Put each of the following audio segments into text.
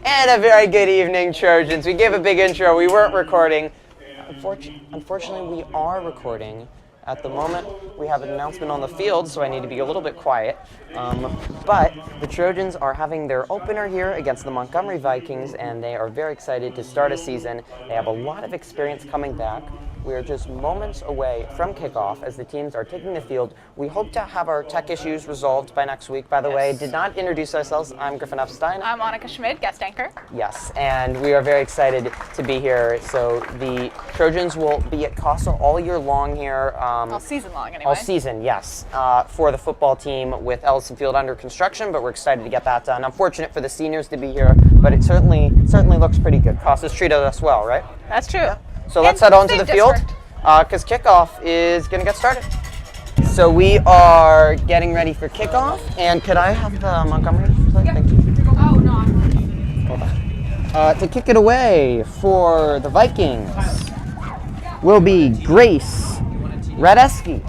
And a very good evening, Trojans. We gave a big intro. We weren't recording. Unfortunately, we are recording. At the moment, we have an announcement on the field, so I need to be a little bit quiet. But the Trojans are having their opener here against the Montgomery Vikings, and they are very excited to start a season. They have a lot of experience coming back. We are just moments away from kickoff as the teams are taking the field. We hope to have our tech issues resolved by next week. By the way, did not introduce ourselves. I'm Griffin Epstein. I'm Annika Schmidt, guest anchor. Yes, and we are very excited to be here. So the Trojans will be at Casa all year long here. All season long, anyway. All season, yes, for the football team with Ellison Field under construction, but we're excited to get that done. Unfortunate for the seniors to be here, but it certainly looks pretty good. Casa's treated us well, right? That's true. Yeah. So let's head on to the field because kickoff is going to get started. So we are getting ready for kickoff, and could I have the Montgomery play? Yeah. Thank you. Oh, no, I'm Hold on. To kick it away for the Vikings will be Grace Radeski.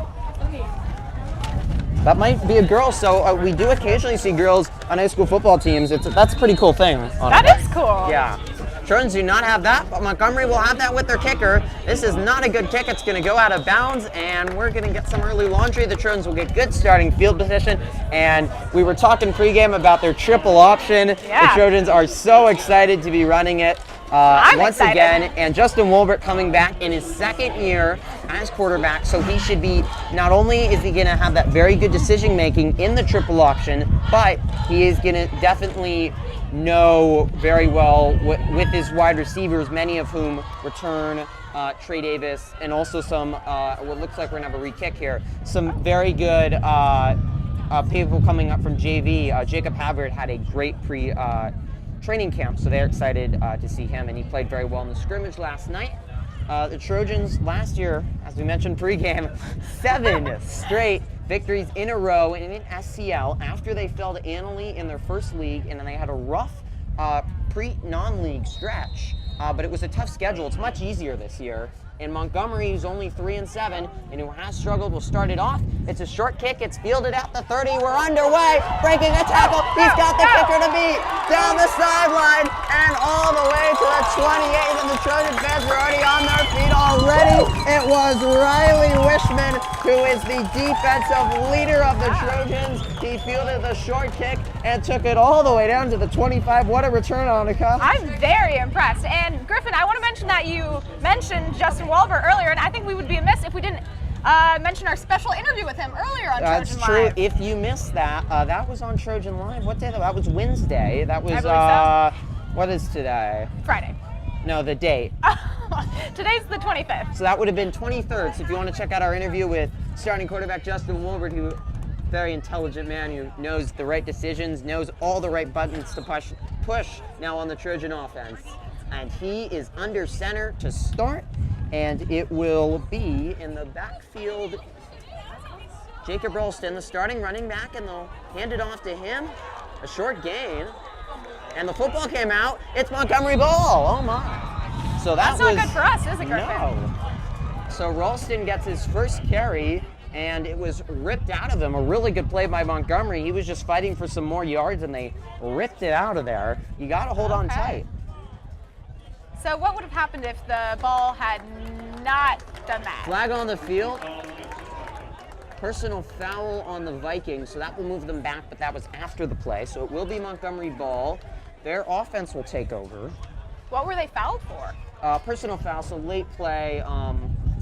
That might be a girl, so we do occasionally see girls on high school football teams. That's a pretty cool thing. That is cool. Yeah. Trojans do not have that, but Montgomery will have that with their kicker. This is not a good kick. It's going to go out of bounds, and we're going to get some early laundry. The Trojans will get good starting field position, and we were talking pregame about their triple option. Yeah. The Trojans are so excited to be running it once excited. again, and Justin Wolbert coming back in his second year as quarterback, so he should be, not only is he going to have that very good decision making in the triple option, but he is going to definitely know very well with his wide receivers, many of whom return, Trey Davis, and also some, what looks like we're going to have a re-kick here, some very good people coming up from JV. Jacob Havard had a great training camp, so they're excited to see him, and he played very well in the scrimmage last night. The Trojans last year, as we mentioned pregame, 7 straight victories in a row in SCL after they fell to Annalee in their first league, and then they had a rough non-league stretch, but it was a tough schedule. It's much easier this year. And Montgomery, who's only 3-7 and who has struggled, will start it off. It's a short kick. It's fielded at the 30. We're underway. Breaking a tackle. He's got the kicker to beat. Down the sideline and all the way to the 28. And the Trojan fans are already on their feet already. It was Riley Wishman, who is the defensive leader of the Trojans. He fielded the short kick and took it all the way down to the 25. What a return, Annika. I'm very impressed. And Griffin, I want to mention that you mentioned Justin Wolbert earlier, and I think we would be amiss if we didn't mention our special interview with him earlier on Trojan Live. That's true. If you missed that, that was on Trojan Live. What day? That was Wednesday. That was, what is today? Friday. No, the date. Today's the 25th. So that would have been 23rd. So if you want to check out our interview with starting quarterback Justin Wolbert, who very intelligent man who knows the right decisions, knows all the right buttons to push now on the Trojan offense. And he is under center to start, and it will be in the backfield. Jacob Ralston, the starting running back, and they'll hand it off to him. A short gain, and the football came out. It's Montgomery ball. Oh my! So that's not good for us, is it, Griffin? No. So Ralston gets his first carry, and it was ripped out of him. A really good play by Montgomery. He was just fighting for some more yards, and they ripped it out of there. You got to hold on tight. So what would have happened if the ball had not done that? Flag on the field. Personal foul on the Vikings, so that will move them back, but that was after the play. So it will be Montgomery ball. Their offense will take over. What were they fouled for? Personal foul, so late play,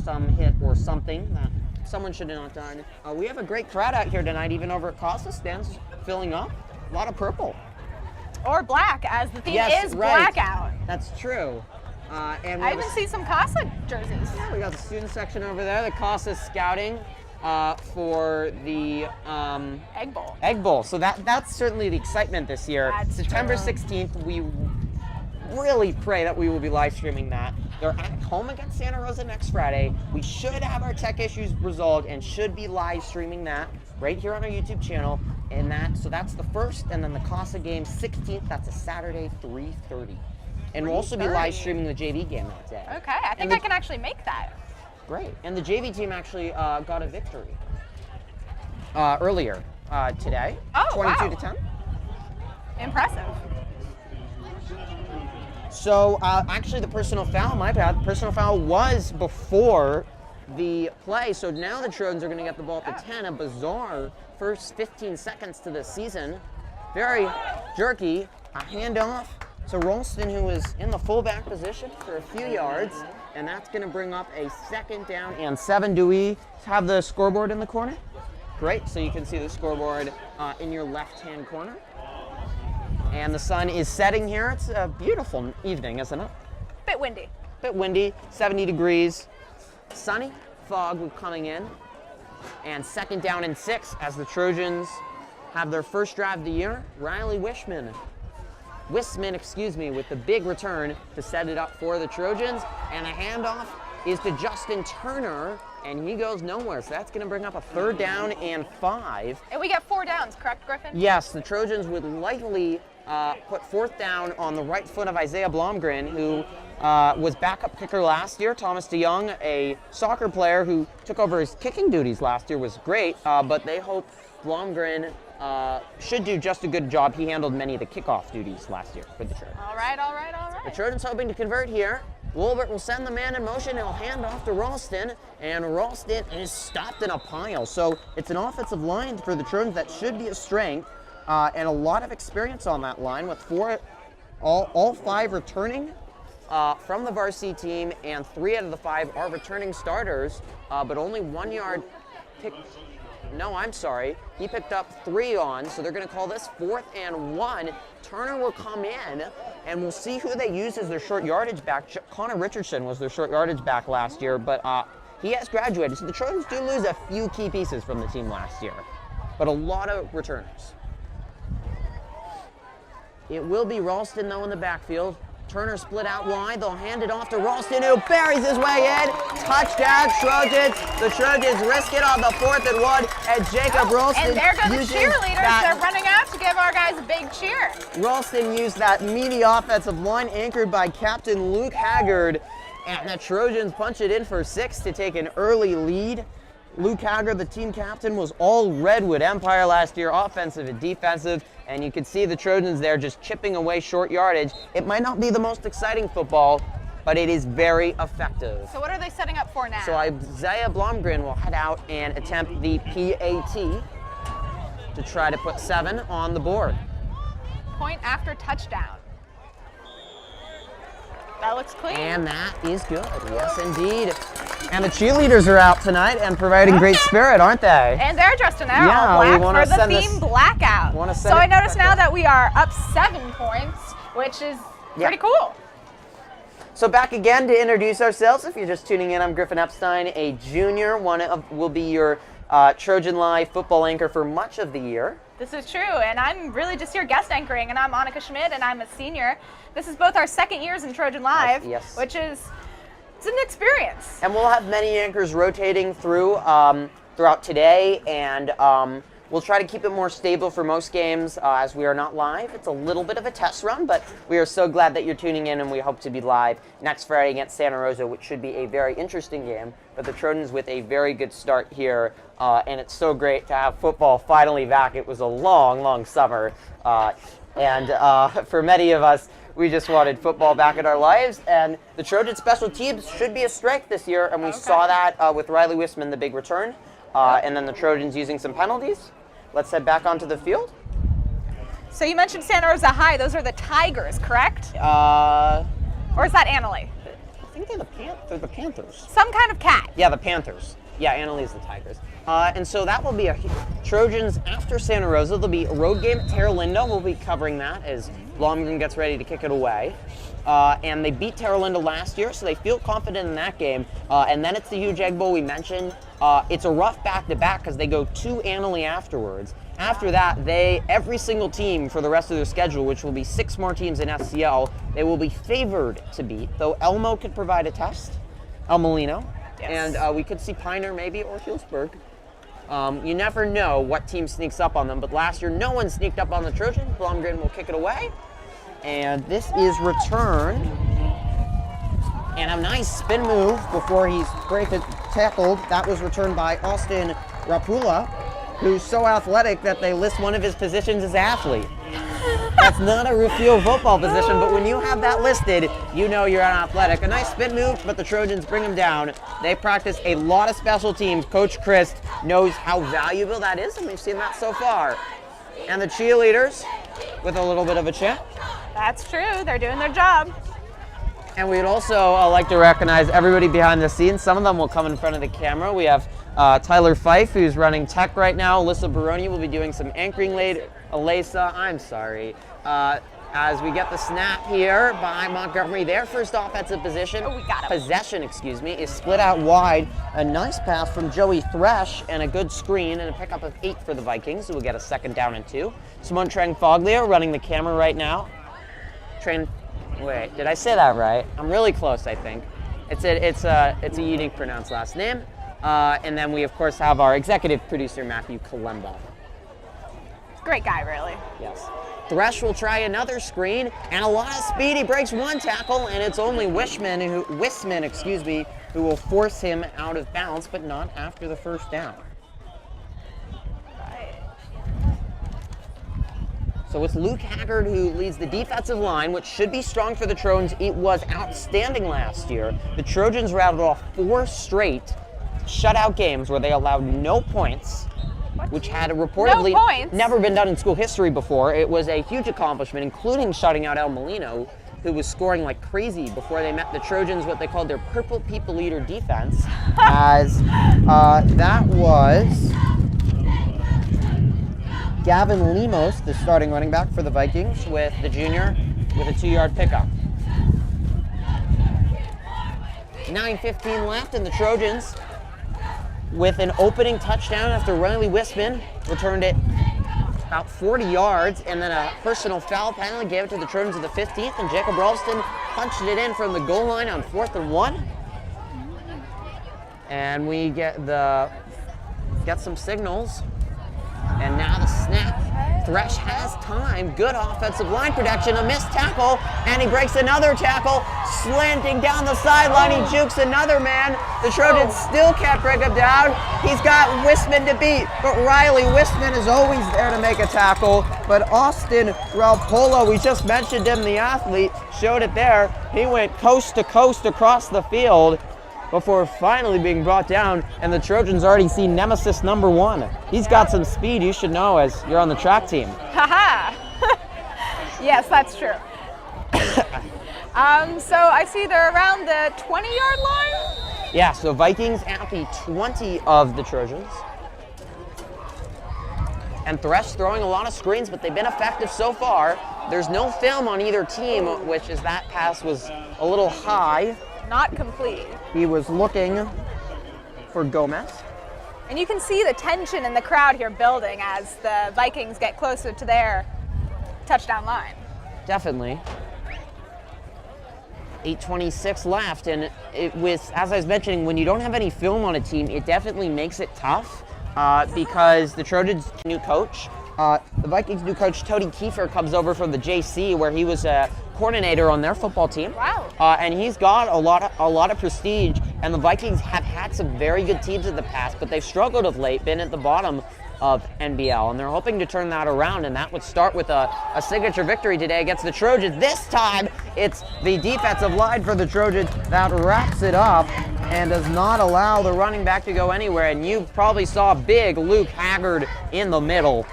some hit or something that someone should have not done. We have a great crowd out here tonight, even over at Casa stands filling up. A lot of purple. Or black, as the theme is right. blackout. That's true. And I even see some Casa jerseys. Yeah, we got the student section over there. The Casa scouting for the Egg Bowl. Egg Bowl. So that's certainly the excitement this year. That's September true. 16th, we really pray that we will be live streaming that. They're at home against Santa Rosa next Friday. We should have our tech issues resolved and should be live streaming that right here on our YouTube channel. So that's the first, and then the Casa game 16th. That's a Saturday, 3:30. And we'll also be live streaming the JV game that day. Okay, I think I can actually make that. Great. And the JV team actually got a victory earlier today. Oh, 22 wow. to 10. Impressive. So actually the personal foul, my bad, personal foul was before the play. So now the Trojans are going to get the ball at the 10. A bizarre first 15 seconds to the season. Very jerky. A handoff to Ralston, who was in the fullback position for a few yards. And that's going to bring up a 2nd down and 7. Do we have the scoreboard in the corner? Great, so you can see the scoreboard in your left-hand corner. And the sun is setting here. It's a beautiful evening, isn't it? Bit windy. Bit windy, 70 degrees. Sunny, fog coming in. And 2nd down and 6 as the Trojans have their first drive of the year. Riley Wisman, with the big return to set it up for the Trojans. And a handoff is to Justin Turner, and he goes nowhere. So that's going to bring up a 3rd down and 5. And we get 4 downs, correct, Griffin? Yes, the Trojans would likely put 4th down on the right foot of Isaiah Blomgren, who was backup kicker last year. Thomas DeYoung, a soccer player who took over his kicking duties last year, was great, but they hope Blomgren should do just a good job. He handled many of the kickoff duties last year for the Trojans. All right. The Trojans hoping to convert here. Wolbert will send the man in motion. He'll hand off to Ralston, and Ralston is stopped in a pile. So it's an offensive line for the Trojans that should be a strength, and a lot of experience on that line with all 5 returning from the varsity team, and 3 out of the 5 are returning starters, but only 1 yard pick. No, I'm sorry. He picked up 3 on, so they're going to call this 4th and 1. Turner will come in, and we'll see who they use as their short yardage back. Connor Richardson was their short yardage back last year, but he has graduated. So the Trojans do lose a few key pieces from the team last year, but a lot of returners. It will be Ralston, though, in the backfield. Turner split out wide. They'll hand it off to Ralston, who buries his way in. Touchdown, Trojans. The Trojans risk it on the 4th and 1, and Jacob Ralston. And there go the cheerleaders. They're running out to give our guys a big cheer. Ralston used that meaty offensive line anchored by Captain Luke Haggard, and the Trojans punch it in for 6 to take an early lead. Luke Haggard, the team captain, was all Redwood Empire last year, offensive and defensive, and you can see the Trojans there just chipping away short yardage. It might not be the most exciting football, but it is very effective. So what are they setting up for now? So Isaiah Blomgren will head out and attempt the PAT to try to put 7 on the board. Point after touchdown. That looks clean. And that is good, yes indeed. And the cheerleaders are out tonight and providing great spirit, aren't they? And they're dressed in all black for the theme blackout. So I notice now that we are up 7 points, which is pretty cool. So back again to introduce ourselves. If you're just tuning in, I'm Griffin Epstein, a junior. Will be your Trojan Live football anchor for much of the year. This is true, and I'm really just here guest anchoring, and I'm Monica Schmidt, and I'm a senior. This is both our 2nd years in Trojan Live, which is it's an experience. And we'll have many anchors rotating throughout today, and we'll try to keep it more stable for most games as we are not live. It's a little bit of a test run, but we are so glad that you're tuning in, and we hope to be live next Friday against Santa Rosa, which should be a very interesting game. But the Trojans with a very good start here, and it's so great to have football finally back. It was a long, long summer, and for many of us, we just wanted football back in our lives, and the Trojan special teams should be a strength this year, and we saw that with Riley Wisman, the big return, and then the Trojans using some penalties. Let's head back onto the field. So you mentioned Santa Rosa High. Those are the Tigers, correct? Or is that Annalee? I think they're the Panthers. Some kind of cat. Yeah, the Panthers. Yeah, Annalee's the Tigers. And so that will be a Trojans after Santa Rosa. There'll be a road game at Terra Linda. We'll be covering that as Blomgren gets ready to kick it away. And they beat Terra Linda last year, so they feel confident in that game. And then it's the huge Egg Bowl we mentioned. It's a rough back-to-back because they go to Annalee afterwards. After that, every single team for the rest of their schedule, which will be 6 more teams in SCL, they will be favored to beat, though Elmo could provide a test, El Molino. Yes. And we could see Pioneer maybe or Healdsburg. You never know what team sneaks up on them, but last year no one sneaked up on the Trojans. Blomgren will kick it away. And this is returned. And a nice spin move before he's tackled. That was returned by Austin Rapula, who's so athletic that they list one of his positions as athlete. That's not a real football position, but when you have that listed, you know you're unathletic. A nice spin move, but the Trojans bring him down. They practice a lot of special teams. Coach Chris knows how valuable that is, and we've seen that so far. And the cheerleaders with a little bit of a chant. That's true. They're doing their job. And we'd also like to recognize everybody behind the scenes. Some of them will come in front of the camera. We have Tyler Fife, who's running tech right now. Alyssa Baroni will be doing some anchoring later. Alyssa, I'm sorry. As we get the snap here by Montgomery, their first offensive position. Oh, we got him. Possession, is split out wide. A nice pass from Joey Thresh and a good screen and a pickup of 8 for the Vikings, who will get a 2nd down and 2. Simone Trang-Foglio running the camera right now. Wait, did I say that right? I'm really close, I think. It's a unique pronounced last name. And then we, of course, have our executive producer, Matthew Kalemba. Great guy, really. Yes. Thresh will try another screen, and a lot of speed. He breaks one tackle, and it's only Wisman, who will force him out of bounds, but not after the first down. So it's Luke Haggard who leads the defensive line, which should be strong for the Trojans. It was outstanding last year. The Trojans rattled off 4 straight shutout games where they allowed no points, which had reportedly never been done in school history before. It was a huge accomplishment, including shutting out El Molino, who was scoring like crazy before they met the Trojans, what they called their Purple People Eater defense, as that was Gavin Lemos, the starting running back for the Vikings, with the junior with a 2-yard pickup. 9:15 left, and the Trojans with an opening touchdown after Riley Wisman returned it about 40 yards, and then a personal foul penalty gave it to the Trojans at the 15th, and Jacob Ralston punched it in from the goal line on 4th and 1. And we get some signals. And now the snap. Thresh has time. Good offensive line protection. A missed tackle. And he breaks another tackle. Slanting down the sideline. He jukes another man. The Trojans still can't break him down. He's got Wisman to beat. But Riley Wisman is always there to make a tackle. But Austin Ralpolo, we just mentioned him, the athlete, showed it there. He went coast to coast across the field before finally being brought down, and the Trojans already see nemesis number 1. He's got some speed, you should know, as you're on the track team. Haha. Yes, that's true. So I see they're around the 20-yard line? Yeah, so Vikings at the 20 of the Trojans. And Thresh throwing a lot of screens, but they've been effective so far. There's no film on either team, which is that pass was a little high. Not complete. He was looking for Gomez. And you can see the tension in the crowd here building as the Vikings get closer to their touchdown line. Definitely. 8:26 left, and as I was mentioning, when you don't have any film on a team, it definitely makes it tough because the Trojans' new coach, the Vikings' new coach, Tony Kiefer, comes over from the JC, where he was a coordinator on their football team. Wow. And he's got a lot of prestige, and the Vikings have had some very good teams in the past, but they've struggled of late, been at the bottom of NBL, and they're hoping to turn that around, and that would start with a signature victory today against the Trojans. This time, it's the defensive line for the Trojans that wraps it up and does not allow the running back to go anywhere, and you probably saw big Luke Haggard in the middle,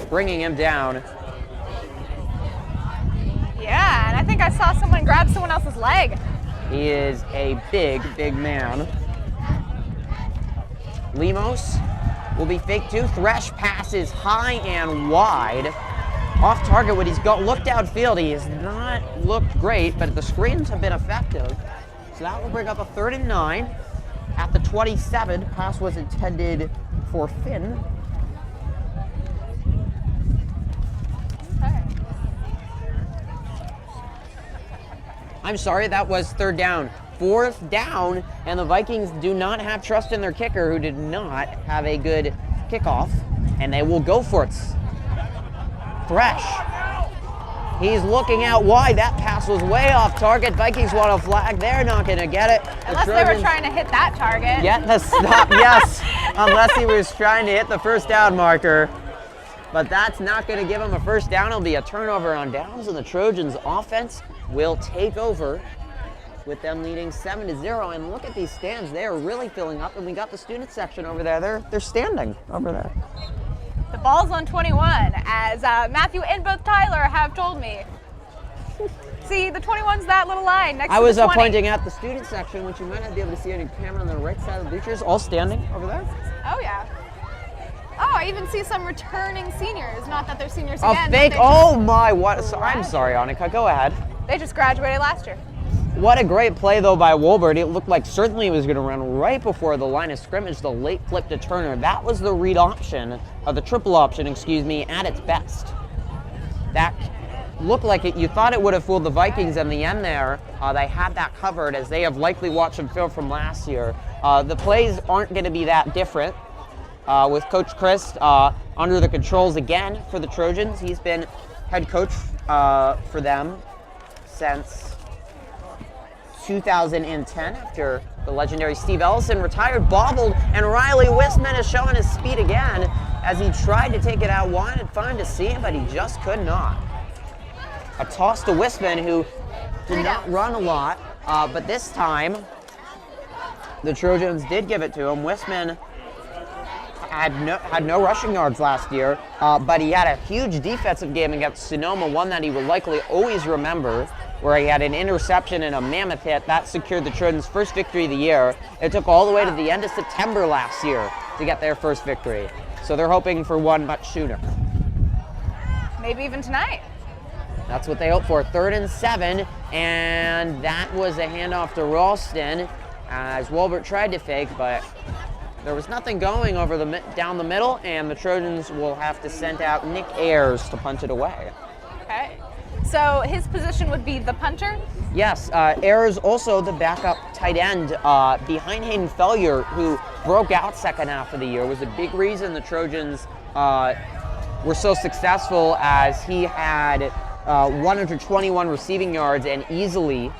bringing him down. Yeah, and I think I saw someone grab someone else's leg. He is a big, big man. Lemos will be fake too. Thresh passes high and wide. Off target when he's looked downfield. He has not looked great, but the screens have been effective. So that will bring up a 3rd and 9 at the 27. Pass was intended for Finn. I'm sorry, that was 3rd down. 4th down, and the Vikings do not have trust in their kicker, who did not have a good kickoff, and they will go for it. Thresh. He's looking out wide. That pass was way off target. Vikings want a flag. They're not going to get it. Unless they were trying to hit that target. Yeah, yes, unless he was trying to hit the 1st down marker. but that's not going to give them a first down. It'll be a turnover on downs, and the Trojans offense will take over with them leading 7-0. And look at these stands. They are really filling up, and we got the student section over there. They're standing over there. The ball's on 21, as Matthew and both Tyler have told me. See, the 21's that little line next to the 20. I was pointing at the student section, which you might not be able to see on your camera on the right side of the bleachers, all standing over there. Oh, yeah. Oh, I even see some returning seniors. Not that they're seniors A again. fake, oh my, what? So, I'm sorry, Annika, go ahead. They just graduated last year. What a great play, though, by Wolbert. It looked like certainly he was going to run right before the line of scrimmage, the late flip to Turner. That was the read option, or the triple option, excuse me, at its best. That looked like it. You thought it would have fooled the Vikings in the end there. They had that covered, as they have likely watched some film from last year. The plays aren't going to be that different. With Coach Christ under the controls again for the Trojans. He's been head coach for them since 2010 after the legendary Steve Ellison retired, bobbled, and Riley Wisman is showing his speed again as he tried to take it out wide and find a seam, but he just could not. A toss to Wisman, who did not run a lot, but this time the Trojans did give it to him. Wisman had no rushing yards last year, but he had a huge defensive game against Sonoma, one that he will likely always remember, where he had an interception and a mammoth hit. That secured the Trojans' first victory of the year. It took all the way to the end of September last year to get their first victory. So they're hoping for one much sooner. Maybe even tonight. That's what they hope for. 3rd and 7, and that was a handoff to Ralston as Wolbert tried to fake, but there was nothing going over down the middle, and the Trojans will have to send out Nick Ayers to punt it away. Okay. So his position would be the punter? Yes, Ayers also the backup tight end behind Hayden Fellier, who broke out second half of the year, was a big reason the Trojans were so successful, as he had 121 receiving yards and easily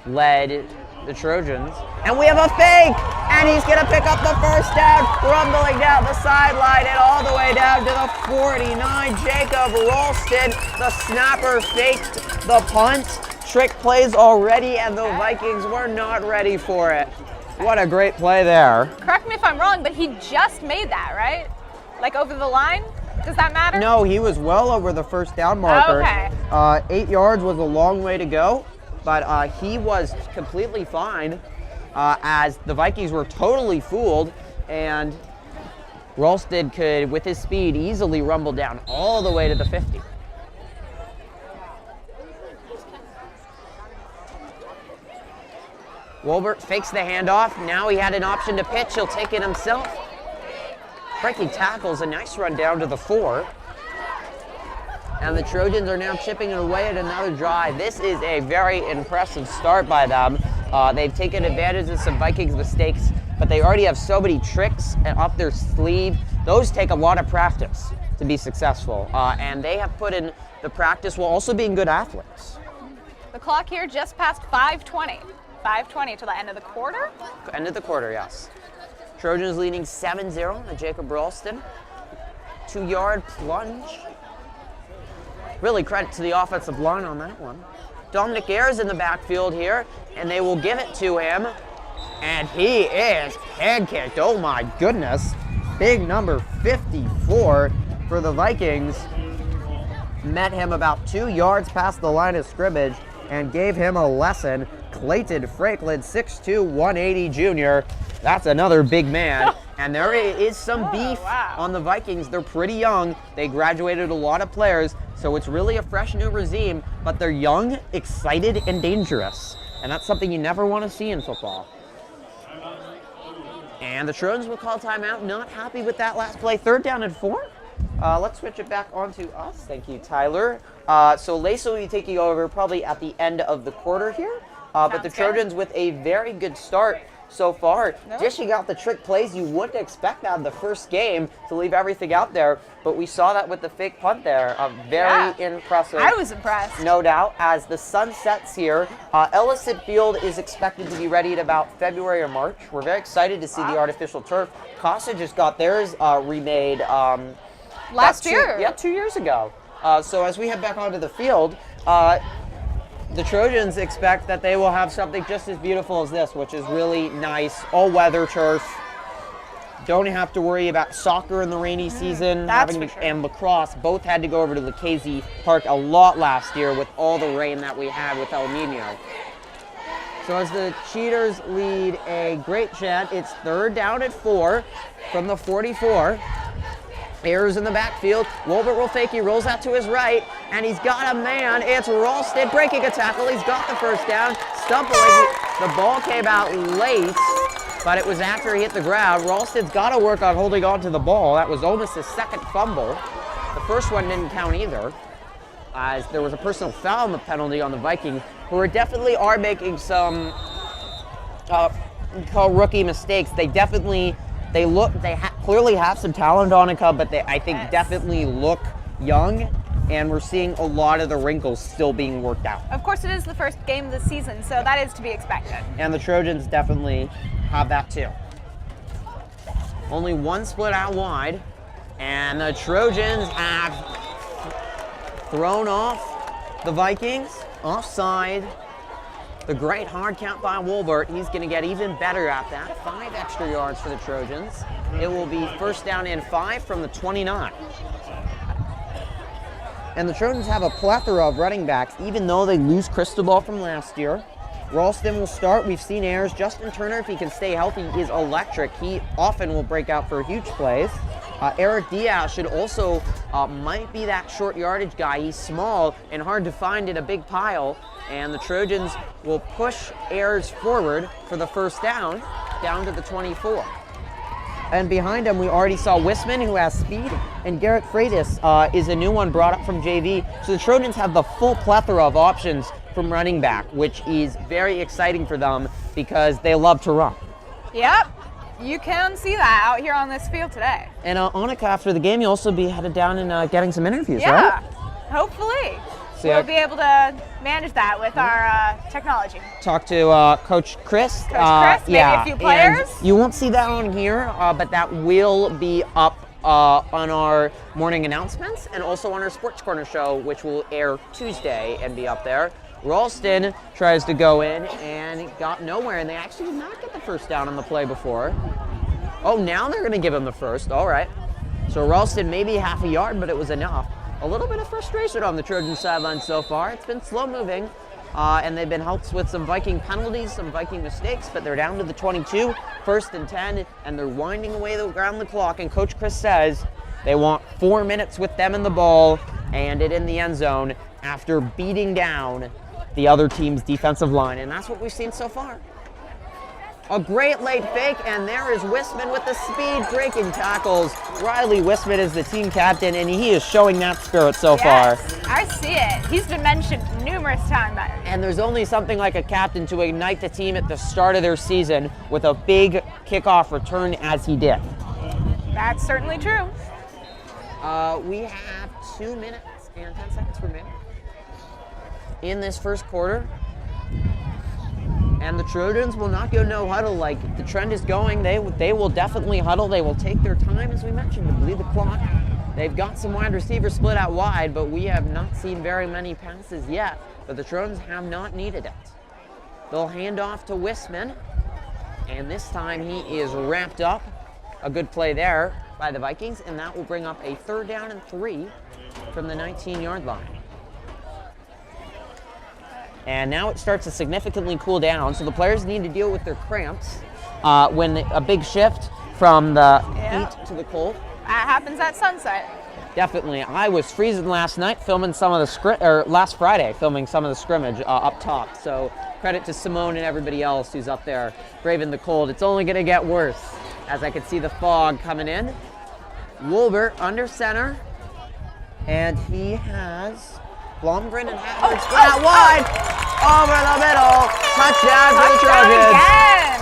led the Trojans. And we have a fake, and he's going to pick up the first down, rumbling down the sideline and all the way down to the 49. Jacob Ralston, the snapper, faked the punt. Trick plays already, and the Vikings were not ready for it. What a great play there. Correct me if I'm wrong, but he just made that, right? Like over the line? Does that matter? No, he was well over the first down marker. Okay. 8 yards was a long way to go, but he was completely fine, as the Vikings were totally fooled, and Ralston could, with his speed, easily rumble down all the way to the 50. Wolbert fakes the handoff. Now he had an option to pitch. He'll take it himself. Breaking tackles, a nice run down to the 4. And the Trojans are now chipping it away at another drive. This is a very impressive start by them. They've taken advantage of some Vikings mistakes, but they already have so many tricks up their sleeve. Those take a lot of practice to be successful, and they have put in the practice while also being good athletes. The clock here just passed 5:20. 5:20 to the end of the quarter? End of the quarter, yes. Trojans leading 7-0 on Jacob Ralston. 2-yard plunge. Really credit to the offensive line on that one. Dominic Ayers in the backfield here, and they will give it to him. And he is pancaked. Oh my goodness. Big number 54 for the Vikings. Met him about 2 yards past the line of scrimmage and gave him a lesson. Clayton Franklin, 6'2", 180 junior. That's another big man. And there is some beef on the Vikings. They're pretty young. They graduated a lot of players, so it's really a fresh new regime, but they're young, excited, and dangerous. And that's something you never want to see in football. And the Trojans will call timeout. Not happy with that last play. 3rd down and 4. Let's switch it back onto us. Thank you, Tyler. So Lacey will be taking over probably at the end of the quarter here. But the Trojans with a very good start so far. Dishing out the trick plays you wouldn't expect out of the first game to leave everything out there. But we saw that with the fake punt there. Very impressive. I was impressed. No doubt. As the sun sets here, Ellison Field is expected to be ready in about February or March. We're very excited to see the artificial turf. Casa just got theirs remade Last year. Yeah, 2 years ago. So as we head back onto the field, the Trojans expect that they will have something just as beautiful as this, which is really nice, all-weather turf. Don't have to worry about soccer in the rainy season. That's for sure. And lacrosse both had to go over to Lucchese Park a lot last year with all the rain that we had with El Nino. So as the Cheaters lead a great chant, it's 3rd down at 4 from the 44. Errors in the backfield. Wolbert will fake. He rolls out to his right, and he's got a man. It's Ralston breaking a tackle. He's got the first down. Stumbling. The ball came out late, but it was after he hit the ground. Ralston's got to work on holding on to the ball. That was almost his second fumble. The first one didn't count either, as there was a personal foul in the penalty on the Vikings, who definitely are making some call rookie mistakes. They definitely. They clearly have some talent on it, but I think definitely look young, and we're seeing a lot of the wrinkles still being worked out. Of course, it is the first game of the season, so that is to be expected. And the Trojans definitely have that too. Only one split out wide, and the Trojans have thrown off the Vikings, offside. The great hard count by Wolbert. He's going to get even better at that. 5 extra yards for the Trojans. It will be 1st down and 5 from the 29. And the Trojans have a plethora of running backs, even though they lose Cristobal from last year. Ralston will start. We've seen errors. Justin Turner, if he can stay healthy, is electric. He often will break out for huge plays. Eric Diaz should also might be that short yardage guy. He's small and hard to find in a big pile. And the Trojans will push Ayers forward for the 1st down to the 24. And behind him, we already saw Wisman, who has speed, and Garrett Freitas is a new one brought up from JV. So the Trojans have the full plethora of options from running back, which is very exciting for them because they love to run. Yep, you can see that out here on this field today. And Annika, after the game, you'll also be headed down and getting some interviews, right? Yeah, hopefully. So we'll be able to manage that with our technology. Talk to Coach Chris. Maybe a few players. And you won't see that on here, but that will be up on our morning announcements and also on our Sports Corner show, which will air Tuesday and be up there. Ralston tries to go in and got nowhere, and they actually did not get the 1st down on the play before. Oh, now they're going to give him the 1st. All right. So Ralston maybe half a yard, but it was enough. A little bit of frustration on the Trojan sideline so far. It's been slow moving, and they've been helped with some Viking penalties, some Viking mistakes, but they're down to the 22, 1st and 10, and they're winding away around the clock, and Coach Chris says they want 4 minutes with them in the ball and it in the end zone after beating down the other team's defensive line, and that's what we've seen so far. A great late fake, and there is Wisman with the speed breaking tackles. Riley Wisman is the team captain, and he is showing that spirit so far. I see it. He's been mentioned numerous times. And there's only something like a captain to ignite the team at the start of their season with a big kickoff return as he did. That's certainly true. We have 2 minutes and 10 seconds remaining in this 1st quarter. And the Trojans will not go no huddle like the trend is going. They will definitely huddle. They will take their time, as we mentioned, to bleed the clock. They've got some wide receivers split out wide, but we have not seen very many passes yet. But the Trojans have not needed it. They'll hand off to Wisman, and this time he is wrapped up. A good play there by the Vikings, and that will bring up a 3rd down and 3 from the 19-yard line. And now it starts to significantly cool down, so the players need to deal with their cramps when a big shift from the heat to the cold. That happens at sunset. Definitely. I was freezing last night filming some of the last Friday filming some of the scrimmage up top. So credit to Simone and everybody else who's up there braving the cold. It's only going to get worse as I can see the fog coming in. Wolbert under center, and he has Blomgren and Havertz split out wide, over the middle, touchdown for the Trojans. Again.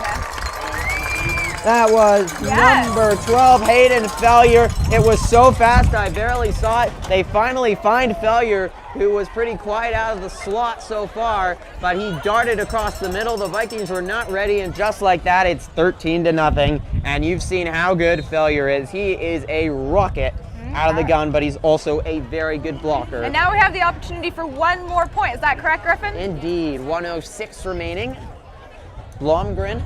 That was number 12, Hayden Fellier. It was so fast, I barely saw it. They finally find Fellier, who was pretty quiet out of the slot so far, but he darted across the middle. The Vikings were not ready, and just like that, it's 13-0. And you've seen how good Fellier is. He is a rocket. out of the gun, but he's also a very good blocker. And now we have the opportunity for one more point. Is that correct, Griffin? Indeed. 1:06 remaining. Blomgren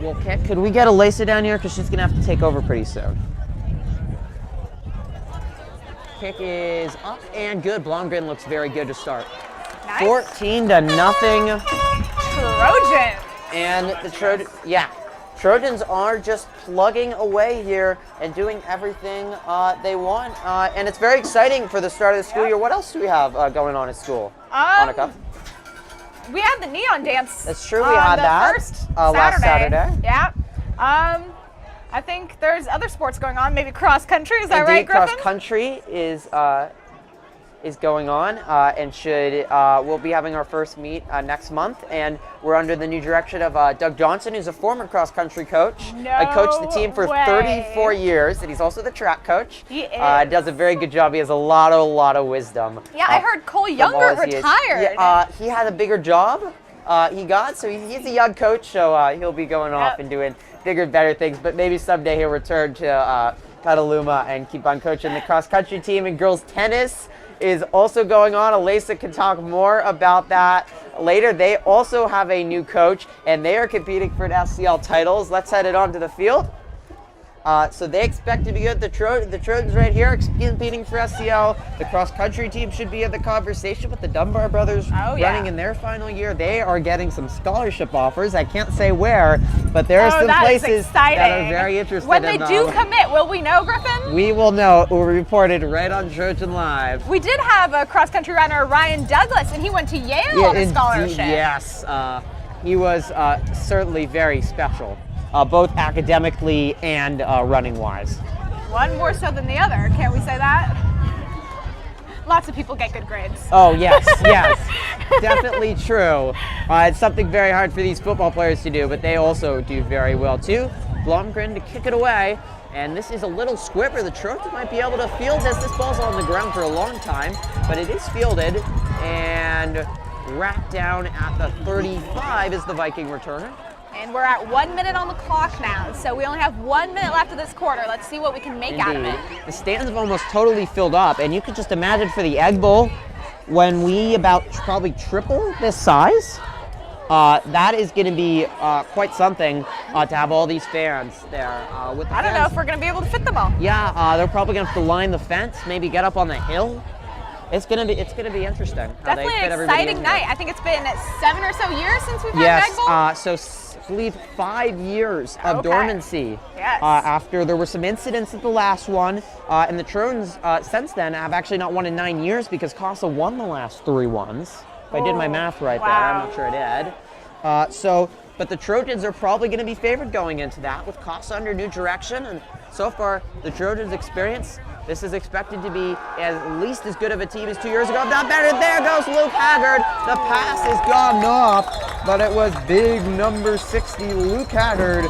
will kick. Could we get Elisa down here? Because she's going to have to take over pretty soon. Kick is up and good. Blomgren looks very good to start. Nice. 14-0. Trojan. And the Trojans are just plugging away here and doing everything they want. And it's very exciting for the start of the school year. What else do we have going on at school, Monica? We had the neon dance. That's true. We had that last Saturday. Yeah. I think there's other sports going on. Maybe cross country. Is that right, Griffin? Cross country is going on, and we'll be having our first meet next month, and we're under the new direction of Doug Johnson, who's a former cross country coach. No coached the team for way. 34 years, and he's also the track coach. He is. Does a very good job. He has a lot of wisdom. Yeah, I heard Cole Younger retired. Yeah, he had a bigger job. So he's a young coach, so he'll be going off and doing bigger, better things. But maybe someday he'll return to Petaluma and keep on coaching the cross country team. And girls tennis is also going on. Elisa can talk more about that later. They also have a new coach, and they are competing for an SCL titles. Let's head it on to the field. So they expect to be good. The Trojans right here competing for SCL. The cross-country team should be in the conversation with the Dunbar brothers running in their final year. They are getting some scholarship offers. I can't say where, but there are some places that are very interested when they do commit, will we know, Griffin? We will know. It will be reported right on Trojan Live. We did have a cross-country runner, Ryan Douglas, and he went to Yale on a scholarship. Yes, he was certainly very special. Both academically and running-wise. One more so than the other, can't we say that? Lots of people get good grades. Oh, yes, yes. Definitely true. It's something very hard for these football players to do, but they also do very well, too. Blomgren to kick it away, and this is a little squibber. The Trojans might be able to field this. This ball's on the ground for a long time, but it is fielded, and wrapped down at the 35 is the Viking returner. And we're at 1 minute on the clock now, so we only have 1 minute left of this quarter. Let's see what we can make out of it. The stands have almost totally filled up, and you could just imagine for the Egg Bowl, when we probably triple this size, that is going to be quite something to have all these fans there. With the I don't know if we're going to be able to fit them all. Yeah, they're probably going to have to line the fence, maybe get up on the hill. It's gonna be interesting. Definitely an exciting night. I think it's been 7 or so years since we've had Egg Bowl. I believe 5 years of dormancy. Yes. After there were some incidents at the last one, and the Trojans since then have actually not won in 9 years because Casa won the last 3 ones. If I did my math right there, I'm not sure I did. But the Trojans are probably going to be favored going into that with Casa under new direction, and so far the Trojans' experience. This is expected to be at least as good of a team as 2 years ago, if not better. There goes Luke Haggard. The pass has gone off, but it was big number 60, Luke Haggard,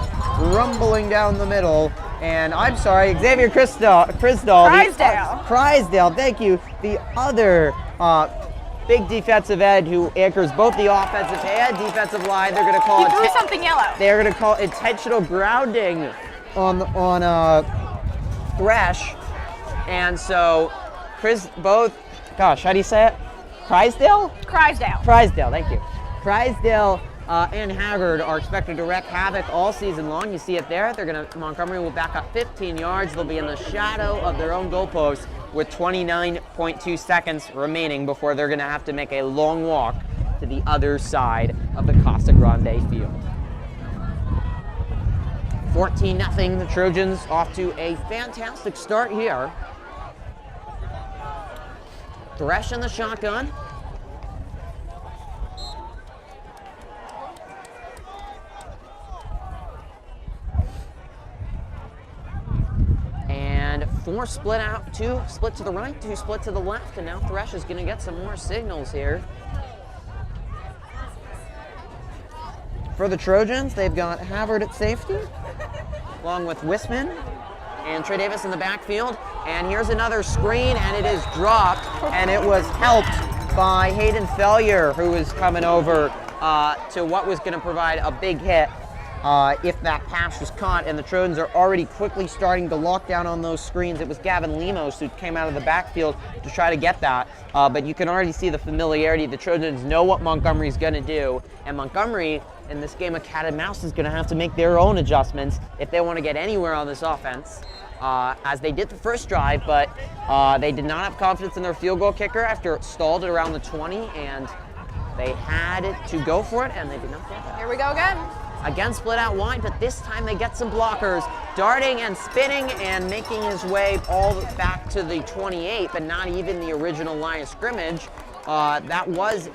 rumbling down the middle. And I'm sorry, Xavier Crysdall. Crysdall, thank you. The other big defensive end who anchors both the offensive and defensive line. They're going to call threw something yellow. They're going to call intentional grounding on Thresh. And so, how do you say it? Crysdall, thank you. Crysdall and Haggard are expected to wreak havoc all season long. You see it there. Montgomery will back up 15 yards. They'll be in the shadow of their own goalpost with 29.2 seconds remaining before they're going to have to make a long walk to the other side of the Casa Grande field. 14-0, the Trojans off to a fantastic start here. Thresh in the shotgun. And 4 split out, 2 split to the right, 2 split to the left, and now Thresh is going to get some more signals here. For the Trojans, they've got Havard at safety, along with Wisman and Trey Davis in the backfield. And here's another screen, and it is dropped, and it was helped by Hayden Fellier, who was coming over to what was going to provide a big hit if that pass was caught, and the Trojans are already quickly starting to lock down on those screens. It was Gavin Lemos who came out of the backfield to try to get that, but you can already see the familiarity. The Trojans know what Montgomery's going to do, and Montgomery in this game of cat and mouse is going to have to make their own adjustments if they want to get anywhere on this offense, as they did the first drive, but they did not have confidence in their field goal kicker after it stalled at around the 20, and they had to go for it, and they did not get that. Here we go again. Again, split out wide, but this time they get some blockers, darting and spinning and making his way all back to the 28, but not even the original line of scrimmage. That was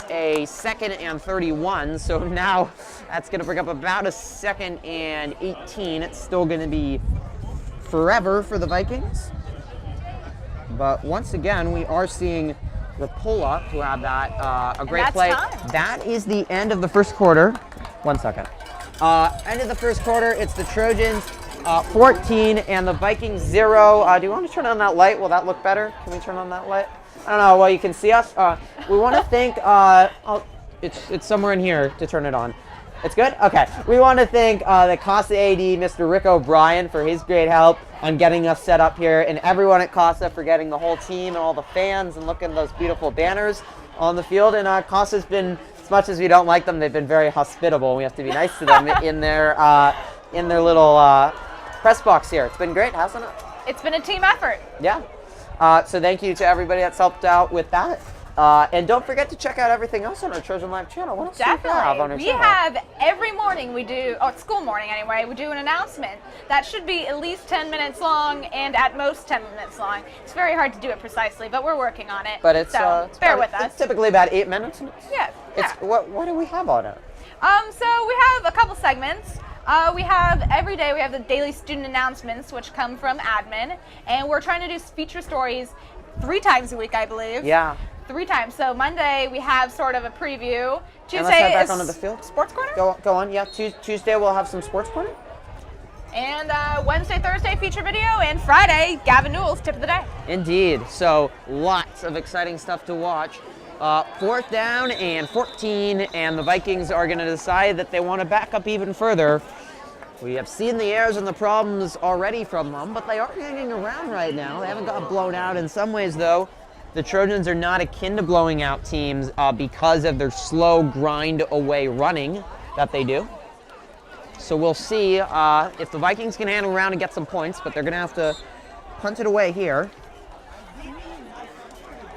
a 2nd and 31, so now that's going to bring up about a 2nd and 18. It's still going to be forever for the Vikings. But once again, we are seeing the pull-up to have that, a great play. Time. That is the end of the first quarter. 1 second. End of the first quarter, it's the Trojans 14 and the Vikings 0. Do you want to turn on that light? Will that look better? Can we turn on that light? I don't know. Well, you can see us. We want to thank, it's somewhere in here to turn it on. It's good? Okay. We want to thank the Casa AD, Mr. Rick O'Brien, for his great help on getting us set up here, and everyone at Casa for getting the whole team and all the fans and looking at those beautiful banners on the field. And Casa's been, as much as we don't like them, they've been very hospitable. We have to be nice to them in their little press box here. It's been great, hasn't it? It's been a team effort. Yeah. So thank you to everybody that's helped out with that. And don't forget to check out everything else on our Trojan Live channel. What else do we have on our We channel? have every morning we do, it's school morning anyway, we do an announcement that should be at least 10 minutes long and at most 10 minutes long. It's very hard to do it precisely, but we're working on it. But it's, so bear with us. It's typically about 8 minutes. Yeah. What do we have on it? So we have a couple segments. We have every day we have the daily student announcements, which come from admin, and we're trying to do feature stories 3 times a week, I believe. Yeah. 3 times. So Monday we have sort of a preview. Tuesday let's head back is onto the field. Sports Corner. Go on. Yeah. Tuesday we'll have some Sports Corner. And Wednesday, Thursday feature video, and Friday Gavin Newell's tip of the day. Indeed. So lots of exciting stuff to watch. 4th down and 14, and the Vikings are going to decide that they want to back up even further. We have seen the errors and the problems already from them, but they are hanging around right now. They haven't got blown out. In some ways, though, the Trojans are not akin to blowing out teams because of their slow grind away running that they do. So we'll see if the Vikings can hang around and get some points, but they're going to have to punt it away here.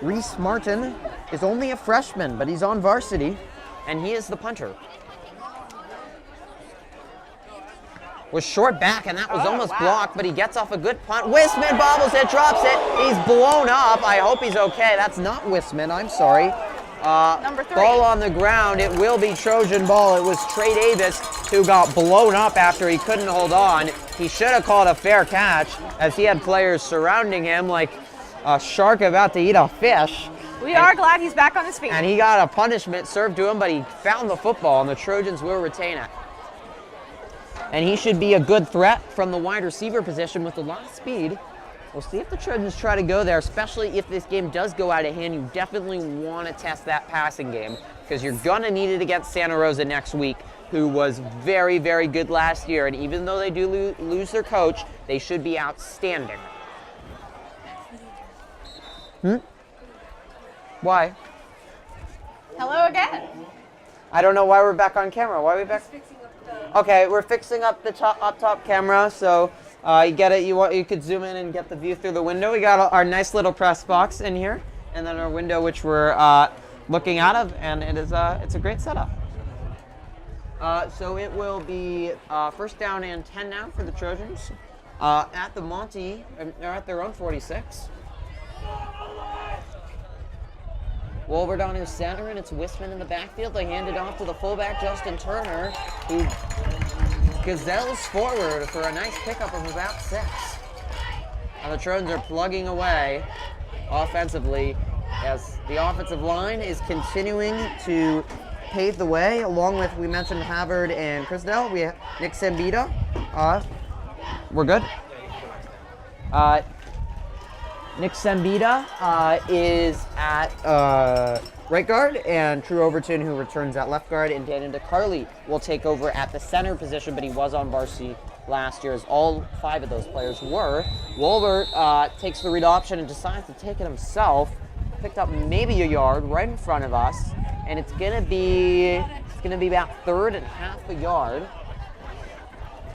Reese Martin is only a freshman, but he's on varsity, and he is the punter. Was short back, and that was almost blocked, but he gets off a good punt. Wisman bobbles it, drops it. He's blown up. I hope he's okay. That's not Wisman. I'm sorry. Number 3. Ball on the ground. It will be Trojan ball. It was Trey Davis who got blown up after he couldn't hold on. He should have called a fair catch, as he had players surrounding him like a shark about to eat a fish. We are glad he's back on his feet. And he got a punishment served to him, but he found the football, and the Trojans will retain it. And he should be a good threat from the wide receiver position with a lot of speed. We'll see if the Trojans try to go there, especially if this game does go out of hand. You definitely want to test that passing game because you're going to need it against Santa Rosa next week, who was very, very good last year. And even though they do lose their coach, they should be outstanding. Why? Hello again. I don't know why we're back on camera. Why are we back? Okay, we're fixing up the top camera, so you get it. You could zoom in and get the view through the window. We got our nice little press box in here, and then our window, which we're looking out of, and it's a great setup. So it will be 1st down and 10 now for the Trojans at the Monty. They're at their own 46. Wolverton is center, and it's Wisman in the backfield. They hand it off to the fullback, Justin Turner, who gazelles forward for a nice pickup of about 6. Now the Trojans are plugging away offensively as the offensive line is continuing to pave the way, along with, we mentioned Havard and Chrisdell. We have Nick Sambita. We're good. Nick Sambita is at right guard, and True Overton, who returns at left guard, and Daniel DeCarly will take over at the center position, but he was on varsity last year, as all 5 of those players were. Wolbert takes the read option and decides to take it himself. Picked up maybe a yard right in front of us, and it's gonna be about 3rd and half a yard.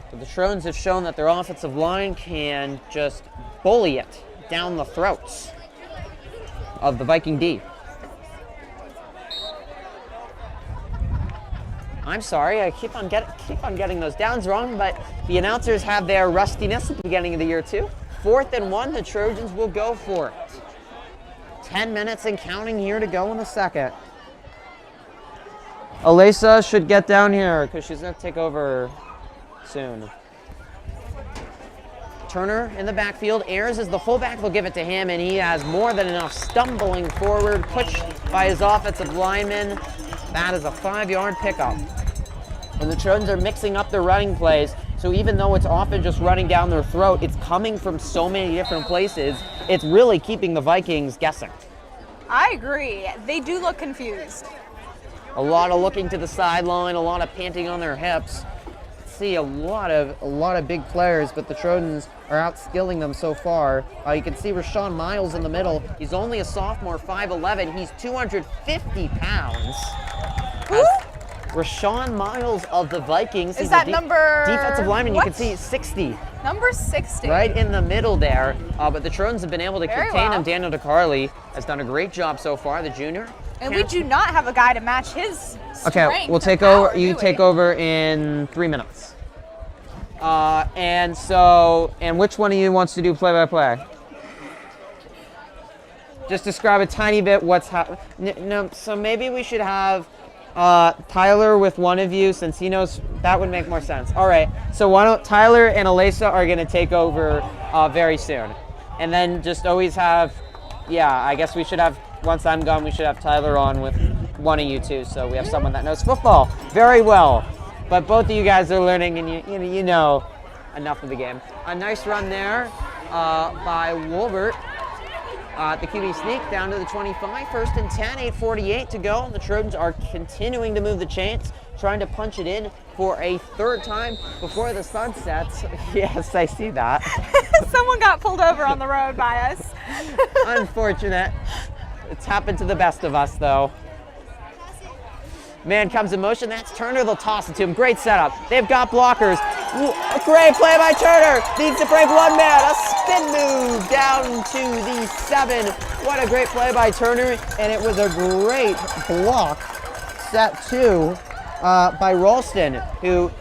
But the Trojans have shown that their offensive line can just bully it down the throats of the Viking D. I'm sorry, I keep on getting those downs wrong, but the announcers have their rustiness at the beginning of the year too. 4th and 1, the Trojans will go for it. 10 minutes and counting here to go in the second. Alesa should get down here because she's going to take over soon. Turner in the backfield. Ayers is the fullback. They'll give it to him, and he has more than enough stumbling forward, pushed by his offensive lineman. That is a 5-yard pickup. And the Trojans are mixing up their running plays, so even though it's often just running down their throat, it's coming from so many different places, it's really keeping the Vikings guessing. I agree. They do look confused. A lot of looking to the sideline, a lot of panting on their hips. See a lot of big players, but the Trojans are outskilling them so far. You can see Rashawn Miles in the middle. He's only a sophomore, 5'11". He's 250 pounds. Who? Rashawn Miles of the Vikings. Is that number... defensive lineman, what? you can see 60. Number 60. Right in the middle there. But the Trojans have been able to Very contain well. him. Daniel DeCarly has done a great job so far, the junior. And we do not have a guy to match his strength. Okay, we'll take power, over. You take over in 3 minutes. And which one of you wants to do play-by-play? Just describe a tiny bit what's happening. No, so maybe we should have Tyler with one of you, since he knows. That would make more sense. All right, so why don't Tyler and Alesa are going to take over very soon. And then just always have, I guess we should have, once I'm gone, we should have Tyler on with one of you two, so we have someone that knows football very well. But both of you guys are learning, and you know enough of the game. A nice run there by Wolbert. The QB sneak down to the 25, 1st and 10, 8:48 to go. The Trojans are continuing to move the chains, trying to punch it in for a 3rd time before the sun sets. Yes, I see that. Someone got pulled over on the road by us. Unfortunate. It's happened to the best of us, though. Man comes in motion. That's Turner. They'll toss it to him. Great setup. They've got blockers. A great play by Turner. Needs to break one man. A spin move down to the 7. What a great play by Turner. And it was a great block set to by Ralston, who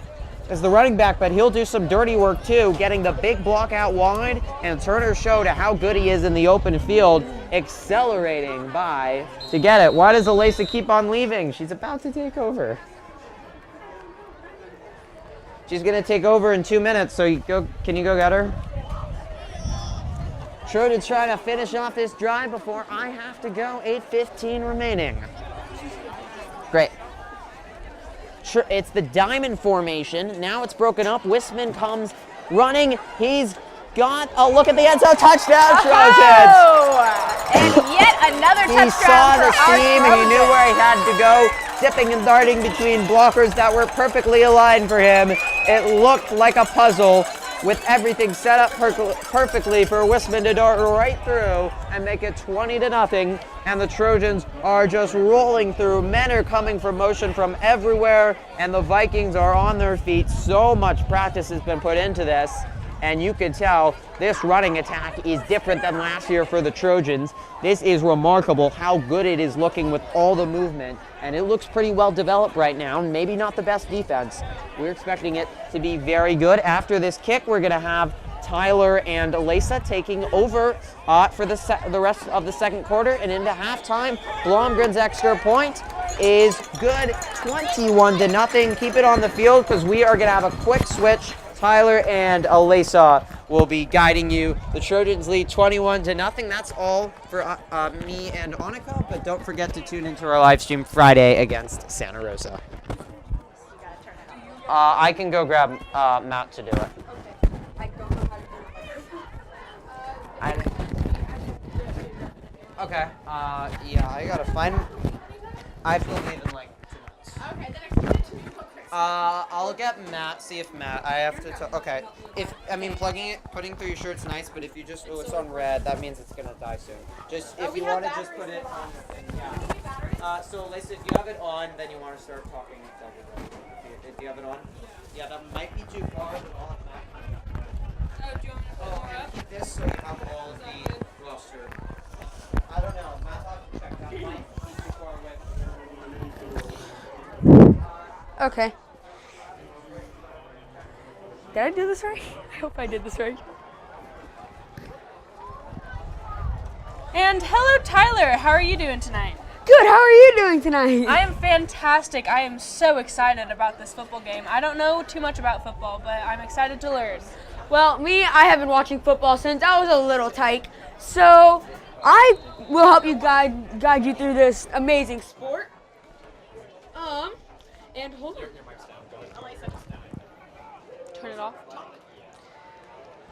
is the running back, but he'll do some dirty work too, getting the big block out wide. And Turner showed how good he is in the open field, accelerating by to get it. Why does Alesa keep on leaving? She's about to take over. She's going to take over in 2 minutes, so can you go get her? Trojans trying to finish off this drive before I have to go. 8:15 remaining. Great. It's the diamond formation. Now it's broken up. Wisman comes running. He's got a look at the end zone. Touchdown, Trojans! And yet another touchdown. He saw the for our seam and he knew Trojans. where he had to go, dipping and darting between blockers that were perfectly aligned for him. It looked like a puzzle with everything set up perfectly for Wisman to dart right through and make it 20-0. And the Trojans are just rolling through. Men are coming from motion from everywhere, and the Vikings are on their feet. So much practice has been put into this, and you can tell this running attack is different than last year for the Trojans. This is remarkable how good it is looking with all the movement, and it looks pretty well developed right now. Maybe not the best defense. We're expecting it to be very good. After this kick, we're going to have Tyler and Alesa taking over for the rest of the second quarter and into halftime. Blomgren's extra point is good, 21-0. Keep it on the field because we are going to have a quick switch. Tyler and Alesa will be guiding you. The Trojans lead 21-0. That's all for me and Annika, but don't forget to tune into our live stream Friday against Santa Rosa. I can go grab Matt to do it. Okay, yeah, I gotta find I feel even like 2 minutes. Okay, then explain it to me real quick. I'll get Matt. See if Matt. I have to. Okay. Plugging it, putting through your shirt's nice, but if you just, it's on red, that means it's gonna die soon. Just if you want to just put it on the thing. Yeah. So Lisa, if you have it on, then you want to start talking to everybody. If you have it on. Yeah, that might be too far, but I'll have Matt. Oh, do you want me to put more up? Keep this so you have all of the roster. I don't know. Matt, I'll have to check. That might be too far away. Okay. Did I do this right? I hope I did this right. And hello, Tyler. How are you doing tonight? Good, how are you doing tonight? I am fantastic. I am so excited about this football game. I don't know too much about football, but I'm excited to learn. Well, I have been watching football since I was a little tyke, so I will help you guide you through this amazing sport. And hold on. Turn it off.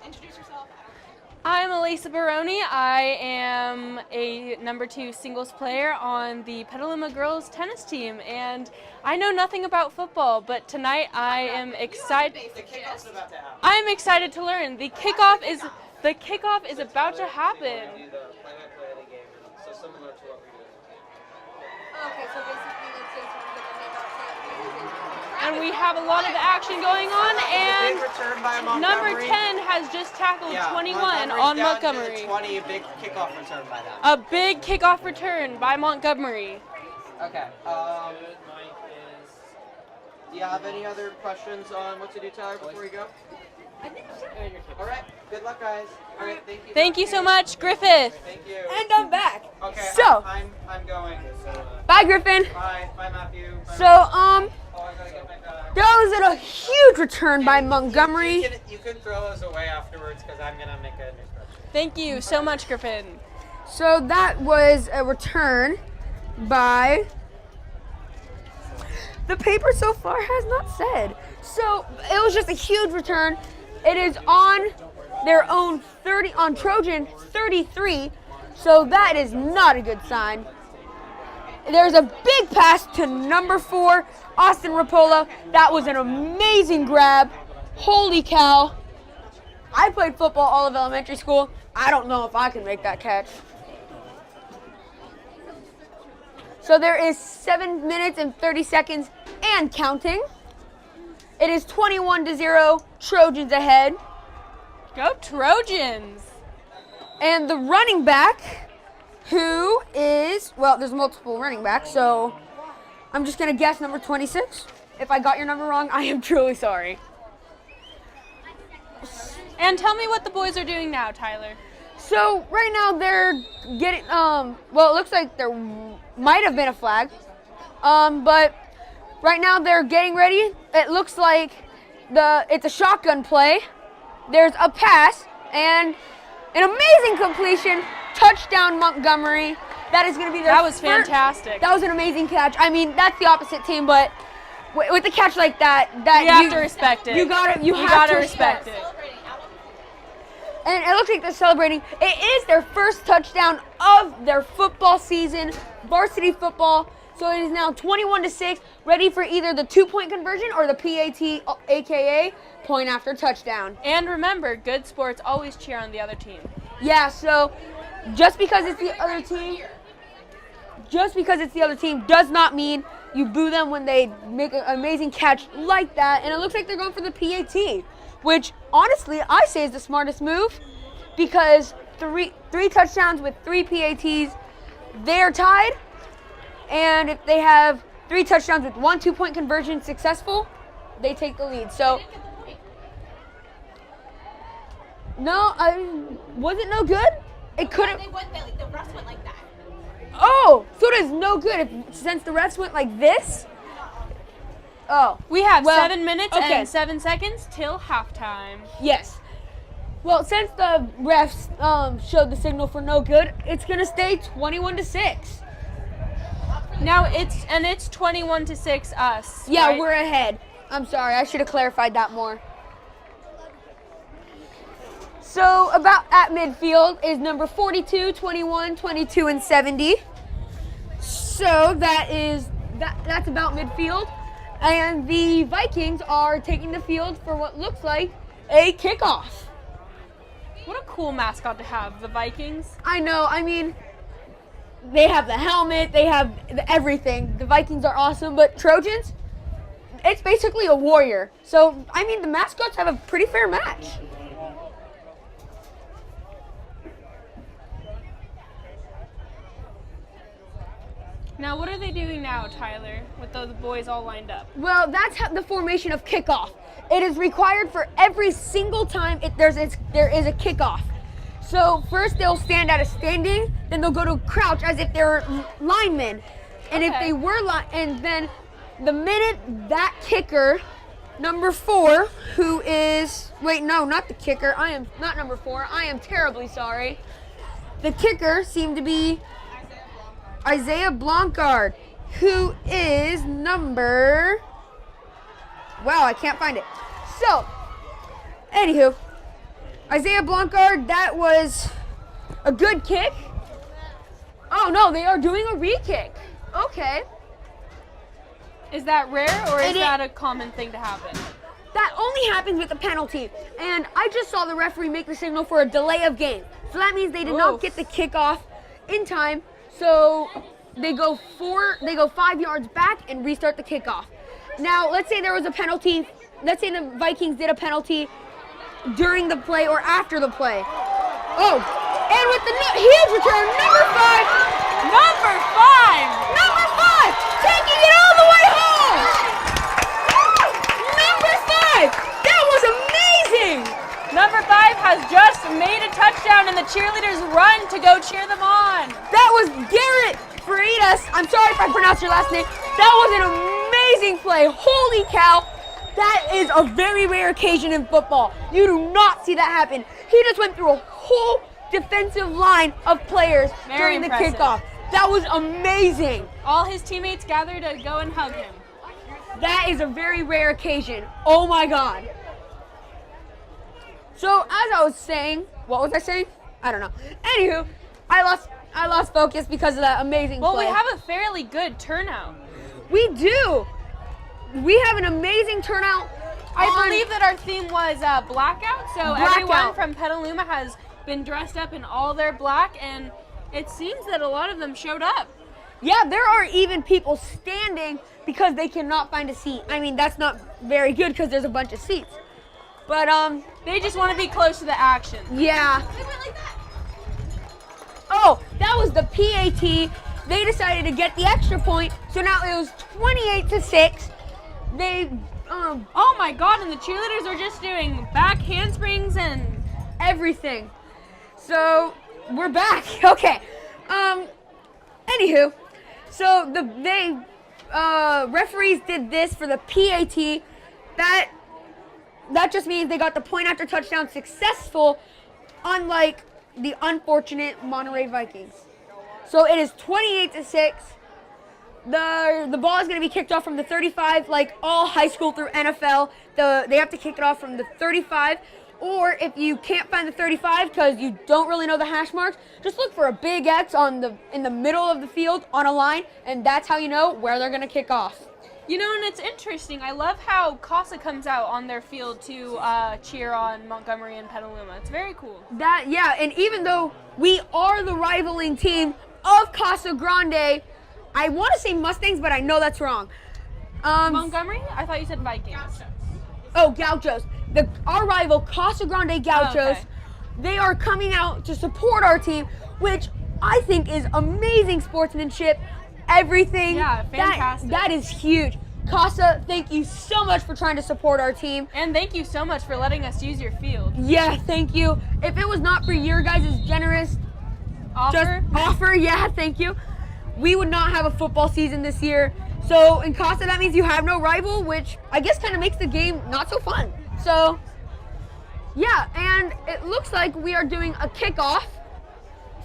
Introduce yourself. I'm Elisa Baroni. I am a number 2 singles player on the Petaluma girls tennis team, and I know nothing about football, but tonight I am excited. The kickoff's about to happen. I'm excited to learn. The kickoff is about to happen. Do the play-by-play of the game, so similar to what we do. Okay, so basically let's say And we have a lot of action going on, and Big return by number Montgomery. 10 has just tackled 21 Montgomery's on down to Montgomery. 20, a big kickoff return by them. A big kickoff return by Montgomery. Okay. Do you have any other questions on what to do, Tyler, before you go? All right. Good luck, guys. All right. Thank you. Thank you so much, Griffith. Thank you. And I'm back. Okay. So, I'm going. bye Griffin. Bye. Bye, Matthew. Bye. So, Oh, I gotta get my bag. there was a huge return by Montgomery. You can throw those away afterwards because I'm gonna make a new spreadsheet. Thank you so much, Griffin. So that was a return by, the paper so far has not said. So it was just a huge return. It is on their own 30, on Trojan 33. So that is not a good sign. There's a big pass to number 4, Austin Rapola. That was an amazing grab. Holy cow. I played football all of elementary school. I don't know if I can make that catch. So there is 7 minutes and 30 seconds and counting. It is 21-0, Trojans ahead. Go Trojans. And the running back, who is, well, there's multiple running backs, so I'm just going to guess number 26. If I got your number wrong, I am truly sorry. And tell me what the boys are doing now, Tyler. So right now they're getting, well, it looks like there might have been a flag, but right now they're getting ready. It looks like it's a shotgun play. There's a pass and an amazing completion, touchdown Montgomery. That is going to be their That was fantastic. That was an amazing catch. I mean, that's the opposite team, but with a catch like that, You have to respect it. You have gotta to respect it. And it looks like they're celebrating. It is their first touchdown of their football season, varsity football. So it is now 21-6, ready for either the 2-point conversion or the PAT, aka point after touchdown. And remember, good sports always cheer on the other team. Yeah, so just because it's the other team does not mean you boo them when they make an amazing catch like that. And it looks like they're going for the PAT, which honestly I say is the smartest move, because three touchdowns with 3 PATs, they're tied. And if they have 3 touchdowns with 1 2-point conversion successful, they take the lead. So, no, was it no good? It couldn't. The refs went like that. Oh, so it is no good since the refs went like this. Oh, We have well, 7 minutes okay. and 7 seconds till halftime. Yes. Well, since the refs showed the signal for no good, it's gonna stay 21-6. Now it's 21-6 us. Yeah, right? we're ahead. I'm sorry, I should have clarified that more. So about at midfield is number 42, 21, 22, and 70. So that's about midfield. And the Vikings are taking the field for what looks like a kickoff. What a cool mascot to have, the Vikings. I know, I mean, they have the helmet, they have everything. The Vikings are awesome, but Trojans, it's basically a warrior. So, I mean, the mascots have a pretty fair match. Now, what are they doing now, Tyler, with those boys all lined up? Well, that's the formation of kickoff. It is required for every single time there is a kickoff. So first they'll stand at a standing, then they'll go to crouch as if they're linemen. And if they were and then the minute that kicker, number 4, who is, wait, no, not the kicker. I am not number 4. I am terribly sorry. The kicker seemed to be Isaiah Blancard, who is number, wow, I can't find it. So, anywho, Isaiah Blancard, that was a good kick. Oh no, they are doing a re-kick. Okay. Is that rare, or is that a common thing to happen? That only happens with a penalty. And I just saw the referee make the signal for a delay of game. So that means they did not get the kickoff in time. So they go 5 yards back and restart the kickoff. Now, let's say there was a penalty. Let's say the Vikings did a penalty during the play or after the play. Oh, and with the huge return, number 5. Number 5! Number 5, taking it all the way home. Number 5, that was amazing. Number 5 has just made a touchdown, and the cheerleaders run to go cheer them on. That was Garrett Freitas. I'm sorry if I pronounced your last name. That was an amazing play. Holy cow. That is a very rare occasion in football. You do not see that happen. He just went through a whole defensive line of players during the kickoff. That was amazing. All his teammates gathered to go and hug him. That is a very rare occasion. Oh my God. So as I was saying, what was I saying? I don't know. Anywho, I lost focus because of that amazing play. Well, we have a fairly good turnout. We do. We have an amazing turnout. I believe that our theme was blackout, so everyone from Petaluma has been dressed up in all their black, and it seems that a lot of them showed up. Yeah, there are even people standing because they cannot find a seat. I mean, that's not very good because there's a bunch of seats. But they just want to be close to the action. Yeah. Oh, that was the PAT. They decided to get the extra point, so now it was 28-6. They, oh my God, and the cheerleaders are just doing back handsprings and everything. So we're back. Okay. Anywho, so the referees did this for the PAT. That just means they got the point after touchdown successful, unlike the unfortunate Monterey Vikings. So it is 28-6. The ball is going to be kicked off from the 35, like all high school through NFL. They have to kick it off from the 35, or if you can't find the 35 because you don't really know the hash marks, just look for a big X in the middle of the field on a line, and that's how you know where they're going to kick off. You know, and it's interesting. I love how Casa comes out on their field to cheer on Montgomery and Petaluma. It's very cool. Yeah, and even though we are the rivaling team of Casa Grande, I want to say Mustangs, but I know that's wrong. Montgomery? I thought you said Vikings. Oh, Gauchos. Our rival, Casa Grande Gauchos, okay. They are coming out to support our team, which I think is amazing sportsmanship. Everything. Yeah, fantastic. That is huge. Casa, thank you so much for trying to support our team. And thank you so much for letting us use your field. Yeah, thank you. If it was not for your guys' generous offer, yeah, thank you, we would not have a football season this year. So in Casa, that means you have no rival, which I guess kind of makes the game not so fun. So, yeah, and it looks like we are doing a kickoff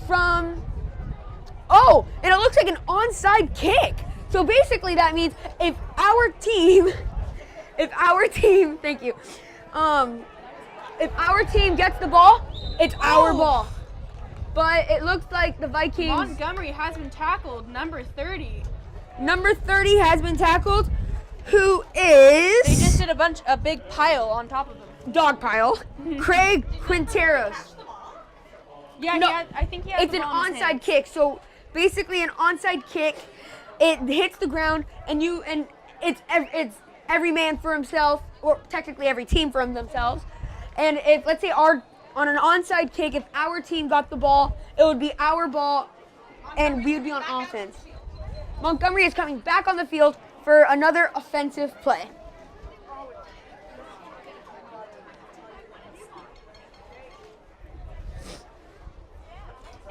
from... Oh, and it looks like an onside kick. So basically that means if our team, thank you, if our team gets the ball, it's our ball. but it looks like the Vikings. Montgomery has been tackled, number 30. Number 30 has been tackled, who is They just did a big pile on top of him. dog pile. Craig Quinteros. Yeah, No, I think he has It's the an ball in his onside hand. kick. So basically, an onside kick, it hits the ground, and it's every man for himself, or technically every team for themselves. And if let's say on an onside kick, if our team got the ball, it would be our ball, and we would be on offense. Montgomery is coming back on the field for another offensive play.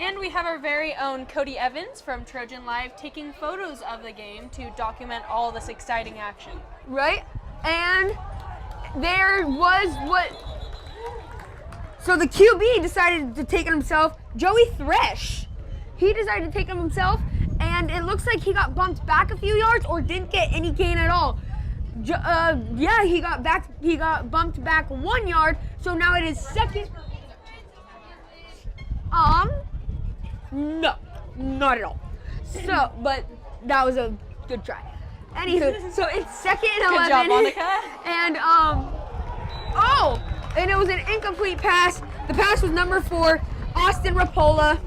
And we have our very own Cody Evans from Trojan Live taking photos of the game to document all this exciting action. Right? And there was so the QB decided to take it himself, Joey Thresh. He decided to take it himself, and it looks like he got bumped back a few yards or didn't get any gain at all. Yeah, he got bumped back 1 yard, so now it is second. No, not at all. So, but that was a good try. Anywho, so it's second and 11. Good job, Monica. And and it was an incomplete pass. The pass was number 4, Austin Rapola.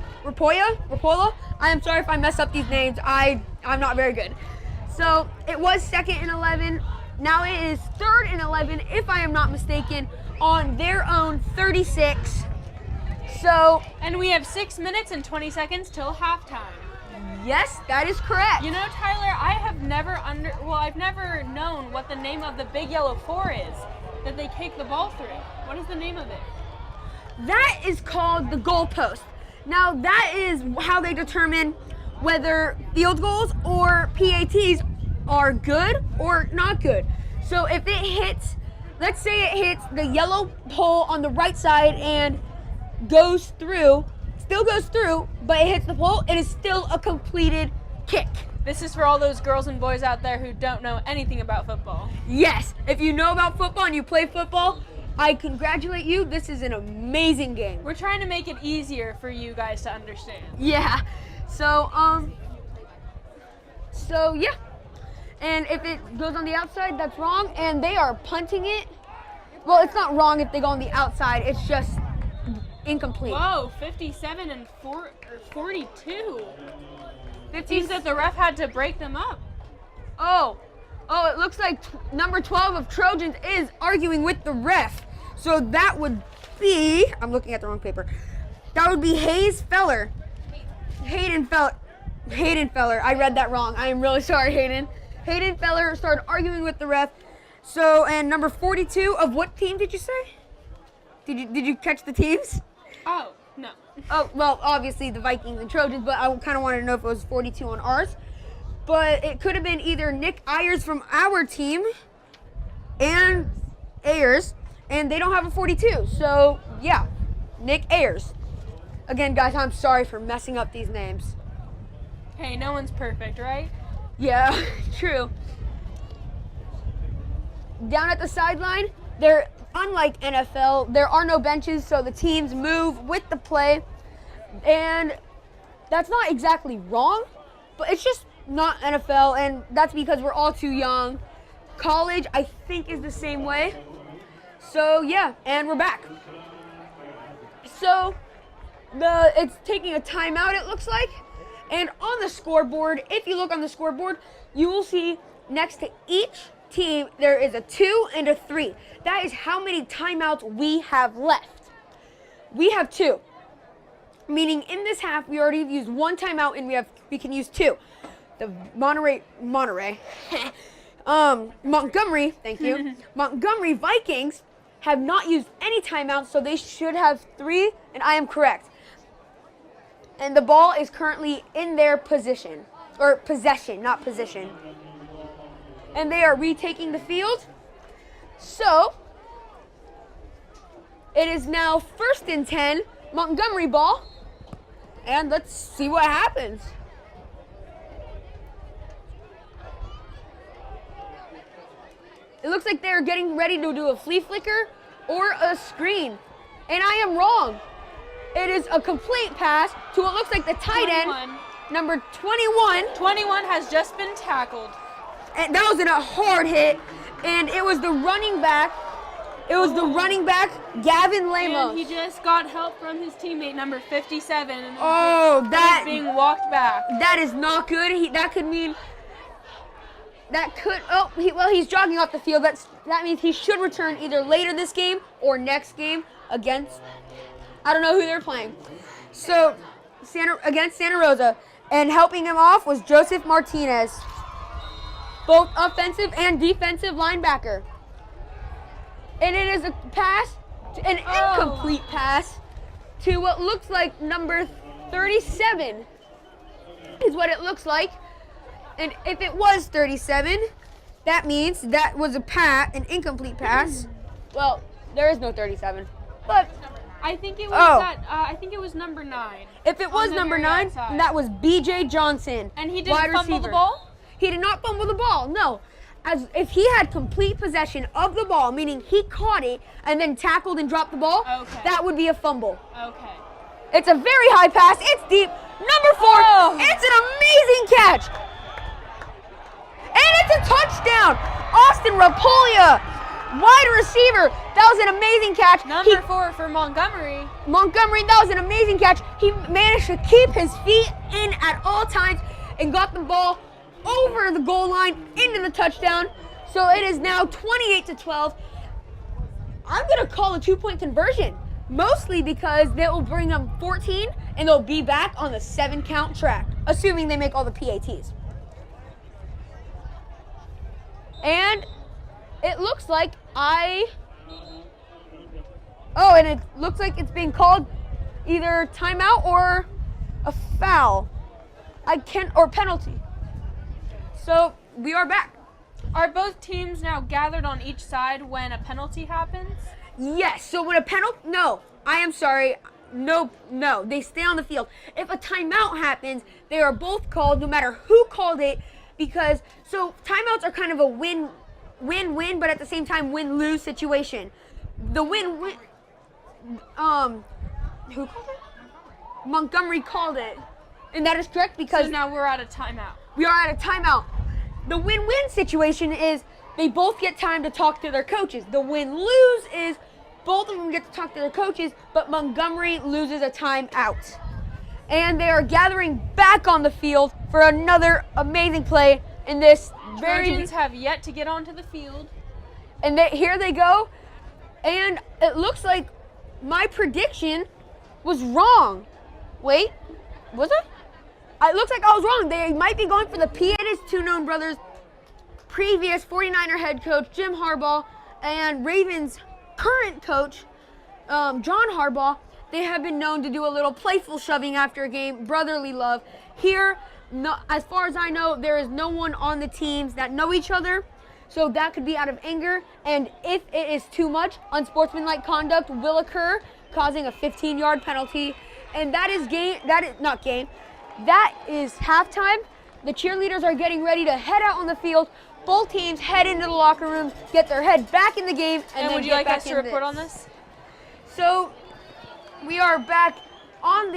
I am sorry if I mess up these names. I'm not very good. So it was second and 11. Now it is third and 11, if I am not mistaken, on their own 36. So, And we have 6 minutes and 20 seconds till halftime. yes, that is correct. You know, Tyler, I've never known what the name of the big yellow 4 is that they kick the ball through. What is the name of it? That is called the goalpost. Now, that is how they determine whether field goals or PATs are good or not good. So if it hits, let's say it hits the yellow pole on the right side and still goes through, but it hits the pole, it is still a completed kick. This is for all those girls and boys out there who don't know anything about football. Yes, if you know about football and you play football, I congratulate you. This is an amazing game. We're trying to make it easier for you guys to understand. Yeah. So yeah. And if it goes on the outside, that's wrong, and they are punting it. Well, it's not wrong if they go on the outside. It's just incomplete. Whoa, 57 and 42. 50. Seems that the ref had to break them up. Oh, it looks like number 12 of Trojans is arguing with the ref. So that would be, I'm looking at the wrong paper. That would be Hayden Feller. I read that wrong. I am really sorry, Hayden. Hayden Feller started arguing with the ref. So, and number 42 of what team did you say? Did you catch the teams? Oh, no. Oh, well, obviously the Vikings and Trojans, but I kind of wanted to know if it was 42 on ours. But it could have been either Nick Ayers from our team and Ayers, and they don't have a 42. So, yeah, Nick Ayers. Again, guys, I'm sorry for messing up these names. Hey, no one's perfect, right? Yeah, true. Down at the sideline, unlike NFL, there are no benches, so the teams move with the play. And that's not exactly wrong, but it's just not NFL, and that's because we're all too young. College, I think, is the same way. So, yeah, and we're back. So, it's taking a timeout, it looks like. And on the scoreboard, if you look on the scoreboard, you will see next to each team, there is a 2 and a 3. That is how many timeouts we have left. We have 2. Meaning in this half, we already used 1 timeout and we can use 2. The Montgomery, thank you. Montgomery Vikings have not used any timeouts, so they should have 3, and I am correct. And the ball is currently in their possession, not position. And they are retaking the field. So, it is now 1st and 10, Montgomery ball. And let's see what happens. It looks like they're getting ready to do a flea flicker or a screen. And I am wrong. It is a complete pass to what looks like the tight end, 21. number 21. 21 has just been tackled. And that was a hard hit, and it was the running back. Gavin Lamos. And he just got help from his teammate, number 57. And Oh, he's being walked back. that is not good. He's jogging off the field. That means he should return either later this game or next game against, I don't know who they're playing. So, against Santa Rosa. And helping him off was Joseph Martinez, both offensive and defensive linebacker. And it is a pass, an incomplete pass to what looks like number 37 is what it looks like. And if it was 37, that means that was an incomplete pass. Well, there is no 37, but I think it was I think it was number 9. if it was number 9, that was B.J. Johnson. And he didn't wide fumble the receiver. ball? He did not fumble the ball, no. As if he had complete possession of the ball, meaning he caught it and then tackled and dropped the ball, Okay. that would be a fumble. Okay. It's a very high pass. It's deep. Number 4. Oh. It's an amazing catch. And it's a touchdown. Austin Rapolia, wide receiver. That was an amazing catch. Number 4 for Montgomery. Montgomery, that was an amazing catch. He managed to keep his feet in at all times and got the ball over the goal line into the touchdown. So it is now 28-12. I'm going to call a 2-point conversion, mostly because they will bring them 14 and they'll be back on the 7-count track, assuming they make all the PATs. And it looks like and it looks like it's being called either timeout or a foul. Or penalty. So we are back. Are both teams now gathered on each side when a penalty happens? Yes, so when a penalty, no, I am sorry, no, they stay on the field. If a timeout happens, they are both called no matter who called it, because, so timeouts are kind of a win-win, but at the same time win-lose situation. The win-win, who called it? Montgomery called it, and that is correct because So now we're at a timeout. we are at a timeout. The win-win situation is they both get time to talk to their coaches. The win-lose is both of them get to talk to their coaches, but Montgomery loses a timeout. And they are gathering back on the field for another amazing play in this Trojans have yet to get onto the field. And here they go. And it looks like my prediction was wrong. Wait, was it? It looks like I was wrong. They might be going for the Pieters Two-Known brothers, previous 49er head coach Jim Harbaugh, and Ravens current coach John Harbaugh. They have been known to do a little playful shoving after a game, brotherly love. Here, as far as I know, there is no one on the teams that know each other, so that could be out of anger. And if it is too much, unsportsmanlike conduct will occur, causing a 15-yard penalty. And that is halftime. The cheerleaders are getting ready to head out on the field. Both teams head into the locker rooms, get their head back in the game, and then would you get like back us to in report on this? So we are back and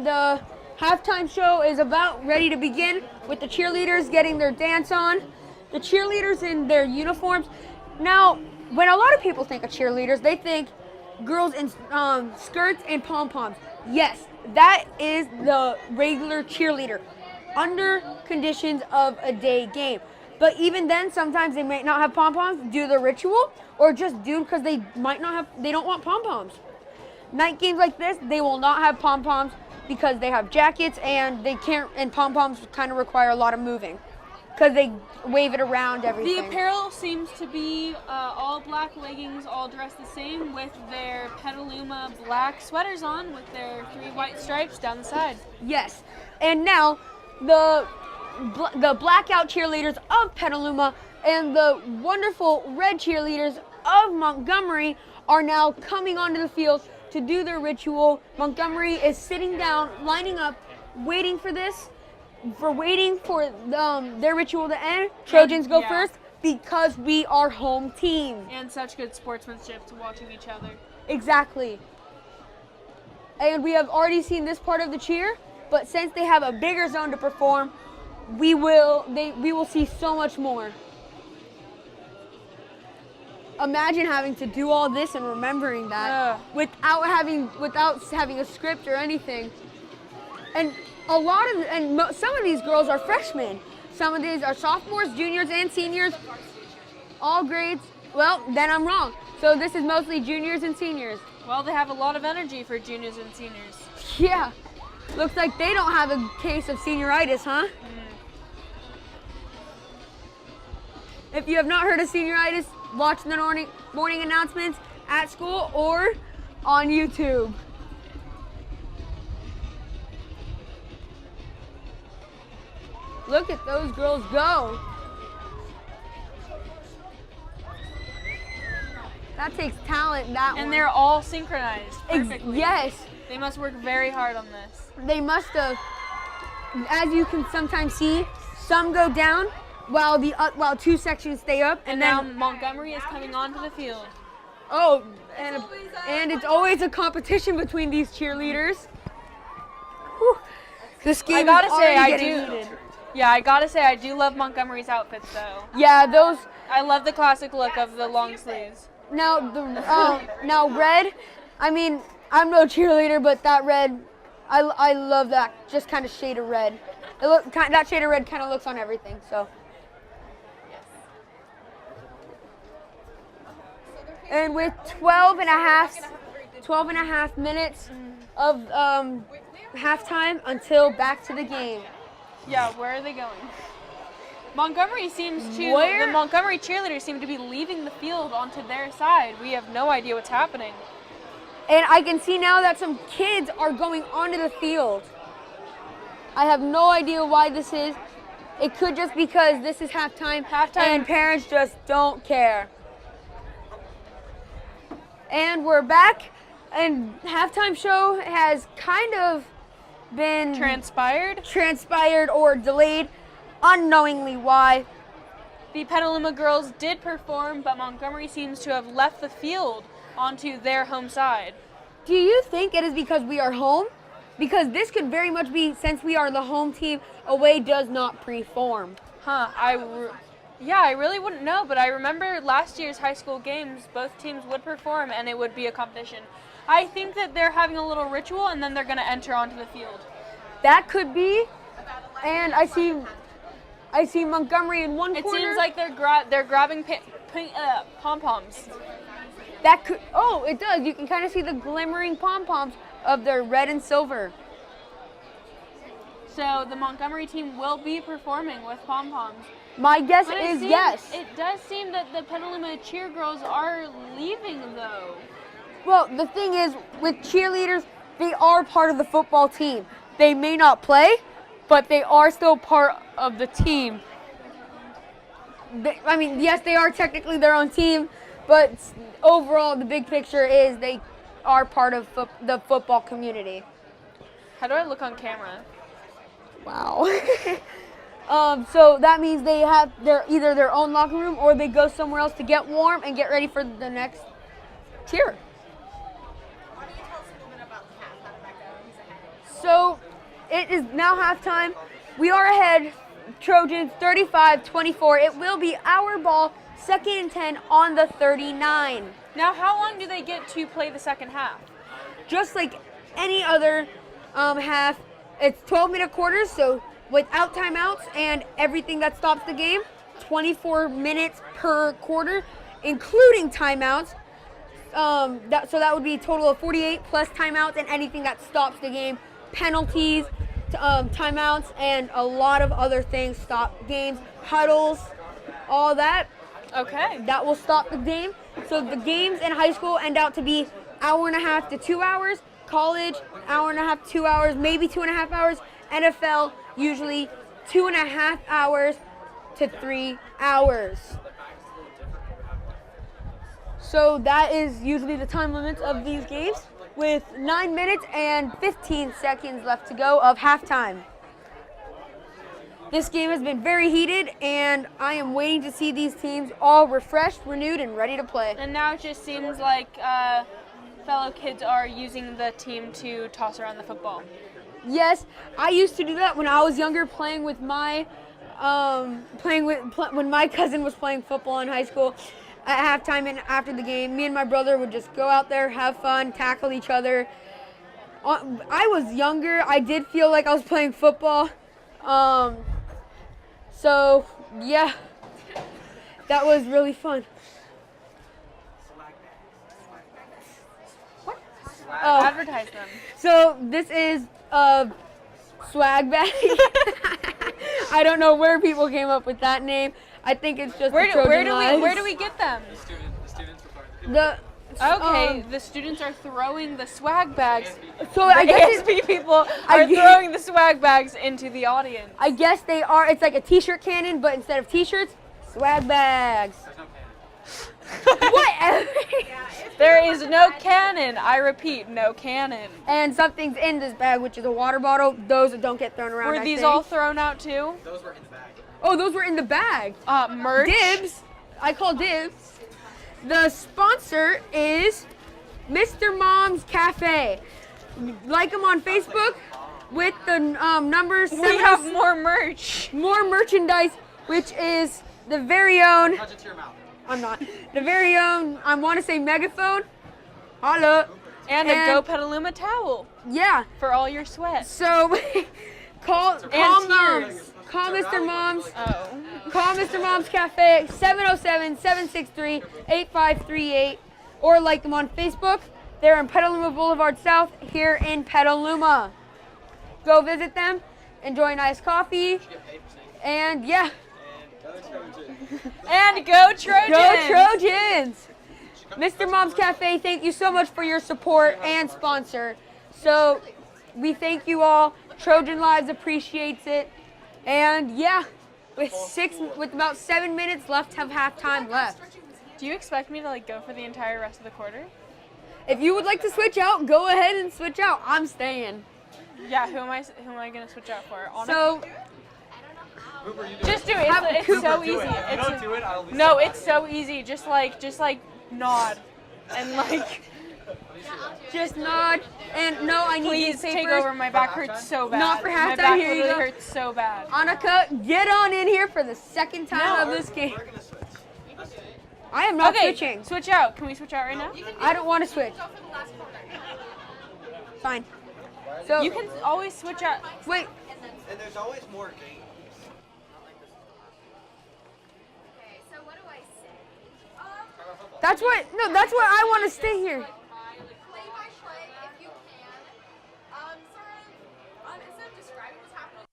the halftime show is about ready to begin with the cheerleaders getting their dance on. The cheerleaders in their uniforms. Now, when a lot of people think of cheerleaders, they think girls in skirts and pom-poms. Yes, that is the regular cheerleader under conditions of a day game. But even then, sometimes they might not have pom-poms, do the ritual, or just do because they don't want pom-poms. Night games like this, they will not have pom-poms because they have jackets and pom-poms kind of require a lot of moving because they wave it around everything. The apparel seems to be all black leggings, all dressed the same with their Petaluma black sweaters on with their 3 white stripes down the side. Yes, and now the blackout cheerleaders of Petaluma and the wonderful red cheerleaders of Montgomery are now coming onto the field to do their ritual. Montgomery is sitting down, lining up, waiting for their ritual to end. Trojans go first because we are home team. And such good sportsmanship to watching each other. Exactly. and we have already seen this part of the cheer, but since they have a bigger zone to perform, we will see so much more. Imagine having to do all this and remembering that without having a script or anything. And some of these girls are freshmen. Some of these are sophomores, juniors, and seniors. All grades. Well, then I'm wrong. So this is mostly juniors and seniors. Well, they have a lot of energy for juniors and seniors. Yeah. Looks like they don't have a case of senioritis, huh? If you have not heard of senioritis, watch the morning announcements at school or on YouTube. Look at those girls go. That takes talent, that one. And they're all synchronized perfectly. Yes. They must work very hard on this. They must have. As you can sometimes see, some go down while two sections stay up. And now Montgomery is coming onto the field. Oh, and it's always a competition between these cheerleaders. Whew. This game I gotta is say, already I getting do. heated. Yeah, I gotta say, I do love Montgomery's outfits, though. Yeah, those. I love the classic look of the long sleeves. Now red. I mean, I'm no cheerleader, but that red, I love that just kind of shade of red. That shade of red kind of looks on everything. So. And with 12 and a half minutes of halftime until back to the game. Yeah, where are they going? Montgomery Where? The Montgomery cheerleaders seem to be leaving the field onto their side. We have no idea what's happening. And I can see now that some kids are going onto the field. I have no idea why this is. It could just because this is halftime. And parents just don't care. And we're back, and halftime show has kind of been transpired or delayed, unknowingly why. The Petaluma girls did perform, but Montgomery seems to have left the field onto their home side. Do you think it is because we are home? Because this could very much be, since we are the home team, away does not perform. Huh, I really wouldn't know, but I remember last year's high school games, both teams would perform and it would be a competition. I think that they're having a little ritual and then they're going to enter onto the field. That could be, and I see Montgomery in one corner. It seems like they're grabbing pom-poms. That could, oh, it does. You can kind of see the glimmering pom-poms of their red and silver. So the Montgomery team will be performing with pom-poms. My guess is yes. It does seem that the Petaluma cheer girls are leaving, though. Well, the thing is, with cheerleaders, they are part of the football team. They may not play, but they are still part of the team. Yes, they are technically their own team, but overall, the big picture is they are part of the football community. How do I look on camera? Wow. So that means they have either their own locker room or they go somewhere else to get warm and get ready for the next cheer. Why don't you tell us a little bit about the half? How did that go? So it is now halftime. We are ahead, Trojans 35-24. It will be our ball, 2nd and 10 on the 39. Now, how long do they get to play the second half? Just like any other half, it's 12-minute quarters, so without timeouts and everything that stops the game, 24 minutes per quarter, including timeouts. So that would be a total of 48 plus timeouts and anything that stops the game, penalties, timeouts, and a lot of other things stop games, huddles, all that. Okay. That will stop the game. So the games in high school end out to be hour and a half to 2 hours. College, hour and a half to 2 hours, maybe 2.5 hours. NFL, usually 2.5 hours to 3 hours. So that is usually the time limits of these games, with 9 minutes and 15 seconds left to go of halftime. This game has been very heated, and I am waiting to see these teams all refreshed, renewed, and ready to play. And now it just seems like fellow kids are using the team to toss around the football? Yes, I used to do that when I was younger, playing with my, when my cousin was playing football in high school. At halftime and after the game, me and my brother would just go out there, have fun, tackle each other. I was younger. I did feel like I was playing football. So, yeah, that was really fun. Advertise them. So this is a swag bag. I don't know where people came up with that name. I think it's just Where Trojan do we get them? The students are throwing the swag bags. So I guess ASB people are throwing the swag bags into the audience. I guess they are. It's like a t-shirt cannon, but instead of t-shirts, swag bags. What? There is no cannon. I repeat, no cannon. And something's in this bag, which is a water bottle. Those don't get thrown around. Were these all thrown out too? Those were in the bag. Oh, those were in the bag. Merch. Dibs. I call dibs. The sponsor is Mr. Mom's Cafe. Like them on Facebook with the numbers. We have more merch. More merchandise, which is the very own. Touch it to your mouth. I'm not. The very own, I want to say megaphone. Holla. And a Go Petaluma towel Yeah. for all your sweat. So call tears. Call Mr. Mom's. Oh. Call Mr. Mom's Cafe, 707-763-8538, or like them on Facebook. They're in Petaluma Boulevard South here in Petaluma. Go visit them, enjoy nice coffee, and yeah. And go Trojans! Go Trojans! Mr. Mom's Cafe, thank you so much for your support and sponsor. So we thank you all. Trojan Lives appreciates it. And yeah, with about 7 minutes left of halftime left. Do you expect me to go for the entire rest of the quarter? If you would like to switch out, go ahead and switch out. I'm staying. Yeah, who am I gonna switch out for? Just do it. It's so easy. No, it's so easy. Just nod and just nod and no, I need please these take papers. over. My back hurts so bad. Not for My halftime. back Here you literally go. hurts so bad. Annika, get on in here for the second time of this game. We're gonna switch. I am not Okay, switching. switch out. Can we switch out right now? I don't want to switch. Fine. So You can always switch out. wait. And there's always more games. That's what I want to stay here. Play-by-play, if you can. Instead of describing what's happening.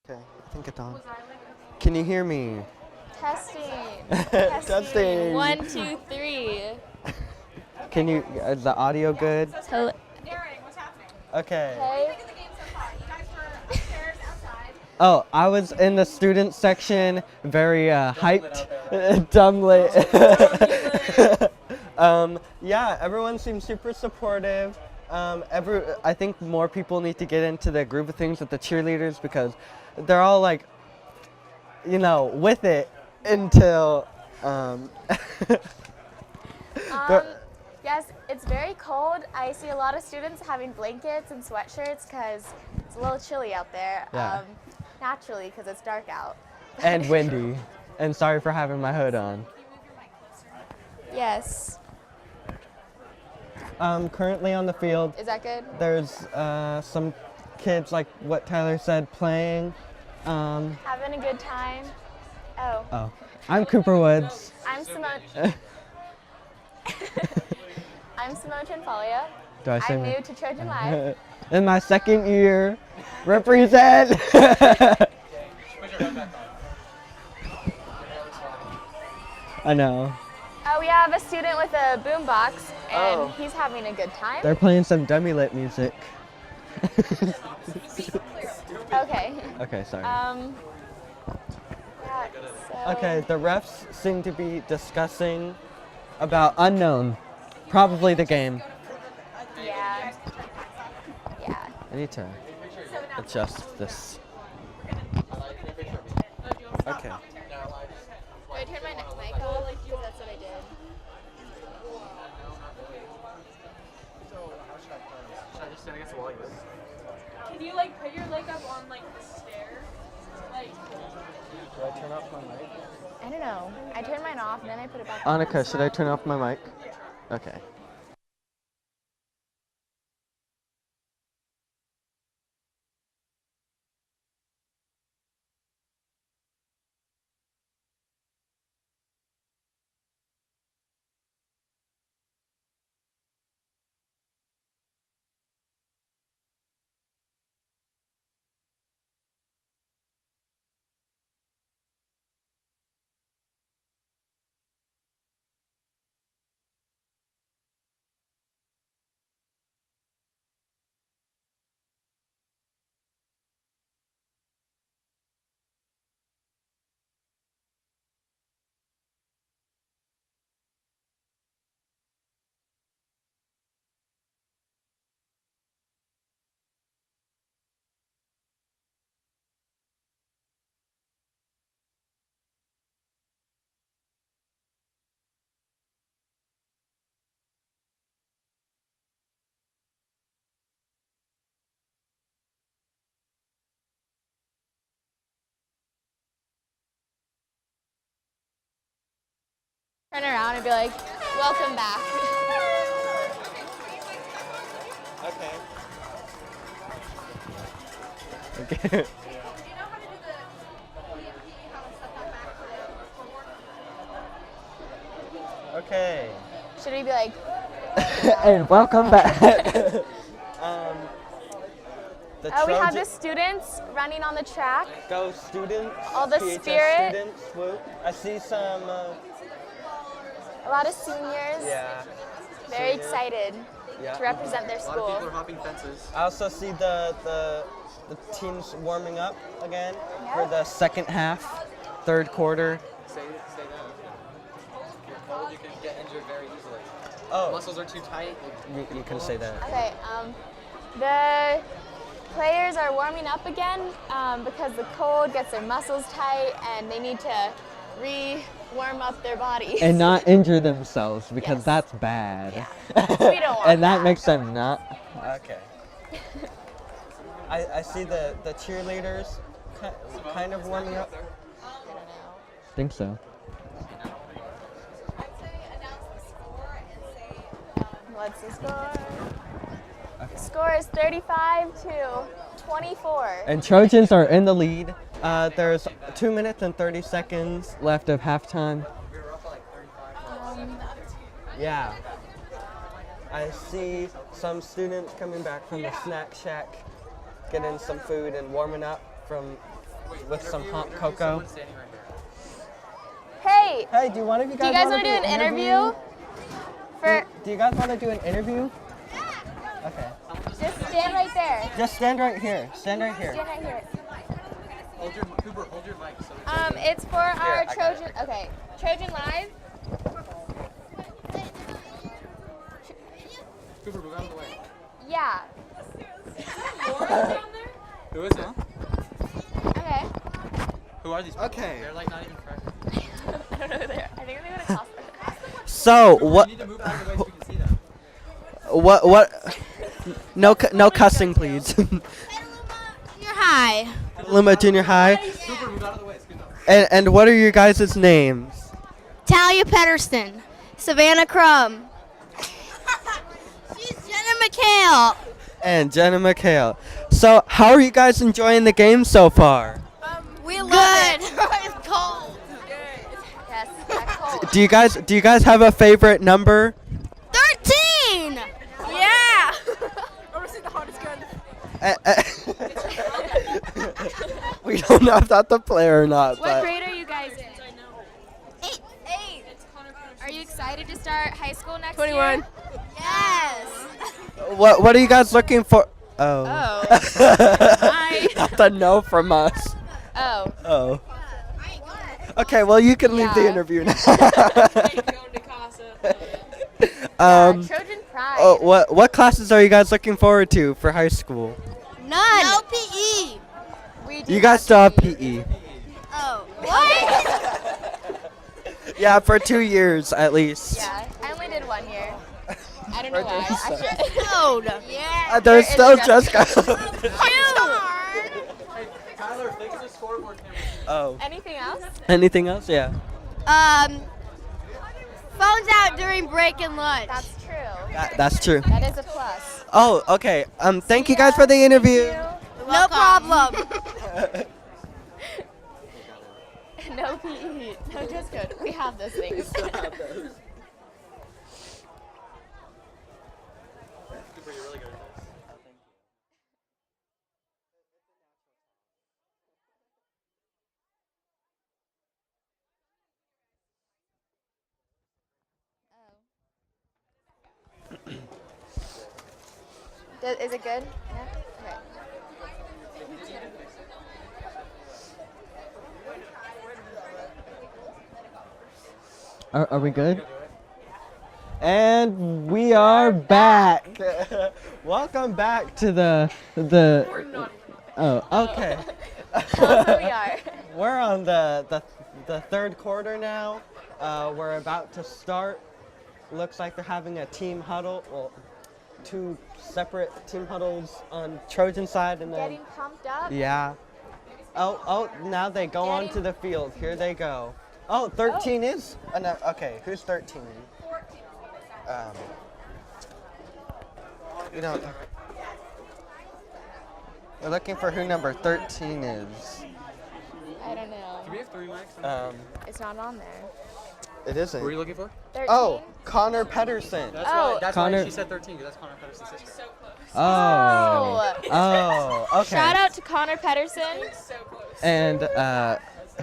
Okay, I think it's on. Can you hear me? Testing. Testing. 1, 2, 3. Can you? Is the audio good? Narrating what's happening. Okay. Okay. The game so far. You guys were upstairs outside. Oh, I was in the student section, very hyped, dumbly. Yeah, everyone seems super supportive. I think more people need to get into the groove of things with the cheerleaders because they're all with it until. Yes, it's very cold. I see a lot of students having blankets and sweatshirts because it's a little chilly out there. Yeah. Naturally, because it's dark out. And windy. And sorry for having my hood on. Yes. Currently on the field, Is that good? there's some kids, like what Tyler said, playing. Having a good time. Oh. I'm Cooper Woods. I'm Simone. I'm Simone Trinfolia. Do I say I'm my- new to Trojan Live. In my second year, represent. I know. Oh, we have a student with a boombox, and Oh. he's having a good time. They're playing some dummy-lit music. Okay. Okay, sorry. Yeah, so Okay, the refs seem to be discussing about unknown, probably the game. Yeah. Yeah. I need to adjust this. Okay. Do I turn my mic off? Because that's what I did. Can you like put your leg up on like the stair? Like, Should I turn off my mic? I don't know. I turned mine off, and then I put it back on. Annika, should I turn off my mic? Okay. Turn around and be like, welcome back. Okay. Okay. Okay. Should we be like, And welcome back. The oh, we have Trojan- the students running on the track. Go students. All the PHS spirit. Students. Woo. I see some. A lot of seniors. Yeah. Very excited Yeah. to represent their A lot of people are school. hopping fences. I also see the teams warming up again for Yeah. the second half, third quarter. Stay down. If you're cold, you can get injured very easily. Oh, Muscles are too tight. you can say that. Okay, the players are warming up again because the cold gets their muscles tight and they need to warm up their bodies. And not injure themselves because Yes. that's bad. Yeah. We don't want And that that. makes them not. Okay. I see the cheerleaders kind of warming up. Think so. What's the score? The score is 35-24. And Trojans are in the lead. There's 2 minutes and 30 seconds left of halftime. Yeah. I see some students coming back from the snack shack, getting some food and warming up with some hot cocoa. Someone standing right here. Hey, Hey, do one of you do you guys want to do an interview? Do you guys want to do an interview? Okay. Just stand right there. Just stand right here. Stand right here. Stand right here. Hold your mic. So It's for our I got Trojan. Okay, Trojan Live. Cooper, move out of the way. Yeah. Who is it? Okay. Who are these people? Okay. They're like not even fresh. I don't know who they are. I think they would have cost them. So You what? need to move out of the way so we can see them. What? No cussing, please. Junior high. Lima Junior High. Cooper, move out of the way. Scoot up. And what are your guys' names? Talia Pedersen. Savannah Crum. She's Jenna McHale. And Jenna McHale. So how are you guys enjoying the game so far? We love it. It's cold. Yes, that's cold. Do you guys have a favorite number? 13. Yeah. We don't know if that's a player or not. What but grade are you guys in? 8. Are you excited to start high school next 21. year? Yes. What are you guys looking for? Oh. Oh. That's a no from us. Oh. Oh. Okay, well you can leave the Yeah. interview now. Trojan pride. Oh, what classes are you guys looking forward to for high school? None. No PE. We do You guys have still have PE. PE. Oh. What? Yeah, for 2 years at least. Yeah, I only did 1 year. I don't know why. I should. Code. Yeah. There's still just Tyler, fix the scoreboard camera. Oh. Anything else? Anything else? Yeah. Phones out during break and lunch. That's true. That's true. That is a plus. Oh, okay. Thank you guys for the interview. No problem. No PE. No dress code. We have those things. Is it good? Yeah? Okay. Are we good? And we are back. Welcome back to the. Oh, okay. We are. We're on the third quarter now. We're about to start. Looks like they're having a team huddle. Well, 2 separate team huddles on Trojan side and then. Getting pumped up. Yeah. Oh, now they go onto the field. Here they go. Oh, 13 is? Oh, no, okay, who's 13? 14. You know, we're looking for who number 13 is. I don't know. Do we have 3 mics? It's not on there. It isn't. What were you looking for? 13? Oh, Connor Pedersen. That's Oh. why. That's Connor- why she said 13, because that's Connor Pedersen's sister. Oh, okay. Shout out to Connor Pedersen And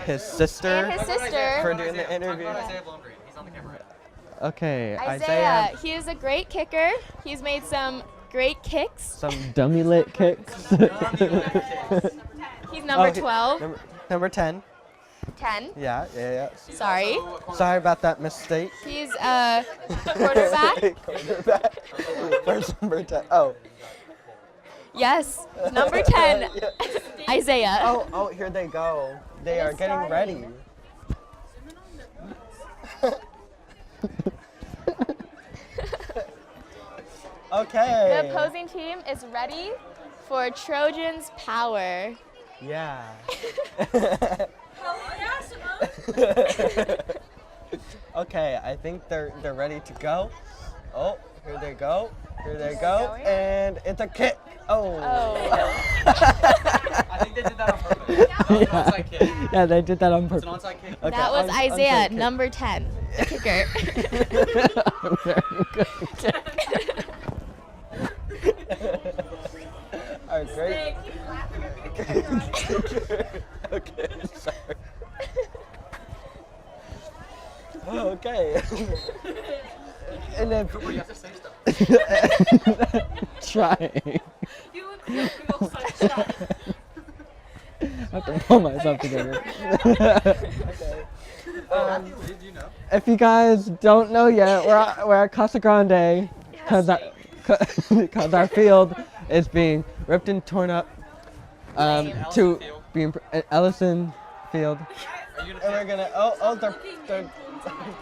his sister. and his sister. For doing the interview. Isaiah Blomgren. He's on the camera. Okay, Isaiah. He is a great kicker. He's made some great kicks. Some dummy lit kicks. He's number Oh, 12. Number 10. 10. Yeah. Sorry. Sorry about that mistake. He's a quarterback. Quarterback. Where's number 10? Oh. Yes. Number 10. Isaiah. Oh, here they go. They are getting ready. Okay. The opposing team is ready for Trojans power. Yeah. Okay, I think they're ready to go. Oh, here they go. Here they go. And it's a kick. Oh. I think they did that on purpose. That was an onside kick. Yeah, they did that on It's an purpose. onside kick. Okay, That was onside Isaiah, kick. number 10, the kicker. All right, great. Okay, sorry. Okay. And then Cooper, you have to say stuff. trying. You look so shy. I have to pull myself together. Okay. Did you know? If you guys don't know yet, we're at Casa Grande because our field is being ripped and torn up to being Ellison Field. Are you And gonna we're gonna they're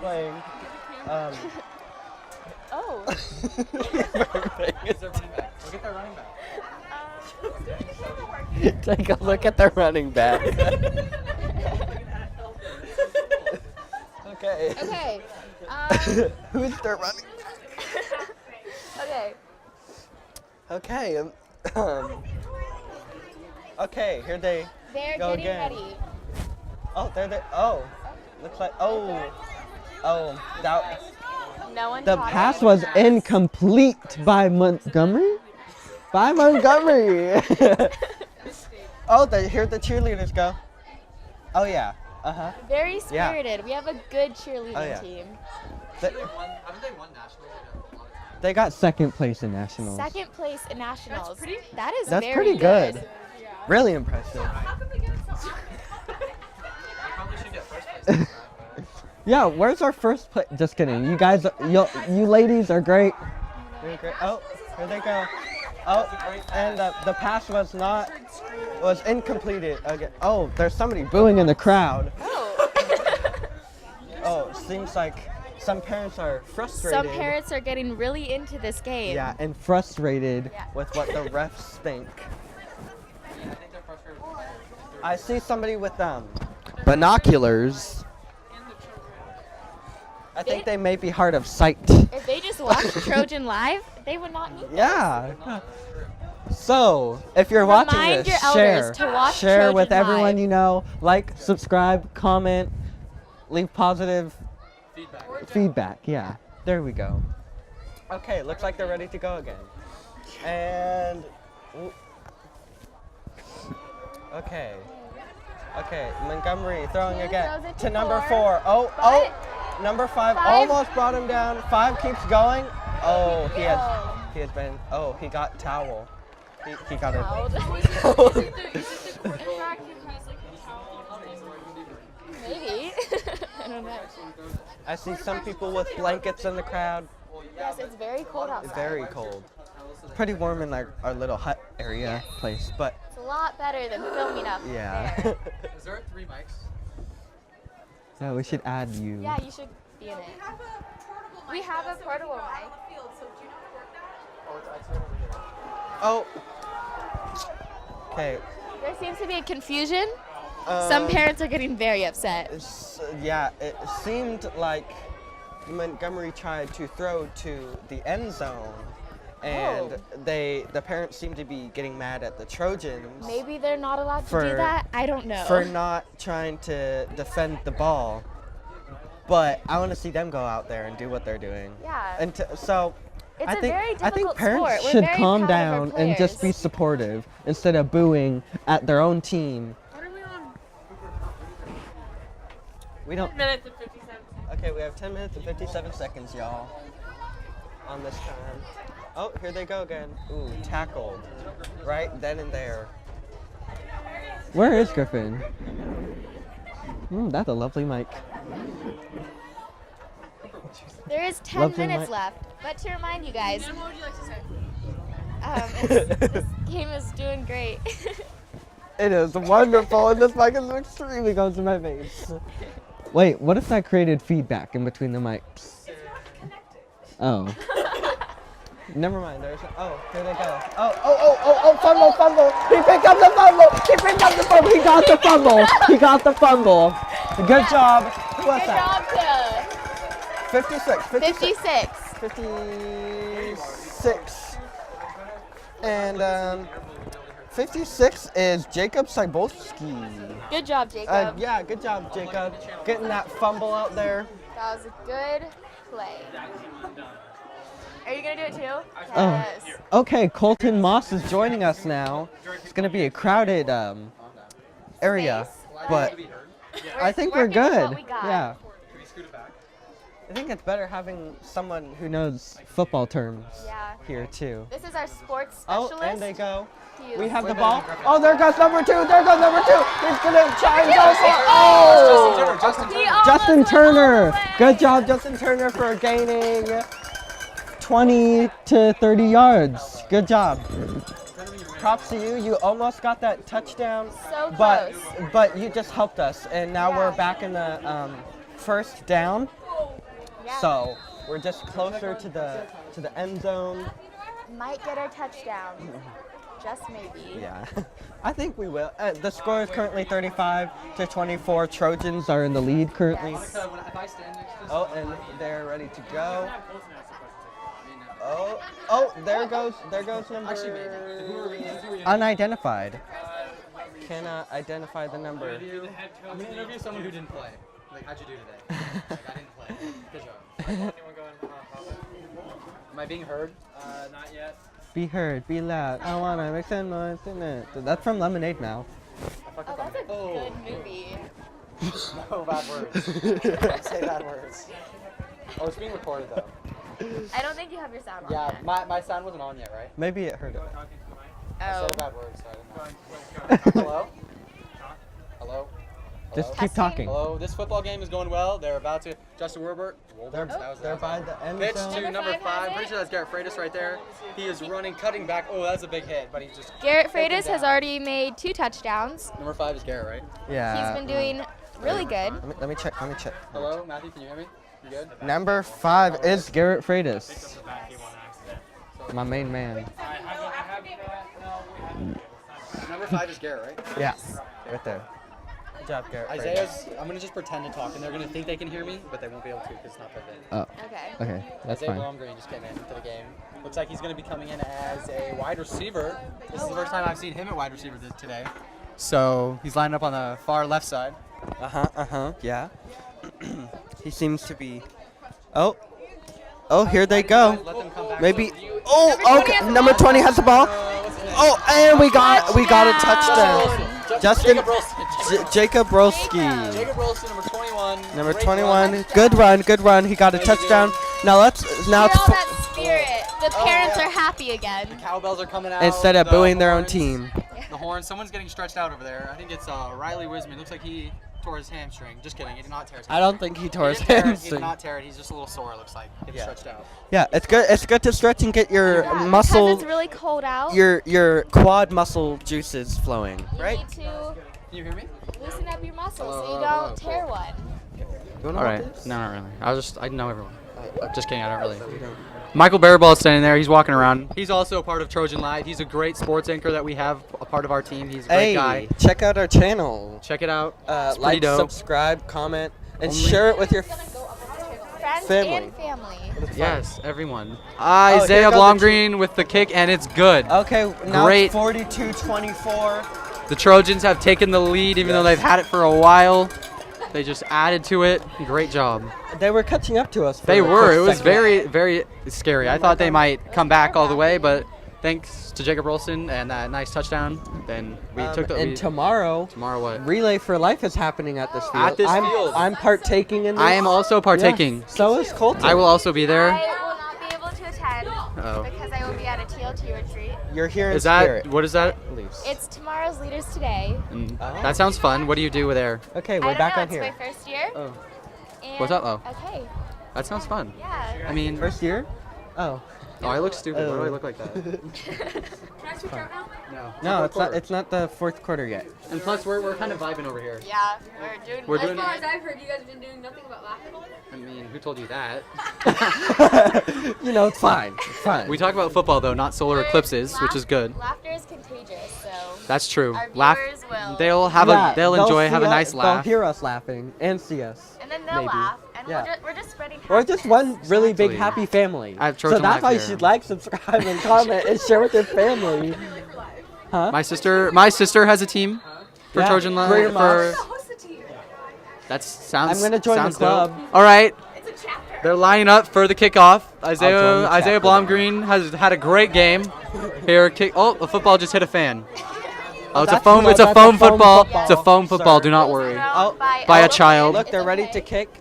playing. Oh. Is there running back? Look at that running back. Take a look at their running back. Okay. Okay. Who's their running? Okay. Okay. Okay. Here they They're go getting again. ready. Oh, there they. Oh, looks like. Oh, that. No one The caught pass it. was incomplete by Montgomery. Bye, Montgomery. Oh, here the cheerleaders go. Oh yeah. Very spirited. We have a good cheerleading Oh, yeah. team. They, Haven't they won nationals? they got second place in nationals. Second place in nationals. That is That's very pretty good. Really impressive. They probably should get first place. Yeah, where's our first place? Just kidding. You guys, you ladies are great. You're great. Oh, here they go. Oh, and the pass was incompleted again. Oh, there's somebody booing in the crowd. Oh, seems like some parents are frustrated. Some parents are getting really into this game. Yeah, and frustrated with what the refs think. I see somebody with binoculars. I think they may be hard of sight. If they just watched Trojan live, they would not need Yeah. So, if you're watching Remind this, your share. elders to watch Share with Trojan everyone live. you know. Like, subscribe, comment, leave positive feedback. Yeah, there we go. Okay, looks like they're ready to go again. And okay, Montgomery throwing again throws it to to number 4. 4. Oh, number 5 almost brought him down. 5 keeps going. Oh, he got towel. He got it. Maybe. I don't know. I see some people with blankets in the crowd. Yes, it's very cold outside. It's very cold. Pretty warm in our little hut area place, but It's a lot better than filming up yeah. there. Is there 3 mics? Yeah, we should add you. Yeah, you should be in it. We have a portable mic. Oh. Okay. There seems to be a confusion. Some parents are getting very upset. Yeah, it seemed like Montgomery tried to throw to the end zone, and the parents seem to be getting mad at the Trojans. Maybe they're not allowed to do that. I don't know. For not trying to defend the ball. But I want to see them go out there and do what they're doing. Yeah. And so It's I a think very I think difficult parents sport. We're should very calm proud of our down and just be players. supportive instead of booing at their own team. What are we on? We don't. 10 minutes and 57 seconds. Okay, we have 10 minutes and 57 seconds, y'all, on this time. Oh, here they go again. Ooh, tackled. Right then and there. Where is Griffin? That's a lovely mic. There is 10 Lovely minutes mic. left. But to remind you guys, What would you like to say? this game is doing great. It is wonderful, and this mic is extremely close to my face. Wait, what if that created feedback in between the mics? Oh. Never mind, there's. Oh, here they go. Oh, fumble. He picked up the fumble. He got the fumble. Good job. Who was Good that? job 56. to 56. And 56 is Jacob Cybulski. Good job, Jacob. Yeah, good job, Jacob. Getting that fumble out there. That was a good play. Are you going to do it too? Oh. Yes. Okay, Colton Moss is joining us now. It's going to be a crowded area, but I think we're working with good. what we got. Yeah. I think it's better having someone who knows football terms Yeah. here too. This is our sports specialist. Oh, and they go. He We is- have the ball. Oh, there goes number 2. He's going to try and go for it. Oh! He almost Justin went Turner. all the way. Good job, Justin Turner, for gaining 20 to 30 yards. Good job. Props to you. You almost got that touchdown. So but close. but you just helped us, and now we're Yeah. back in the first down. Yeah. So we're just closer to the end zone. Might get our touchdown. Just maybe. Yeah, I think we will. The score is currently 35 to 24. Trojans are in the lead currently. Yes. If I stand next to this, Oh, and they're ready to go. Oh, there goes number unidentified. Cannot identify the number. I'm gonna interview someone who didn't play. Like, how'd you do today? Like, I didn't play. Good job. Anyone going? Am I being heard? Not yet. Be heard, be loud. I wanna make some noise in it. That's from Lemonade Mouth. Oh, that's a good movie. No bad words. Don't say bad words. Oh, it's being recorded though. I don't think you have your sound on. Yeah, my sound wasn't on yet, right? Maybe it heard it. I Oh. said a bad word, so I didn't know. Hello? Hello? Just Hello? keep talking. Hello, this football game is going well. They're about to. Justin Wilbert. They're by the end Pitch zone. to number 5. Pretty sure that's Garrett Freitas right there. He is running, cutting back. Oh, that's a big hit, but he's just. Garrett taken Freitas has down. already made 2 touchdowns. Number 5 is Garrett, right? Yeah. He's been doing really good. Let me check. Hello, Matthew, can you hear me? You good? Number 5 is Garrett Freitas. My main man. Number 5 is Garrett, right? Yeah. Right there. Good job, Garrett. Isaiah's. I'm gonna just pretend to talk, and they're gonna think they can hear me, but they won't be able to because it's not plugged in. Oh. Okay. Okay. That's Isaiah fine. Blomgren just came into the game. Looks like he's going to be coming in as a wide receiver. This is the first time I've seen him at wide receiver today. So he's lining up on the far left side. Yeah. He seems to be. Oh, here they go. Let them come back. Maybe. Oh, okay. Number 20 has the ball. Oh, and we got a touchdown. Justin Jacob Rolski. Jacob Rolston, number 21. Number Great 21. run. Good run. He got a touchdown. Now Feel it's that spirit. The parents are happy again. Cowbells are coming out. instead of the booing their own horns. team. The horn. Someone's getting stretched out over there. I think it's Riley Wisman. Looks like he tore his hamstring. Just kidding. He did not tear his hamstring. I don't think he tore his He did hamstring. not tear it. He's just a little sore, it looks like. Getting stretched out. Yeah, it's good. It's good to stretch and get your Because muscle, it's really cold out. your quad muscle juices flowing. You Right? need to Can you hear me? loosen up your muscles Hello, so you hello, don't hello, tear one. All right. No, not really. I know everyone. Just kidding. I don't really. Michael Baraball is standing there. He's walking around. He's also a part of Trojan Live. He's a great sports anchor that we have, a part of our team. He's a great guy. Check out our channel. Check it out. It's pretty Like, dope. subscribe, comment, and share it with your Friends family. and family. Yes, everyone. here Isaiah go the Blomgren with the kick, and it's good. Okay, now Great. it's 42-24. The Trojans have taken the lead, even though they've had it for a while. They just added to it. Great job. They were catching up to us. For They a were. quick It was second. very, very scary. I thought they might come back all the way, but thanks to Jacob Rolston and that nice touchdown, then we took the And lead. tomorrow, Tomorrow what? Relay for Life is happening at this field. At this field. I'm partaking in this. I am also partaking. Yes, so is Colton. I will also be there. I will not be able to attend Oh. because I will be at a TLT retreat. You're here in Is that, spirit. what is that? It's tomorrow's Leaders Today. That sounds fun. What do you do there? Okay, I we're don't back know, on it's here. my first year. Oh. And What's up, oh? Okay. That sounds fun. Yeah. I mean, First year? Oh. oh, I look stupid. Why do I Oh. look like that? No. No, it's not the fourth quarter yet. And plus, we're kind of vibing over here. Yeah, we're doing. We're doing. I've heard, you guys have been doing nothing but laughing. I mean, who told you that? You know, it's fine. It's fine. We talk about football though, not solar eclipses, which is good. Laughter is contagious, so. That's true. Our Laugh. viewers will- They'll have Yeah, they'll enjoy, see have a us- nice laugh. They'll hear us laughing and see us. And then they'll Maybe. laugh, and Yeah. we're just spreading Or just happiness. one really big Exactly. happy family. I have So Trojan that's Life why you here. should like, subscribe, and comment, and share with your family. Huh? My sister has a team for Yeah, Trojan Live. Greater Moss. That sounds. I'm gonna join the sounds club. Dope. All right. They're lining up for the kickoff. Isaiah chapter. Blomgren has had a great game. Here, kick. Oh, the football just hit a fan. Oh, it's a that's foam. no, It's a that's foam a foam football. football, It's a foam football. sir. Do not worry. Oh, By a child. Look, they're ready to kick.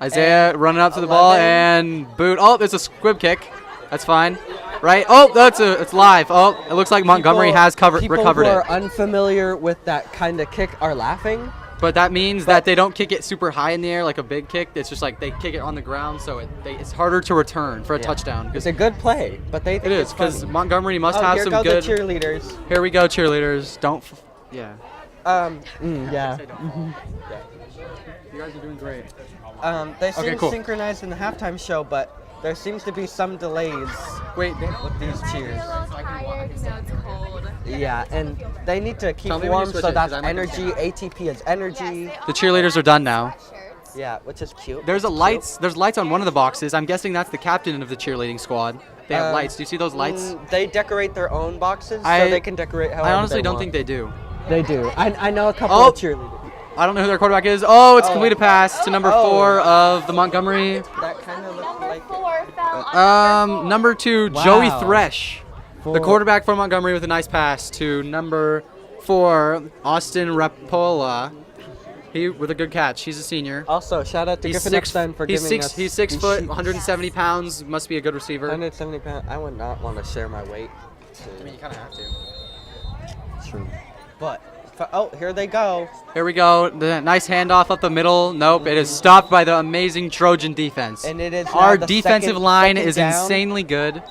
Isaiah And running up to the ball 11. and boot. Oh, it's a squib kick. That's fine. Right. Oh, it's live. Oh, it looks like Montgomery has recovered People it. who are unfamiliar with that kind of kick are laughing. But that means that they don't kick it super high in the air like a big kick. It's just like they kick it on the ground, so it's harder to return for a touchdown. It's a good play, but they think It is it's because funny. Montgomery must Oh, have here some go good. the cheerleaders. Here we go, cheerleaders. Don't. Yeah. Yeah. You guys are doing great. They seem Okay, cool. synchronized in the halftime show, but there seems to be some delays Wait. with these cheers. Tired, you know it's cold. Yeah, and they need to keep Tell me when you warm, switch so it, 'cause that's I might energy. ATP is energy. The cheerleaders are done now. Yeah, which is cute. There's lights on one of the boxes. I'm guessing that's the captain of the cheerleading squad. They have lights. Do you see those lights? They decorate their own boxes, so I- they can decorate however I honestly they don't want. think they do. They do. I know a couple Oh. of cheerleaders. I don't know who their quarterback is. Oh, it's completed pass to number Oh. 4 of the Montgomery. That kind of looks like Number 4 fell on Number 2, Wow. Joey Thresh The quarterback from Montgomery with a nice pass to number 4, Austin Rapola. He with a good catch. He's a senior. Also, shout out to Griffin Epstein for giving us. He's 6 foot, 170 pounds. Must be a good receiver. 170 pounds. I would not want to share my weight. I mean, you kind of have to. True. But oh, here they go. Here we go. The nice handoff up the middle. Nope, it is stopped by the amazing Trojan defense. And it is our now the defensive second line is down. insanely good.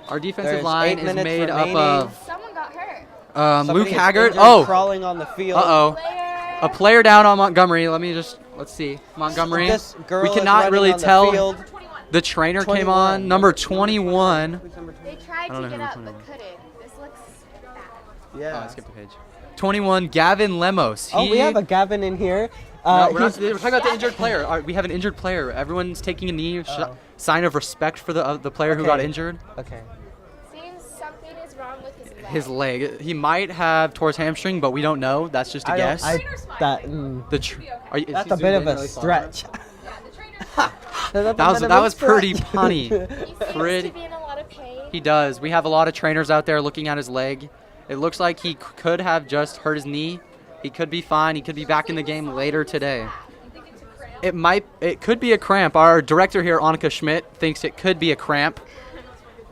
Our defensive There's line 8 is minutes made remaining. up of Someone got hurt. Luke Somebody is Haggard. injured, Oh, crawling on the field. a player down on Montgomery. Let's see. Montgomery. This girl We is cannot running really on the tell. field. The trainer came 21. on. Number 21. They tried don't know to get who up, 21. but couldn't. This looks bad. Yeah. Oh, I skipped a page. 21, Gavin Lemos. Oh, we have a Gavin in here. No, we're talking about the injured player. We have an injured player. Everyone's taking a knee. Sign of respect for the player who got injured. Okay. Seems something is wrong with his leg. His leg. He might have tore his hamstring, but we don't know. That's just a guess. That's a bit of a stretch. That was pretty punny. He seems to be in a lot of pain. He does. We have a lot of trainers out there looking at his leg. It looks like he could have just hurt his knee. He could be fine. He could be back in the game later today. It could be a cramp. Our director here, Annika Schmidt, thinks it could be a cramp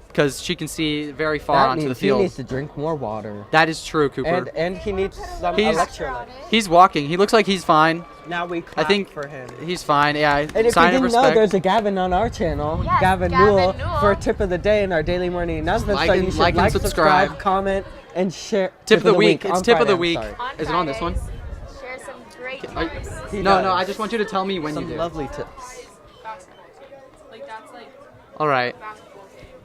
because she can see very far onto the field. He needs to drink more water. That is true, Cooper. And he needs some electrolytes. He's walking. He looks like he's fine. Now we I clap think for him. he's fine. Yeah. And if you sign of didn't know, respect. there's a Gavin on our channel, Yes, Gavin Gavin Newell, Newell. for a tip of the day in our daily morning announcements. Like so and- you should like and subscribe. comment, and share. Tip of the week. It's on tip of Friday, the I'm week. sorry. Is it on this one? Fridays, share some great tips. He No, does. I just want you to tell me when Some you do. lovely tips. All right.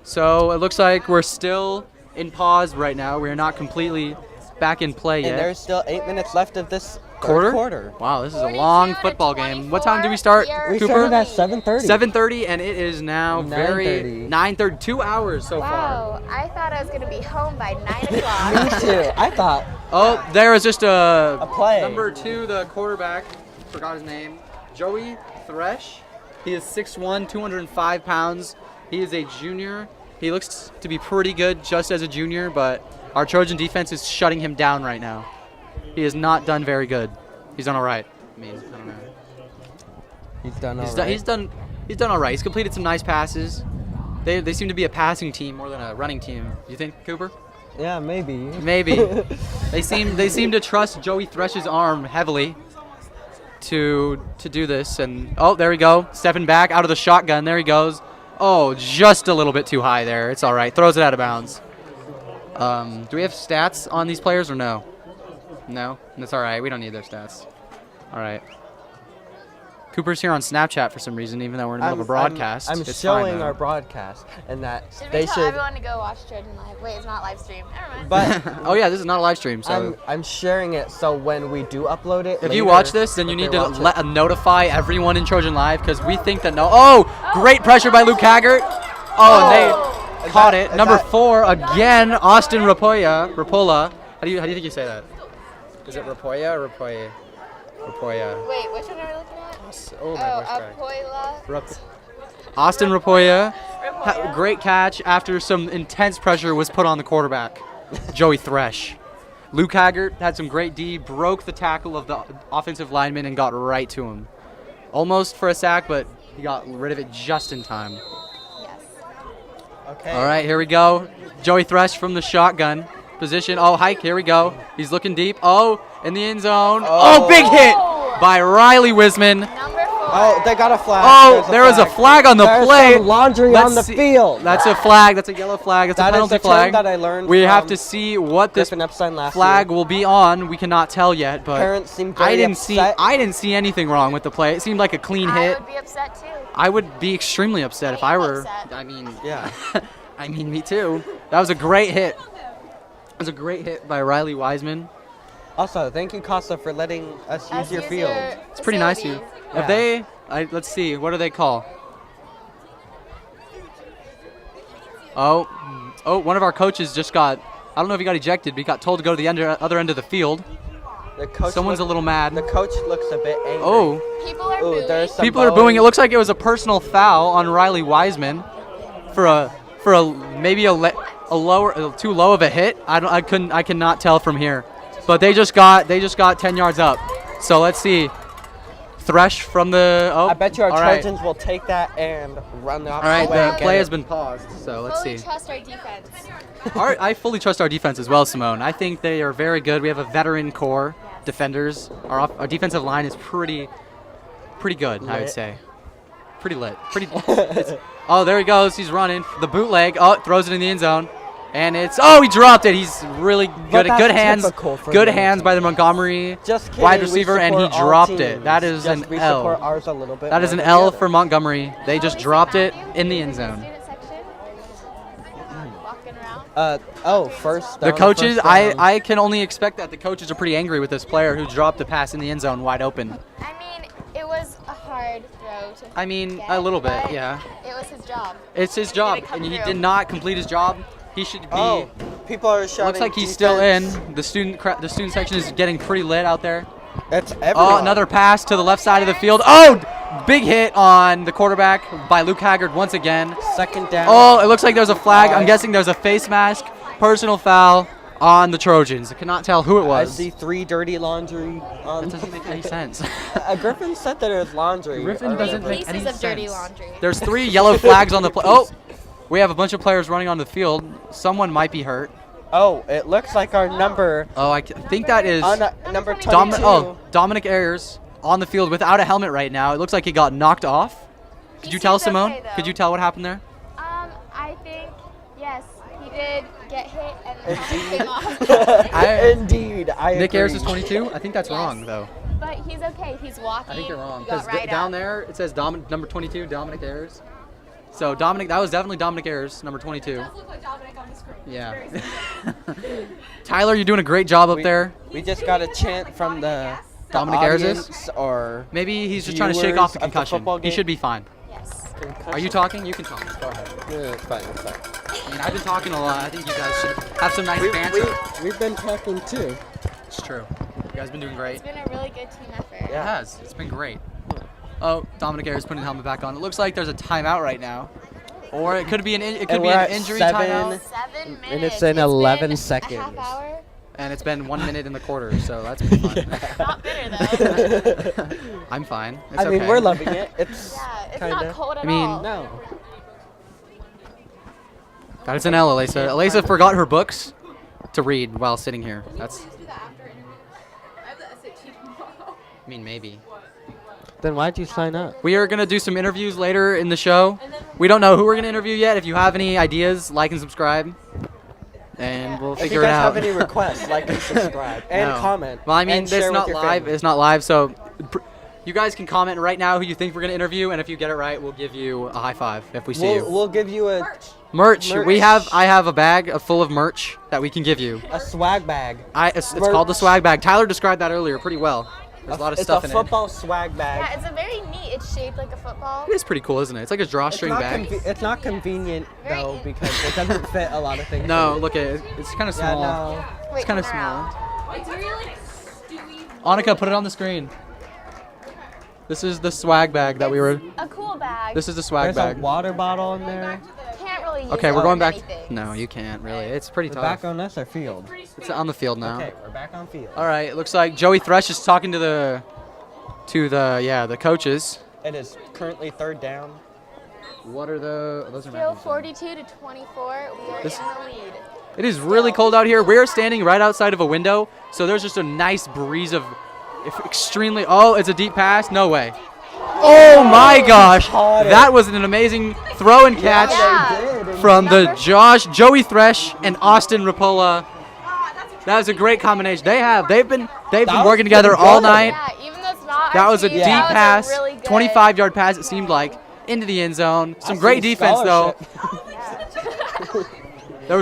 So it looks like we're still in pause right now. We are not completely back in play And yet. there's still 8 minutes left of this Quarter? quarter. Wow, this is a 42 long to football game. What 24, time do we start, we We Cooper? started at 7:30. 7:30, and it is now 9:30. 9:30. 2 hours so far. Wow, I thought I was going to be home by 9 o'clock. Me too. I thought. Oh, there is just a play. Number 2, the quarterback, forgot his name, Joey Thresh. He is 6'1", 205 pounds. He is a junior. He looks to be pretty good just as a junior, but our Trojan defense is shutting him down right now. He has not done very good. He's done all right. I mean, I don't know. He's done all He's right. done all right. He's completed some nice passes. They seem to be a passing team more than a running team. You think, Cooper? Yeah, maybe. Maybe. They seem to trust Joey Thresh's arm heavily to do this. And oh, there we go. Stepping back out of the shotgun. There he goes. Oh, just a little bit too high there. It's all right. Throws it out of bounds. Do we have stats on these players or no? No? That's all right. We don't need their stats. All right. Cooper's here on Snapchat for some reason, even though we're in the middle of a broadcast. I'm It's showing fine, though. our broadcast, and that Should we they tell should. everyone to go watch Trojan Live? Wait, it's not live stream. Never mind. But Oh yeah, this is not a live stream, so I'm sharing it so when we do upload it. if you later, watch this, then you if need they to watch it- notify everyone in Trojan Live because we think that no. Oh, great pressure by Luke Haggart. Oh, and they caught it. is Number that- 4 again, Austin Rapola. How do you think you say that? Is it Rapoya or Rapoya? Rapoya. Wait, which one are we looking at? Oh, my voice cracked. Apoila. Austin Rapoya. Rapoya. Great catch after some intense pressure was put on the quarterback, Joey Thresh. Luke Haggart had some great D, broke the tackle of the offensive lineman and got right to him. Almost for a sack, but he got rid of it just in time. Yes. Okay. All right, here we go. Joey Thresh from the shotgun position. Oh, hike, here we go. He's looking deep. Oh, in the end zone. Oh, big hit by Riley Wiseman. Number 4. Oh, they got a flag. Oh, there was a flag on the There's play. some laundry Let's on the see. field. That's a flag. That's a yellow flag. That's That a is penalty the term flag. that I learned We have from to see what this Griffin Epstein last flag year. will be on. We cannot tell yet, but Parents seem I very didn't upset. see anything wrong with the play. It seemed like a clean I hit. would be upset too. I would be extremely upset if I were. Upset. I mean, Yeah. I mean, me too. That was a great hit. That was a great hit by Riley Wiseman. Also, thank you, Casa, for letting us use your Use field. It's pretty nice of you. facilities. If let's see, what do they call? Oh, one of our coaches just got, I don't know if he got ejected, but he got told to go to the other end of the field. The coach Someone's a little mad. The coach looks a bit angry. Oh, People are Ooh, booing. there's some people are booing. It bones. looks like it was a personal foul on Riley Wiseman for a maybe a too low of a hit. I cannot tell from here. But they just got 10 yards up. So let's see. Thresh from the. Oh, I bet you our right. Trojans will take that and run the All right, opposite way. the play has been paused. So let's see. Fully trust our defense. I fully trust our defense as well, Simone. I think they are very good. We have a veteran core defenders. Our defensive line is pretty good, I would say. Pretty lit. Oh, there he goes. He's running. The bootleg. Oh, throws it in the end zone. And it's, he dropped it. He's really good. Good hands. Good hands by the Montgomery wide receiver, and he dropped it. That is an L. That is an L for Montgomery. They just dropped it in the end zone. First. The coaches, I can only expect that the coaches are pretty angry with this player who dropped the pass in the end zone wide open. I mean, it was a hard throw to get, a little bit, but yeah. It was his job. It's his job, and he did not complete his job. He should be. People are shouting. Looks like he's still in. The student section is getting pretty lit out there. That's everyone. Oh, another pass to the left side of the field. Oh, big hit on the quarterback by Luke Haggard once again. Second down. Oh, it looks like there's a flag. I'm guessing there's a face mask. Personal foul on the Trojans. I cannot tell who it was. I see 3 dirty laundry. That doesn't make any sense. Griffin said that it was laundry. Griffin doesn't make any Pieces of dirty sense. laundry. There's 3 yellow flags on the play. Oh, we have a bunch of players running on the field. Someone might be hurt. Oh, it looks like our number. Oh, I think that is number 22. Dominic Ayers on the field without a helmet right now. It looks like he got knocked off. Could you tell, Simone? Okay, Could you tell what happened there? I think, yes, he did get hit and the helmet came off. Indeed, I Nick agree. Ayers is 22? I think that's wrong, though. But he's okay. He's walking. I think you're wrong. He got Because right down up. there, it says number 22, Dominic Ayers. So that was definitely Dominic Ayers, number 22. It does look like Dominic on the screen. Yeah. Tyler, you're doing a great job up there. We just got a chant from the Dominic Ayers audience, or maybe he's just trying to shake off the viewers of the concussion. football He game. should be fine. Yes. Are you talking? You can talk. Go ahead. Yeah, it's fine. It's fine. I mean, I've been talking a lot. I think you guys should have some nice banter. We've been talking too. It's true. You guys been doing great. It's been a really good team effort. It has. It's been great. Oh, Dominic Ayers putting the helmet back on. It looks like there's a timeout right now. Or it could be an injury timeout. 7 minutes. And it's in 11 been seconds. A half hour. And it's been 1 minute in the quarter, so that's been fun. Not bitter though. I'm fine. It's I mean, okay. we're loving it. It's Yeah, it's kinda. not cold at I mean, all. No. That is an L, Elisa. Elisa forgot her books to read while sitting here. That's. I mean, maybe. Then why'd you sign up? We are going to do some interviews later in the show. We don't know who we're going to interview yet. If you have any ideas, like and subscribe. And we'll If figure you it guys out. have any requests, like and subscribe and No. comment. Well, I mean, and it's share not with your live. family. It's not live, so you guys can comment right now who you think we're going to interview, and if you get it right, we'll give you a high five if we see you. We'll give you a Merch. merch. I have a bag full of merch that we can give you. swag bag. It's called the swag bag. Tyler described that earlier pretty well. There's a lot of stuff in It's a it. football swag bag. Yeah, it's a very neat. It's shaped like a football. It is pretty cool, isn't it? It's like a drawstring bag. It's not convenient though because it doesn't fit a lot of things. No, look at it. It's kind of Yeah, small. no. It's kind of come small. around. Annika, put it on the screen. This is the swag bag that we were. A cool bag. This is the swag There's bag. a water bottle in there. Can't really use Okay, it we're going on back. anything. No, you can't really. It's pretty We're tough. back on us or field. It's on the field now. Okay, we're back on field. All right. It looks like Joey Thresh is talking to the coaches. It is currently 3rd down. What are the? Those are Still Matthews. 42 to 24. We are This- in the lead. It is really cold out here. We're standing right outside of a window, so there's just a nice breeze of extremely. Oh, it's a deep pass. No way. Oh my gosh, Caught it. that was an amazing throw and catch from the Joey Thresh and Austin Rapola. That was a great combination. They've been was working together pretty all good. night. Yeah, even though it's not That our was a team, deep that was a pass, really good- 25-yard pass. It seemed like into the end zone. Some great defense though. There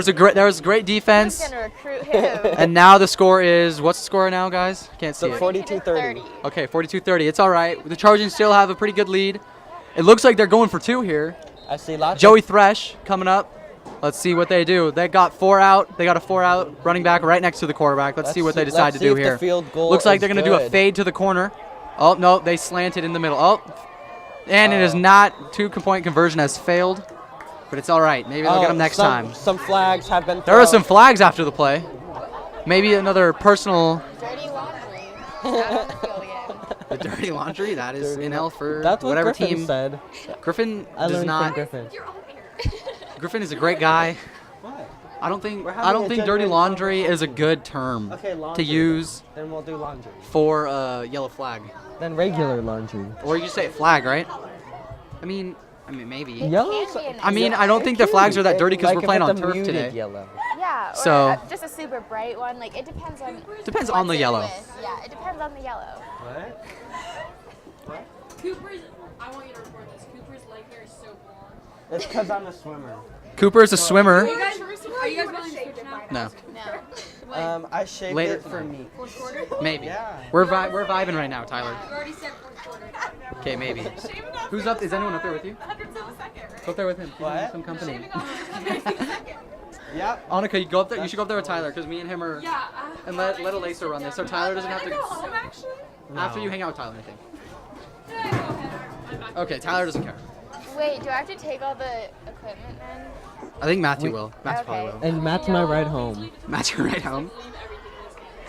was great defense. Who's gonna recruit him? And now the score is, what's the score now, guys? Can't see So it. 42-30. Okay, 42-30. It's all right. The Trojans still have a pretty good lead. It looks like they're going for 2 here. I see lots. Joey Thresh coming up. Let's see what they do. They got 4 out. They got a 4 out running back right next to the quarterback. Let's see what they decide to do here. Looks like they're going to do a fade to the corner. Oh, no, they slanted in the middle. Oh, and it is not. 2-point conversion has failed. but it's all right. Maybe they'll get them next time. Some flags have been There are some flags after the play. Maybe another personal. Dirty laundry. Out on the field again. The dirty laundry. That is in hell for That's what whatever Griffin team. said. Griffin I does learned not. from Griffin. Griffin is a great guy. I don't think dirty laundry is a good term to use Then we'll do laundry. for a yellow flag. Then regular laundry. Or you say flag, right? I mean maybe. Yellow. I mean, I don't think the flags are that dirty because we're playing on turf today. Yellow. Yeah, or So- just a super bright one. Like it depends on. Depends on the what's it yellow. with. Yeah, it depends on the yellow. What? Cooper's, I want you to report this. Cooper's leg hair is so blonde. It's because I'm a swimmer. Cooper is a swimmer. Are you guys willing to switch now? No. I shaved Later. it for me. Maybe. Yeah. We're vibing right now, Tyler. You already said fourth quarter. Okay, maybe. Who's up? Is anyone up there with you? Go up there with him. Give him What? some company. Yep. Annika, you go up there. You should go up there with Tyler because me and him are. And let Elisa run this, so Tyler doesn't have to. After you hang out with Tyler, I think. Okay, Tyler doesn't care. Wait, do I have to take all the equipment then? I think Matthew will. Matthew probably will. And Matt's my ride home. Matthew right home.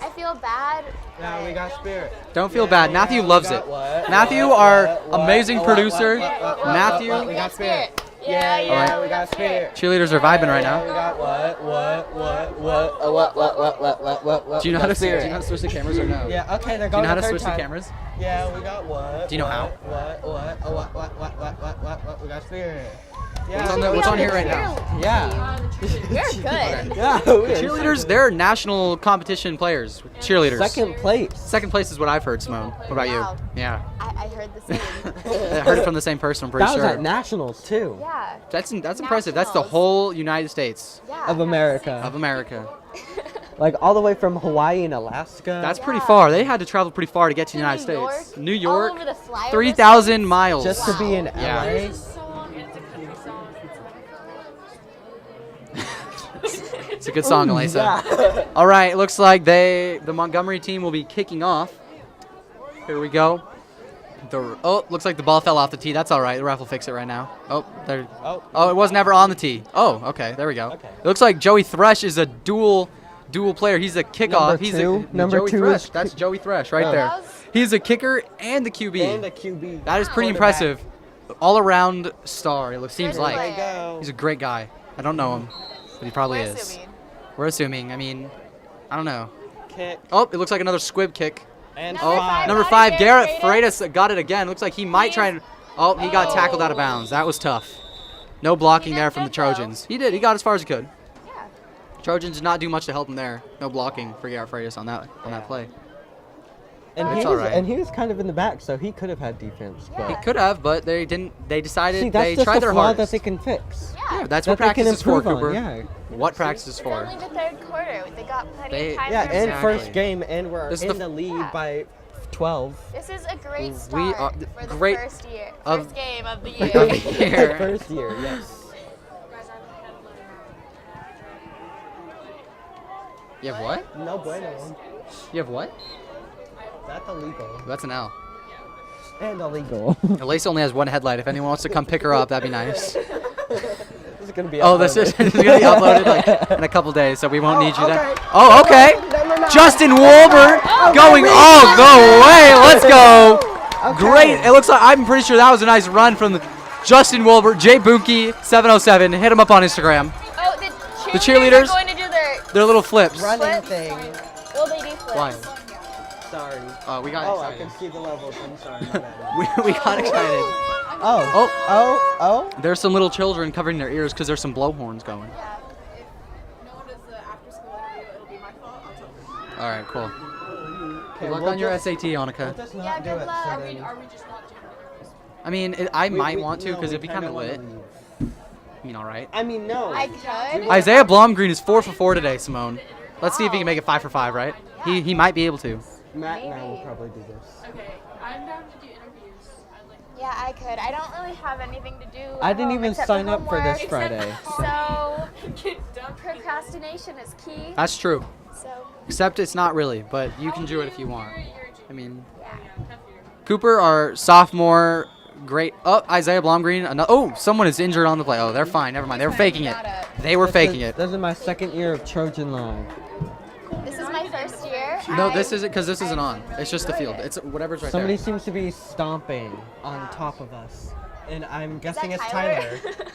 I feel bad. Yeah, we got spirit. Don't feel bad. Matthew loves it. Matthew, our amazing producer. Matthew. We got spirit. Yeah, we got spirit. Cheerleaders are vibing right now. We got what? Do you know how to switch the cameras or no? Yeah, okay, they're Do you going know how the to third switch the time. cameras? Yeah, we got what? Do you know how? What? We got spirit. What's on here right now? Yeah. We're good. Yeah. Cheerleaders, they're national competition players. Cheerleaders. Second place. Second place is what I've heard, Simone. What about Wow. you? Yeah. I heard the same. I heard it from the same person, I'm pretty That was sure. at nationals too. Yeah. That's impressive. That's the Nationals. whole United States Yeah. Of America. of America. Like all the way from Hawaii and Alaska. That's pretty far. They had to travel pretty far to get to the United New York? States. New York, All over the flyover 3,000 miles. just to be in Yeah. LA. It's a good song, Elisa. Yeah. All right, looks like the Montgomery team will be kicking off. Here we go. Looks like the ball fell off the tee. That's all right. The ref will fix it right now. Oh, it was never on the tee. Oh, okay. There we go. Okay. It looks like Joey Thresh is a dual player. He's a kickoff. Number Joey two Thresh. is That's Joey Thresh right Oh. there. He's a kicker and the QB. And a QB. That is pretty impressive. All around star. It seems Good like. player. He's a great guy. I don't know him, but he probably We're is. assuming. We're assuming. I mean, I don't know. Kick. Oh, it looks like another squib kick. And Number five. Number Got it, 5, Garrett Garrett Freitas got it again. Looks like he might try and. Oh, he got tackled out of bounds. That was tough. No blocking He there did from the good, though. Trojans. He did. He got as far as he could. Yeah. Trojans did not do much to help him there. No blocking for Garrett Freitas on that play. And It's he all was, right. and he was kind of in the back, so he could have had defense. Yeah. He could have, but they didn't. They decided See, that's they just tried the their flaw hardest. that they can fix. Yeah, that's that what they can practice is for, improve on, Cooper. yeah. What practice is It's for? only the third quarter. They got plenty They- of time Yeah, to and Exactly. first game, and we're This is in the- the lead Yeah. by 12. This is a great We start are- for the great first year. of- First game of the Of year. the year. First year, yes. You have what? No bueno. You have what? That's illegal. That's an L. And illegal. Elisa only has one headlight. If anyone wants to come pick her up, that'd be nice. This is gonna be. Oh, this is uploaded. going to be uploaded like in a couple days, so we won't need you then. okay. Oh, okay. No. Justin Wolbert going all the way. Let's go. Okay. Great. It looks like I'm pretty sure that was a nice run from Justin Wolbert. Jay Bunke 707. Hit him up on Instagram. Oh, The cheerleaders? are going to do Their little flips. Running flips. thing. Will they do flips? Why? Sorry. We got Oh, I excited. can see the levels. I'm sorry. my bad. We got excited. Oh. There's some little children covering their ears because there's some blowhorns going. All right, cool. Good luck on your SAT, Annika. Let's Yeah, not do good it. luck. So then I mean, I might we- want to no, because we it'd be kinda kind of wanna lit. leave. I mean, all right. I mean, no. I could. Isaiah Blomgreen is 4 for 4 today, Simone. Let's see if he can make it 5 for 5, right? He might be able to. Matt and I will Maybe. probably do this. Okay, I'm down to do interviews. Yeah, I could. I don't really have anything to do. I at didn't home even except sign up for this homework. Friday. So procrastination is key. That's true. So Except it's not really, but you can do it if you want. I mean, yeah. Cooper, our sophomore great. Oh, Isaiah Blomgreen. Oh, someone is injured on the play. Oh, they're fine. Never mind. They were faking it. They were faking it. This is my second year of Trojan Live. This is my first year. No, this isn't because this isn't on. It's just the field. It's whatever's right Somebody there. seems to be stomping on top of us, and I'm guessing that it's Tyler? Tyler.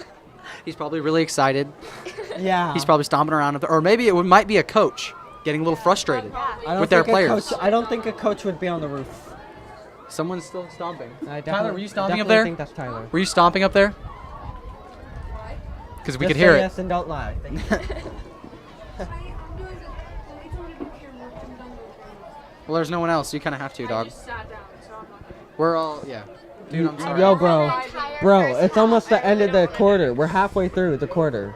He's probably really excited. Yeah. He's probably stomping around up there. Or maybe might be a coach getting a little frustrated with their players. I don't think a coach would be on the roof. Someone's still stomping. I Tyler, were you stomping up definitely there? think that's Tyler. Were you stomping up there? Because we Just could hear say it. Yes and don't lie. Well, there's no one else. You kind of have to, dog. We're all, yeah. Dude, I'm sorry. Yo, bro, it's almost the end of the quarter. We're halfway through the quarter.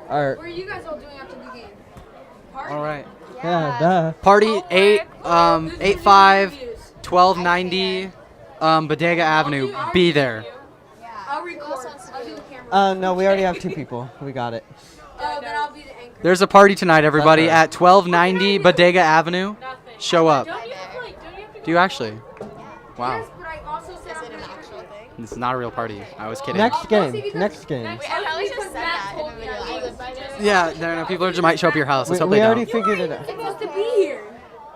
What are you guys all doing after the game? All right. Yeah, duh. Party 85 1290 Bodega Avenue. Be there. I'll record. I'll do the camera. No, we already have 2 people. We got it. Oh, then I'll be the anchor. There's a party tonight, everybody, Okay. at 1290 Bodega Avenue. Show up. Do you actually? Wow. But I also said Is it an actual thing? This is not a real party. I was kidding. Next game. Next game. I probably just said that in a video. I live by this. Yeah, no, people just might show up at your house. Let's hope We they already don't. figured it out. it's supposed to be here.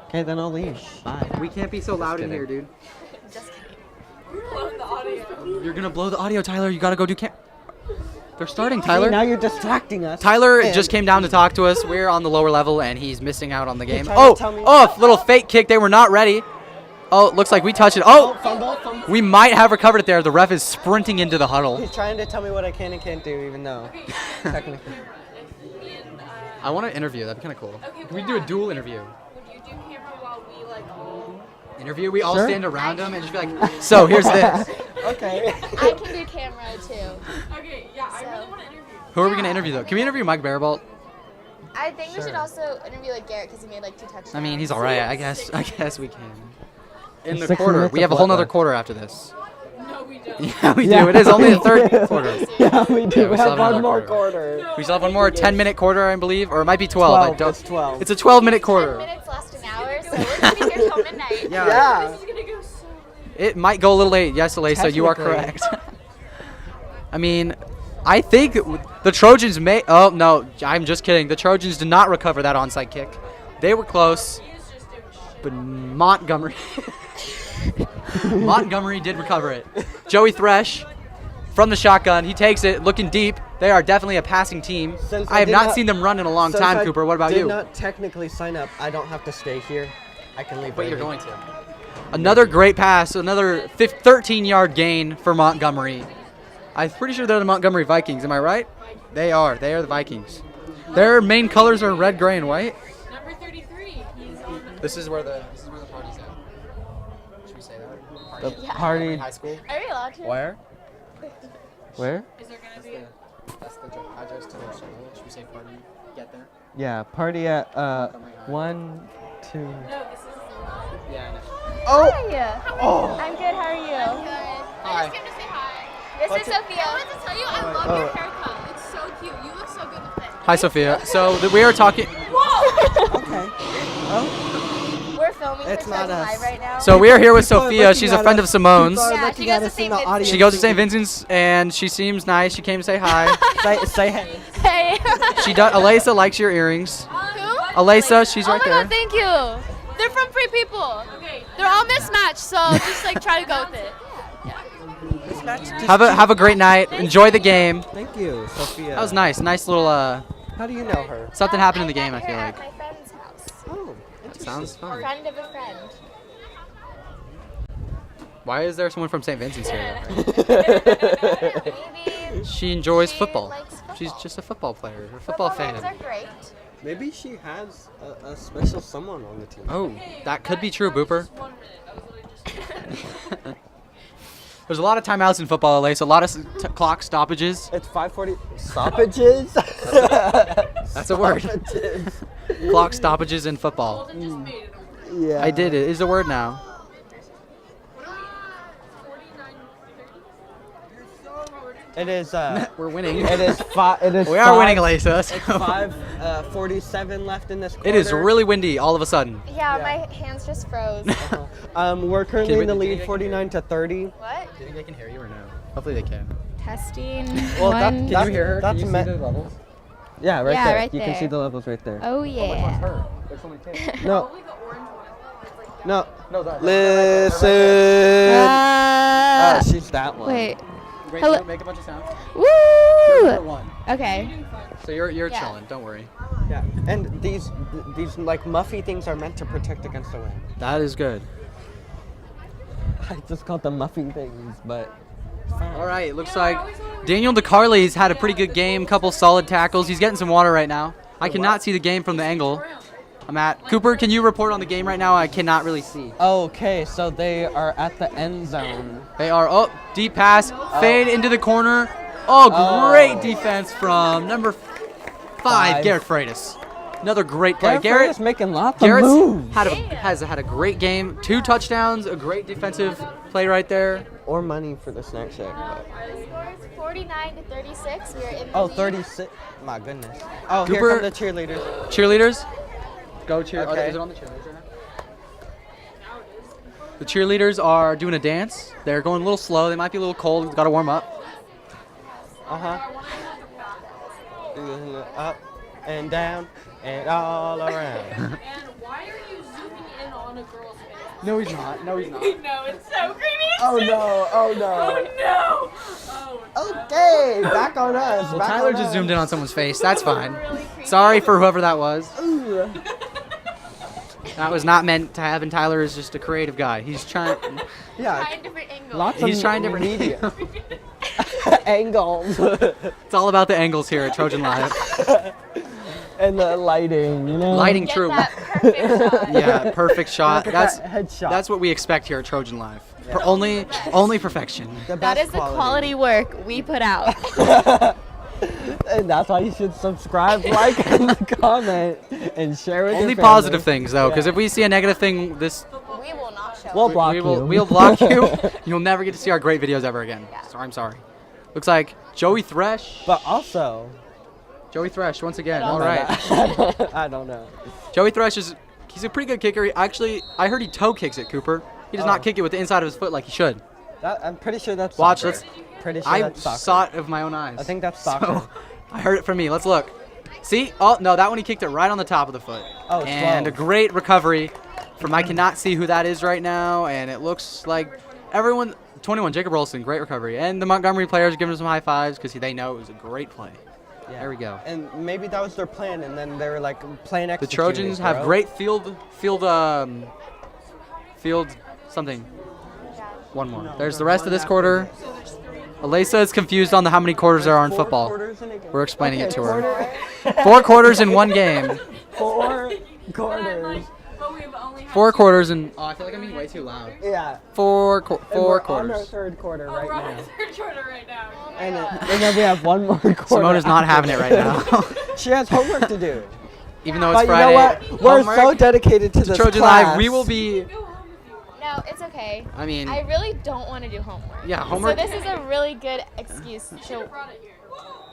Okay, then I'll leave. Bye. We can't be so loud in here, dude. You're gonna blow the audio, Tyler. You gotta go do They're starting, See, Tyler. now you're distracting us. Tyler And- just came down to talk to us. We're on the lower level, and he's missing out on the game. trying to tell me- Little fake kick. They were not ready. Oh, it looks like we touched it. Oh, Fumble. we might have recovered it there. The ref is sprinting into the huddle. He's trying to tell me what I can and can't do, even though technically. I want to interview. That'd be kind of cool. Can we do a dual interview? Would you do camera while we like? Interview? We all Sure. stand around him and just be like, so here's this. Okay. I can do camera too. Okay, yeah, I really want to interview. Who are we gonna interview though? Can we interview Mike Barabalt? I think we should Sure. also interview like Garrett because he made like 2 touchdowns. I mean, he's all right. I guess we can. In the 6 quarter, minutes we of have a whole what, nother though? quarter after this. No, we don't. Yeah, we Yeah. do. It is only the third quarter. Yeah, we Yeah, do. we we still have have one more another quarter. We still have one more 10-minute quarter, I believe, or it might be 12. I 12, don't. it's 12. It's a 12-minute 10 quarter. minutes last an hour, so we're gonna be here till midnight. Yeah. This is gonna go so It might go a little late. Yes, Alyssa, you are Technically. correct. I mean, I think the Trojans may. Oh no, I'm just kidding. The Trojans did not recover that onside kick. They were close, but Montgomery. Montgomery did recover it. Joey Thresh from the shotgun. He takes it, looking deep. They are definitely a passing team. Since I have did not seen them run in a long since time, I Cooper. What about did you? not technically sign up. I don't have to stay here. I can leave. But you're early. going to. Another great pass, another 13-yard gain for Montgomery. I'm pretty sure they're the Montgomery Vikings. Am I right? They are. They are the Vikings. Their main colors are red, gray, and white. number 33. He's on the This is where the party's at. Should we say that? The party. High school. Are we allowed to? Where? Where? Is there gonna be? That's the address to the school. Should we say party? Get there. Yeah, party at 1, 2. No, this is. Yeah. I know. Hi. Oh. I'm good. How are you? Hi. I just came to say hi. This is Sophia. I wanted to tell you I love Oh. your haircut. It's so cute. You look so good with it. Hi, Sophia. So we are talking. Okay. Oh. We're filming It's for not Trojan us. Live right now. So we are here with People are Sophia. looking She's a at friend us. of Simone's. People are Yeah, looking she at goes us to in the St. audience She goes to St. thinking- Vincent's and she seems nice. She came to say hi. Say hey. Hey. She does. Alyssa likes your earrings. Who? Alyssa, she's Oh right my there. god, thank you. They're from Free People. They're all mismatched, so just like try to go with it. Have a great night. Enjoy the game. Thank you, Sophia. That was nice. Nice little How do you know her? something happened in the I game. I met feel her like. at my friend's house. Oh. Sounds fun. Friend of a friend. Why is there someone from St. Vincent's here? Maybe She enjoys she football. likes football. She's just a football player, a football games are fan. great. Maybe she has a special someone on the team. Oh, that could be true, Booper. There's a lot of timeouts in football, Lace. A lot of clock stoppages. It's 5:40. Stoppages? That's a word. Stoppages. Clock stoppages in football. Yeah. I did it. It is a word now. It is. We're winning. It is five. It is. We are winning, Alyssa. It's 5:47 left in this quarter. It is really windy all of a sudden. Yeah, my hands just froze. We're currently in the lead, 49-30. What? Do you think they can hear you or no? Hopefully they can. Testing. Well, One. can you hear her? That's Can you see the levels? Yeah, right Yeah, there. right You can there. see the levels right there. Oh yeah. Her. There's only two. No. No. No, that. Listen. She's that one. Wait. Great, Hello. Make a bunch of sounds. Woo! One. Okay. So you're Yeah. chilling. Don't worry. Yeah. And these like muffy things are meant to protect against the wind. That is good. I just called them muffy things, but. All right, looks like Daniel DeCarley's had a pretty good game, couple solid tackles. He's getting some water right now. I cannot see the game from the angle I'm at. Cooper, can you report on the game right now? I cannot really see. Okay, so they are at the end zone. They are, oh, deep pass, fade into the corner. Oh, great defense from number 5, Garrett Freitas. Another great play. Garrett is making lots of Garrett's moves. has had a great game. 2 touchdowns, a great defensive play right there. Or money for the snack shack. The score is 49-36. We are in the Oh, lead. 36. My goodness. Oh, Cooper- here come the cheerleaders. Cheerleaders? Go cheer. Okay. Is it on the cheerleaders right now? The cheerleaders are doing a dance. They're going a little slow. They might be a little cold. Got to warm up. Up and down and all around. And why are you zooming in on a girl's face? No, he's not. No, he's not. No, it's so creepy. Oh no! Oh no! Okay, back on us. Well, back Tyler on just us. zoomed in on someone's face. That's fine. Sorry for whoever that was. That was not meant to have, and Tyler is just a creative guy. He's trying. Yeah, Trying different angles. lots He's of trying different media angles It's all about the angles here at Trojan Live. and the lighting. You know, Lighting, Get true. that perfect shot. Yeah, perfect shot. Look at that headshot. That's what we expect here at Trojan Live. Only perfection. The That best is the quality work we put out. And that's why you should subscribe, like, and comment, and share with Only your positive family. things though, because if we see a negative thing, We will not show We'll it. block you. we'll block you. You'll never get to see our great videos ever again. So I'm sorry. Looks like Joey Thresh. But also, Joey Thresh once again. All right. I don't know. Joey Thresh he's a pretty good kicker. I heard he toe kicks it, Cooper. He does not kick it with the inside of his foot like he should. I'm pretty sure that's Watch, soccer. let's. Pretty sure I that's soccer. saw it with my own eyes. I think that's soccer. So, I heard it from me. Let's look. See? Oh, no, that one he kicked it right on the top of the foot. Oh, it's and low. a great recovery from, I cannot see who that is right now, and it looks like everyone, 21, Jacob Rolston, great recovery. And the Montgomery players are giving him some high fives because they know it was a great play. Yeah. There we go. And maybe that was their plan, and then they were like playing The executing. Trojans have great field something. One more. There's the rest of this quarter. Alyssa is confused on how many quarters there are in football. We're explaining it to her. 4 quarters in one game. 4 quarters. 4 quarters in. Oh, I feel like I'm being way too loud. Yeah. 4 And we're on our quarters. 3rd quarter right now. Third quarter right now. And then we have one more quarter. Simone is not after having it right this. now. She has homework to do. Even though it's But Friday. you know what? We're so homework dedicated to this Trojan class. Live. We will be. No, it's okay. I mean. I really don't want to do homework. Yeah, homework. So this is a really good excuse to.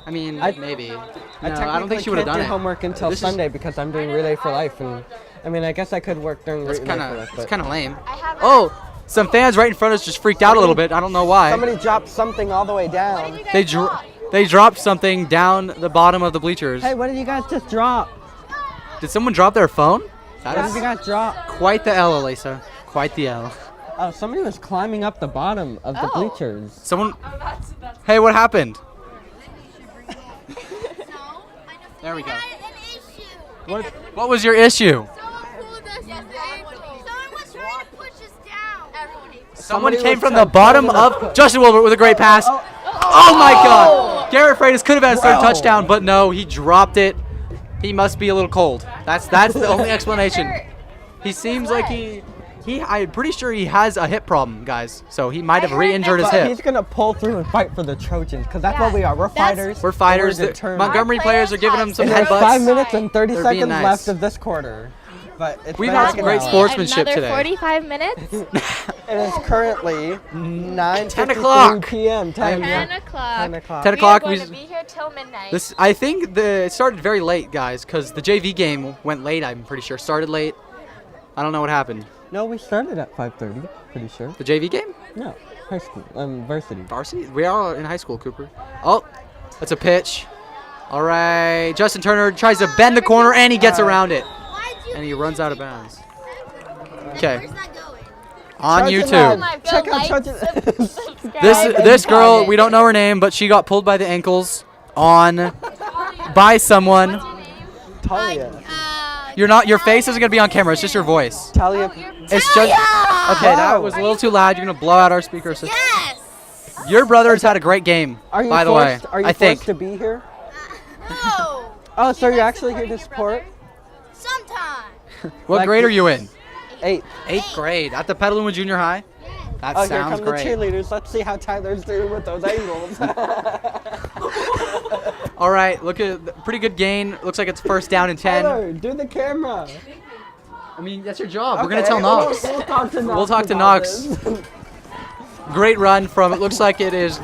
I mean, I- maybe. No, I I don't think she would have can't done do it. homework until This is- Sunday because I'm doing Relay for Life, and I mean, I guess I could work during That's Relay kind for of Life. it's but kind of lame. I have. Oh, some fans right in front of us just freaked out a little bit. I don't know why. somebody dropped something all the way down. They dropped something down the bottom of the bleachers. Hey, what did you guys just drop? Did someone drop their phone? That What is did you guys drop? quite the L, Alyssa. Quite the L. Oh, somebody was climbing up the bottom of the bleachers. Someone. Hey, what happened? There we go. What was your issue? Someone came from the bottom of Justin Wilbert with a great pass. Oh my God! Garrett Freitas could have had his 3rd touchdown, but no, he dropped it. He must be a little cold. That's the only explanation. He seems like I'm pretty sure he has a hip problem, guys. So he might have re-injured his But he's hip. gonna pull through and fight for the Trojans, because that's what we are. We're fighters. We're fighters. and The determined. Montgomery players are giving him some It has headbutts. 5 minutes and 30 They're being seconds nice. left of this quarter. but it's We've been had like some an great hour. sportsmanship Another today. 45 minutes? It is currently 10 o'clock. p.m. 10 10 o'clock. 10 o'clock. 10 o'clock. We are going to be here till midnight. I think it started very late, guys, because the JV game went late. I'm pretty sure started late. I don't know what happened. No, we started at 5:30. Pretty sure. The JV game? No, high school. Varsity. Varsity? We are in high school, Cooper. Oh, that's a pitch. All right, Justin Turner tries to bend the corner and he gets around it, and he runs out of bounds. Okay. On YouTube. Check out Trojan. This girl, we don't know her name, but she got pulled by the ankles by someone. Talia. Your face isn't gonna be on camera. It's just your voice. Talia. It's just okay. That was a little too loud. You're gonna blow out our speaker system. Yes. Your brother's had a great game. Are you by the way, Are you I think. forced to be here? No. Oh, so you're actually here to support? Sometime. What grade are you in? 8. 8th grade at the Petaluma Junior High. That Oh, here sounds come great. the cheerleaders. Let's see how Tyler's doing with those angles. All right, look at pretty good gain. Looks like it's first down and 10. Tyler, do the camera. I mean, that's your job. We're gonna Okay, tell Knox. We'll talk to Knox. We'll talk to about Knox. this. Great run from. It looks like it is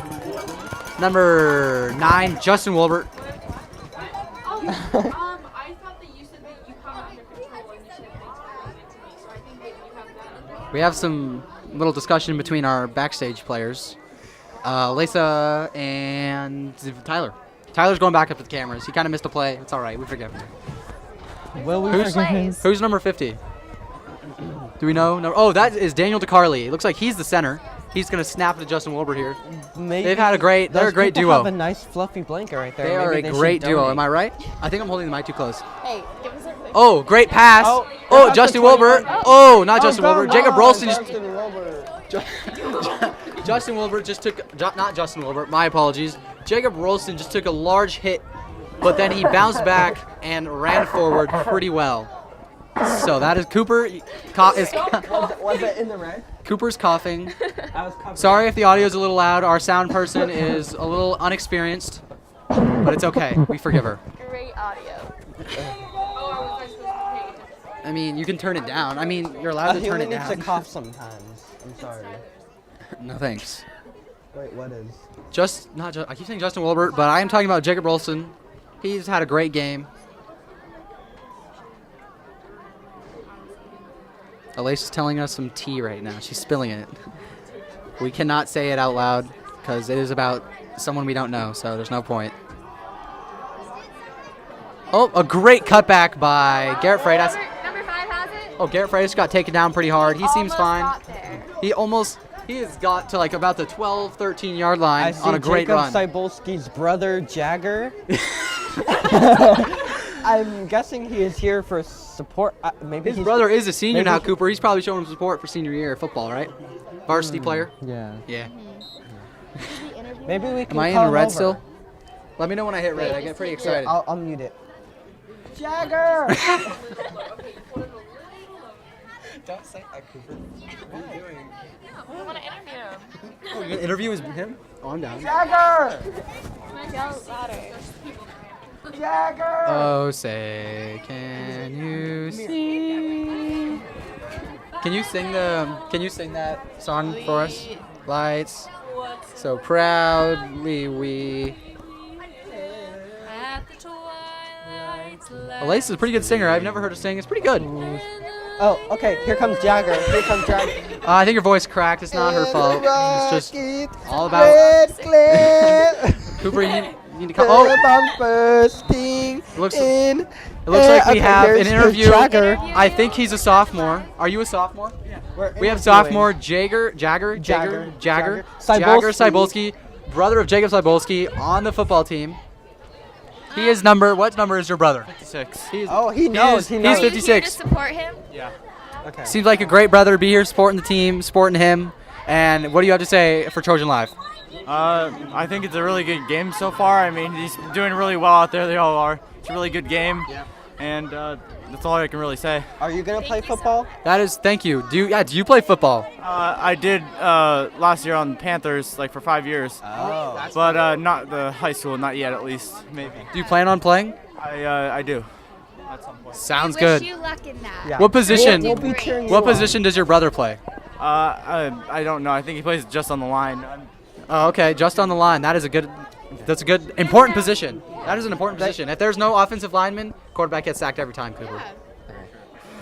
number 9, Justin Wilbert. I thought that you said that you have under control and you said things to me, so I think that you have that under. We have some little discussion between our backstage players, Lisa and Tyler. Tyler's going back up to the cameras. He kind of missed a play. It's all right. We forgive him. Will we Who's- forgive him? Who's number 50? Do we know? No. Oh, that is Daniel DeCarly. It looks like he's the center. He's gonna snap it to Justin Wilbert here. Maybe They've had a great. They're a those great people duo. have a nice fluffy blanket right there. They are a Maybe they great should duo. donate. Am I right? I think I'm holding the mic too close. Hey, give us a quick. Oh, great pass. Oh, Oh, that's Justin the 21. Wilbert. Oh, not Justin go Wilbert. Jacob on, Rolston. Justin Wilbert. Justin Wilbert just took. Not Justin Wilbert. My apologies. Jacob Rolston just took a large hit, but then he bounced back and ran forward pretty well. So that is Cooper. Was it in the red? Cooper's coughing. I was covered. Sorry if the audio is a little loud. Our sound person is a little unexperienced, but it's okay. We forgive her. Great audio. I mean, you can turn it down. I mean, you're allowed A to turn human it needs to down. cough sometimes. I'm sorry. No thanks. Wait, what is? I keep saying Justin Wilbert, but I am talking about Jacob Rolston. He's had a great game. Elise is telling us some tea right now. She's spilling it. We cannot say it out loud because it is about someone we don't know, so there's no point. Oh, a great cutback by Garrett Freitas. Number 5 has it? Oh, Garrett Freitas got taken down pretty hard. He seems Almost fine. got there. He has got to like about the 12, 13 yard line I see on a great Jacob run. Cybulski's brother, Jagger. I'm guessing he is here for support. Maybe His he's- brother is a senior maybe now, he- Cooper. He's probably showing him support for senior year football, right? Varsity player. Yeah. Yeah. Maybe we can Am I call in him red over. still? Let me know when I hit red. I get pretty excited. I'll mute it. Jagger! Don't say that, Cooper. What are you doing? I want to interview him. Oh, you're gonna interview him? Oh, I'm down. Jagger! Yell louder. Jagger! Oh, say, can you see? Can you sing that song for us? Lights. So proudly we. Elise is a pretty good singer. I've never heard her sing. It's pretty good. Oh, okay. Here comes Jagger. Here comes Jagger. I think her voice cracked. It's not her fault. It's just all about Red glare. Cooper. You need to come. Oh, bursting it looks in. like we Okay, have an here's interview. Jagger. I think he's a sophomore. Are you a sophomore? We have sophomore Jagger Cybulski, brother of Jacob Cybulski, on the football team. He is what number is your brother? 56. Oh, he knows. He knows. He's Are you here to 56. support him? Yeah. Okay. Seems like a great brother to be here supporting the team, supporting him. And what do you have to say for Trojan Live? I think it's a really good game so far. I mean, he's doing really well out there. They all are. It's a really good game. Yeah. And that's all I can really say. Are you gonna play football? Thank you. Do you play football? I did last year on Panthers, like for 5 years. Oh. But not the high school, not yet at least, maybe. Do you plan on playing? I do. at some point. Sounds we good. Wish you luck in that. Yeah. What position? We'll be cheering you What on. position does your brother play? I don't know. I think he plays just on the line. Oh, okay, just on the line. That's a good, important position. That is an important position. If there's no offensive lineman, quarterback gets sacked every time, Cooper.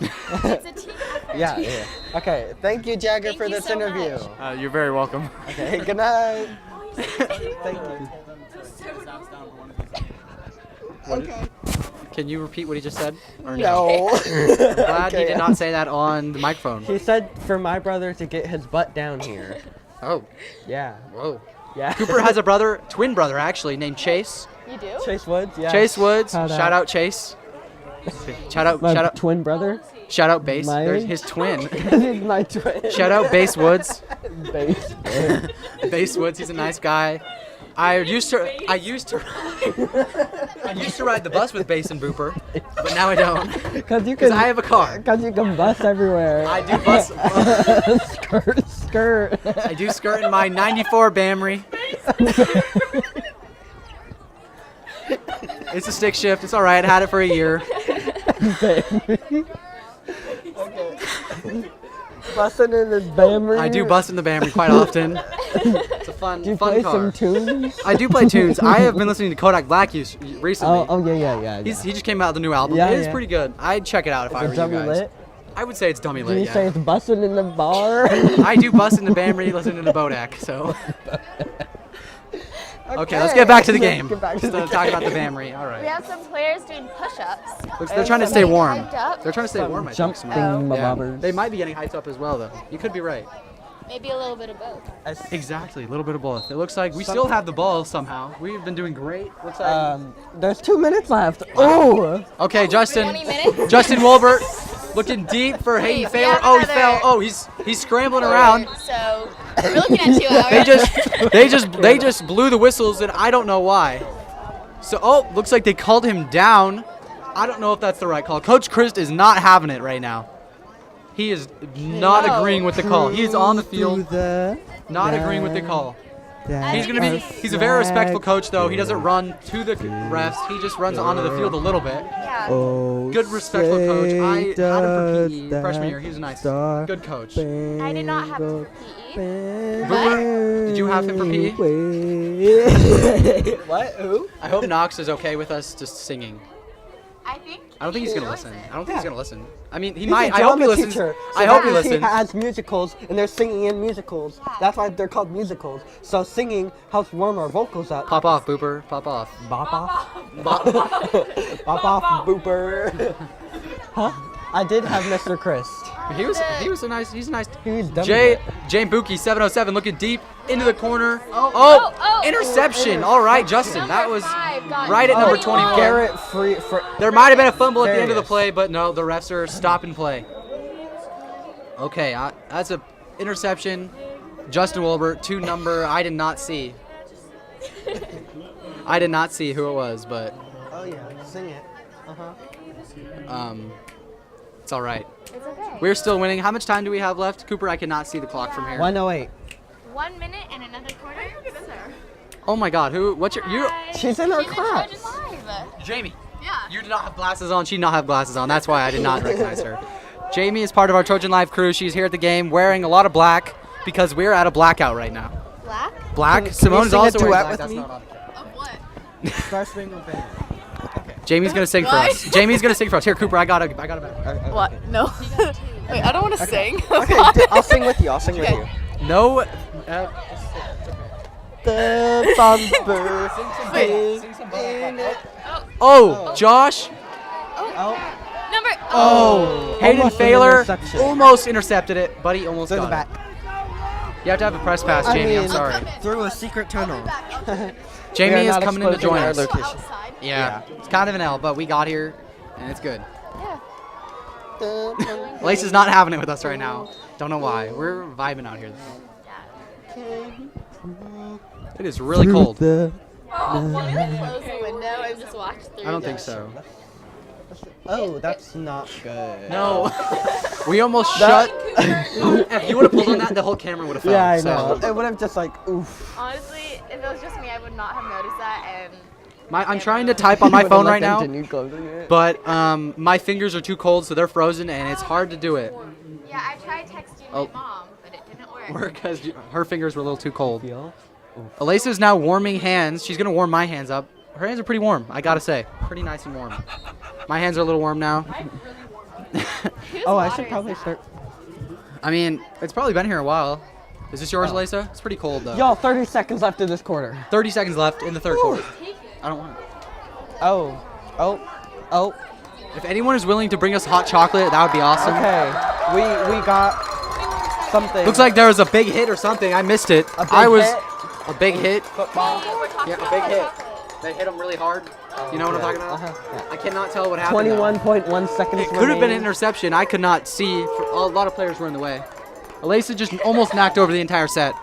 It's a team effort. Yeah. Okay. Thank you, Jagger, Thank for you this so interview. much. You're very welcome. Okay. Good night. Thank you. Okay. Can you repeat what he just said? Or No. Glad he Okay. did not say that on the microphone. He said for my brother to get his butt down here. Oh, Yeah. whoa. Yeah. Cooper has a brother, twin brother actually, named Chase. You do? Chase Woods. Yeah. Chase Woods. Shout Shout out. out Chase. Shout out. My Shout out. twin brother. Shout out Bass. My There's age? his twin. He's my twin. Shout out Bass Woods. Bass. Bass Woods. He's a nice guy. I used to ride the bus with Bass and Booper, but now I don't. Because I have a car. Because you can bus everywhere. I do bus. skirt. I do skirt in my '94 Bamry. It's a stick shift. It's all right. Had it for a year. Busting in his Bamry. I do bust in the Bamry quite often. It's a fun, Do you fun play car. some tunes? I do play tunes. I have been listening to Kodak Black recently. Oh yeah. He just came out with a new album. Yeah, it is yeah. pretty good. I'd check it out if I were you Dummy guys. lit? I would say it's dummy Do lit. you Yeah. say it's busting in the bar? I do bust in the Bamry, listening to Bodak. So. Okay, let's get back to the game. Get back to Let's the talk game. about the Bamry. All We right. have some players doing push-ups. Looks, they're trying to stay warm. Hyped up. They're trying to stay warm. I think, Jump Simone. thing, Yeah. bobbers. They might be getting hyped up as well, though. You could be right. Maybe a little bit of both. Exactly, a little bit of both. It looks like we still have the ball somehow. We've been doing great. Looks like. There's 2 minutes left. Oh. Okay, Justin. 20 minutes? Justin Wolbert, looking deep for Hayden Wait, we Thaler. have Oh, he another- fell. Oh, he's scrambling around. So we're looking at 2 hours. They just blew the whistles, and I don't know why. So, oh, looks like they called him down. I don't know if that's the right call. Coach Christ is not having it right now. He is not agreeing with the call. He is on the field, not agreeing with the call. He's a very respectful coach, though. He doesn't run to the refs. He just runs onto the field a little bit. Yeah. Good, respectful coach. I had him for PE freshman year. He was a nice, good coach. I did not have him for PE. Boomer, did you have him for PE? What? Who? I hope Knox is okay with us just singing. I think. I don't think he's gonna listen. I don't think he's gonna listen. I mean, he He's might. a I hope he drama listens. teacher, so I hope he that means listens. He has musicals, and they're singing in musicals. That's why they're called musicals. So singing helps warm our vocals up. Pop off, Booper. Pop off. Bop off. Bop off, Booper. Huh? I did have Mr. Christ. He's a nice. He's a nice. He's dumb. Jane Buki 707 looking deep into the corner. Oh, interception. All right, Justin. That was right at number 21. Garrett free. There might have been a fumble at the end of the Darius. play, but no, the refs are stopping play. Okay, that's a interception. Justin Wolbert, 2 number. I did not see. I did not see who it was, but Oh yeah, sing it. it's all right. It's okay. We're still winning. How much time do we have left? Cooper, I cannot see the clock from here. 108. 1 minute and another quarter. Oh my God, who? What's your? She's in our She's in class. Trojan Live. Jamie. Yeah. You did not have glasses on. She did not have glasses on. That's why I did not recognize her. Jamie is part of our Trojan Live crew. She's here at the game wearing a lot of black because we're at a blackout right now. Black? Black. Can Simone you is sing a also wearing duet black. with That's me? not on the camera. Of what? Star Spangled Banner. Jamie's gonna sing for us. Jamie's gonna sing for us. Here, Cooper, I got a better. What? No. Wait, I don't want to sing. Okay, I'll sing with you. I'll sing with you. No. The bumper. Oh, Josh. Number. Oh. Hayden Almost an Thaler interception. almost intercepted it, but he almost To the got back. it. You have to have a press pass, Jamie. I'm sorry. Through a secret tunnel. Jamie We are is not coming in to exposing join our us. location. Yeah, it's kind of an L, but we got here, and it's good. Yeah. Lace is not having it with us right now. Don't know why. We're vibing out here. It is really cold. Close the window and just watch through. I don't think so. Oh, that's not good. No. We almost shut. If you would have pulled on that, the whole camera would have fell. Yeah, I so. know. It would have just like, oof. Honestly, if it was just me, I would not have noticed that, and I'm trying to type on my Would've phone liked right now, continued closing it. but my fingers are too cold, so they're frozen, and it's hard to do it. Yeah, I tried texting my mom, but it didn't work. Because her fingers were a little too cold. Feel? Alyssa's now warming hands. She's gonna warm my hands up. Her hands are pretty warm, I gotta say. Pretty nice and warm. My hands are a little warm now. Oh, I should probably start. I mean, it's probably been here a while. Is this yours, Alyssa? It's pretty cold, though. Y'all, 30 seconds left in this quarter. 30 seconds left in the third quarter. I don't want it. Oh. If anyone is willing to bring us hot chocolate, that would be awesome. Okay. We got something. Looks like there was a big hit or something. I missed it. A big hit? Football. Yeah, a big hit. They hit him really hard. You know what I'm talking about? Yeah. I cannot tell what happened. 21.1 seconds. It could have been an interception. I could not see. A lot of players were in the way. Alyssa just almost knocked over the entire set.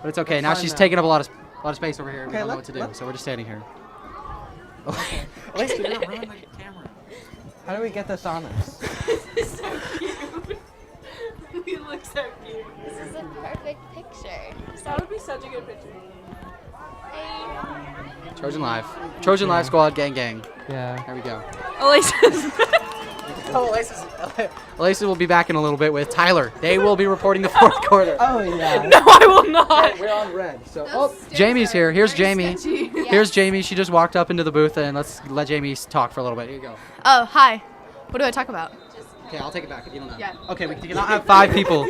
But it's okay. Now she's taking up a lot of space over here. We don't know what to do, so we're just standing here. Alyssa, you're not running the camera. How do we get this on us? This is so cute. We look so cute. This is a perfect picture. That would be such a good picture. Trojan Live. Trojan Live squad, gang, gang. Yeah. There we go. Alyssa's. Alyssa will be back in a little bit with Tyler. They will be reporting the fourth quarter. Oh, yeah. No, I will not. We're on red. So, Jamie's here. Here's Jamie. Here's Jamie. She just walked up into the booth, and let's let Jamie talk for a little bit. Here you go. Oh, hi. What do I talk about? Okay, I'll take it back if you don't know. Yeah. Okay, we cannot have 5 people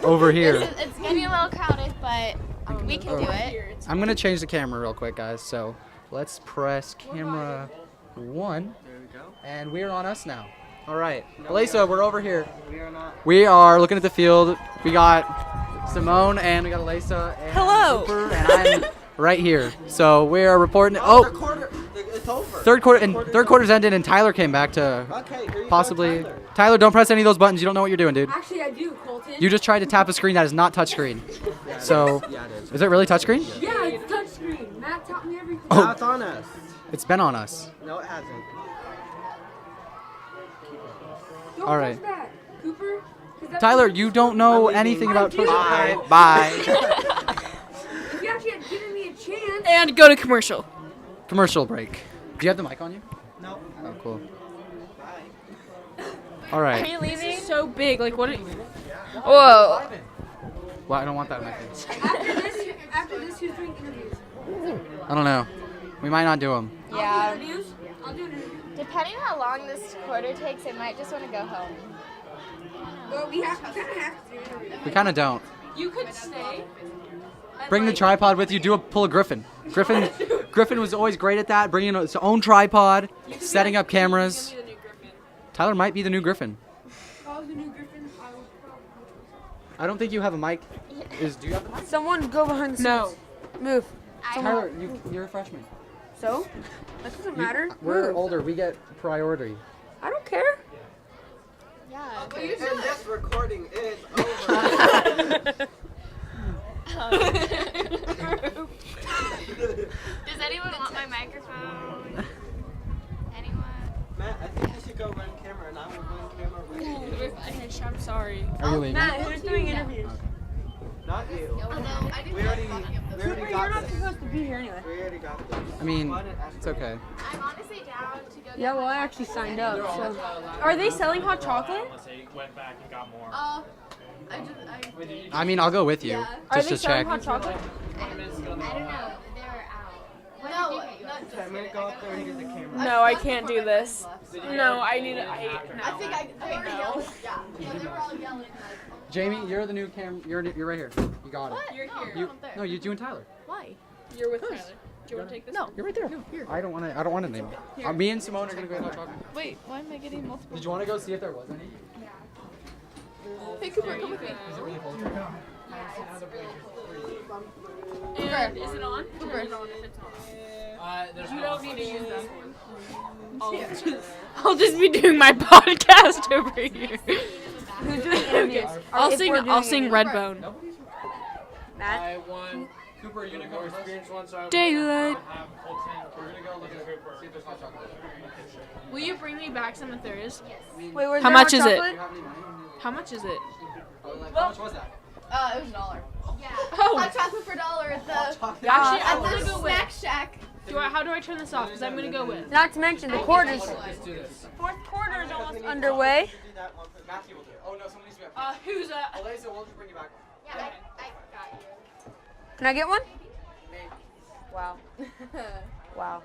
over here. It's getting a little crowded, but we can do it. I'm going to change the camera real quick, guys. So let's press camera 1. There we go. And we're on us now. All right. Alyssa, we're over here. We are looking at the field. We got Simone and we got Alyssa. And Hello. Cooper, and I'm right here. So we are reporting. Oh, It's over. third quarter's ended, and Tyler came back to possibly. Tyler, don't press any of those buttons. You don't know what you're doing, dude. Actually, I do, Colton. You just tried to tap a screen that is not touchscreen. So, is it really touchscreen? Yeah, it's touchscreen. Matt taught me everything. Now it's on us. It's been on us. No, it hasn't. Don't All right. touch that, Cooper. 'cause that's Tyler, what- you don't know anything about do. Trojan. Bye. If you actually had given me a chance. And go to commercial. Commercial break. Do you have the mic on you? No. Oh, cool. All Are right. you leaving? So big. Like, what? Whoa. Well, I don't want that in my face. After this, who's doing interviews? I don't know. We might not do them. Yeah. Interviews? I'll do interviews. Depending how long this quarter takes, I might just want to go home. Well, we kind of have to do interviews. We kind of don't. You could stay. Bring the tripod with you. Pull a Griffin. Griffin was always great at that. Bringing his own tripod, setting up cameras. Tyler might be the new Griffin. If I was the new Griffin, I would probably. I don't think you have a mic. Do you have a mic? Someone go behind the scenes. No. Move. Tyler, you're a freshman. So? That doesn't matter. We're Move. older. We get priority. I don't care. Yeah. And this recording is over. Does anyone want my microphone? Anyone? Matt, I think you should go run camera, and I will run camera with you. I'm sorry. Are you leaving? Matt, who's doing interviews? Not you. Although I We already Cooper, you're got not this. supposed to be here anyway. We already got this. I mean, it's okay. I'm honestly down to go. Yeah, well, I actually signed up, so. Are they selling hot chocolate? I mean, I'll go with you Are just they to selling check. hot chocolate? I don't know. They were out. No, not Okay, I'm gonna go up there and get the camera. No, I can't do this. No, I need it. I think I no. Yeah. So they were all yelling like. Jamie, you're the new you're right here. You got it. You're here. No, you're doing Tyler. Why? You're with Tyler. Do you want to take this? No. You're right there. I don't want to name it. Me and Simone are gonna go get hot chocolate. Wait, why am I getting multiple? Did you want to go see if there was any? Hey, Cooper, come with me. Is it really cold? And is it on? Turn it on if it's on. You don't need to use that one. I'll just be doing my podcast over here. Who's doing interviews? I'll sing Redbone. Matt? Cooper, are you gonna go experience one? So Daylight. we're gonna go look at see if there's hot chocolate. Will you bring me back some if there is? Wait, where's How there much hot is it? chocolate? How much is it? How much was that? It was $1. Yeah. Oh. Hot chocolate for $1 at the Actually, I want to go snack with. shack. How do I turn this off? Because I'm going to go with. Not to mention the quarters. Let's do this. Fourth quarter is almost underway. Matthew will do it. Oh no, somebody's back. Who's Eliza, we'll just bring you back. Yeah, I got you. Can I get one? Wow. Wow.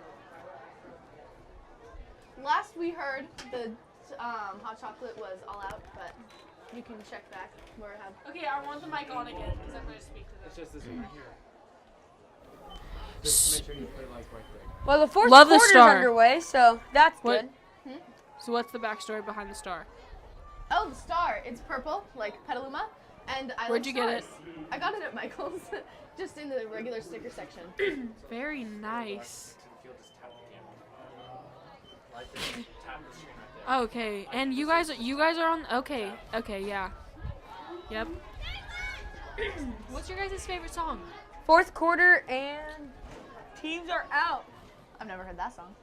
Last we heard, the hot chocolate was all out, but you can check back where I have. Okay, I want the mic on again because I'm going to speak to them. It's just this one right here. Just make sure you put it like right there. Well, the fourth Love the quarter's star. underway, so that's What? good. So what's the backstory behind the star? Oh, the star. It's purple, like Petaluma, and I Where'd love you get it? stars. I got it at Michael's, just in the regular sticker section. Very nice. Okay, and you guys are on. Okay, yeah, yep. What's your guys' favorite song? Fourth quarter and teams are out. I've never heard that song.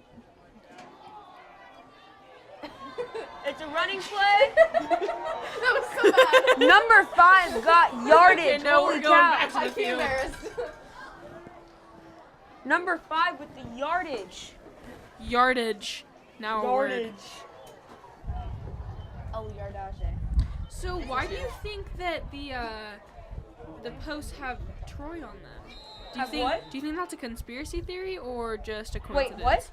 It's a running play. That was so bad. Number 5 got yardage. Okay, no, Holy we're going cow. back to I the feel field. embarrassed. Number 5 with the yardage. Yardage. Now a word. Yardage. El yardage. So why do you think that the posts have Troy on them? Do you Have think what? Do you think that's a conspiracy theory or just a Wait, coincidence? what?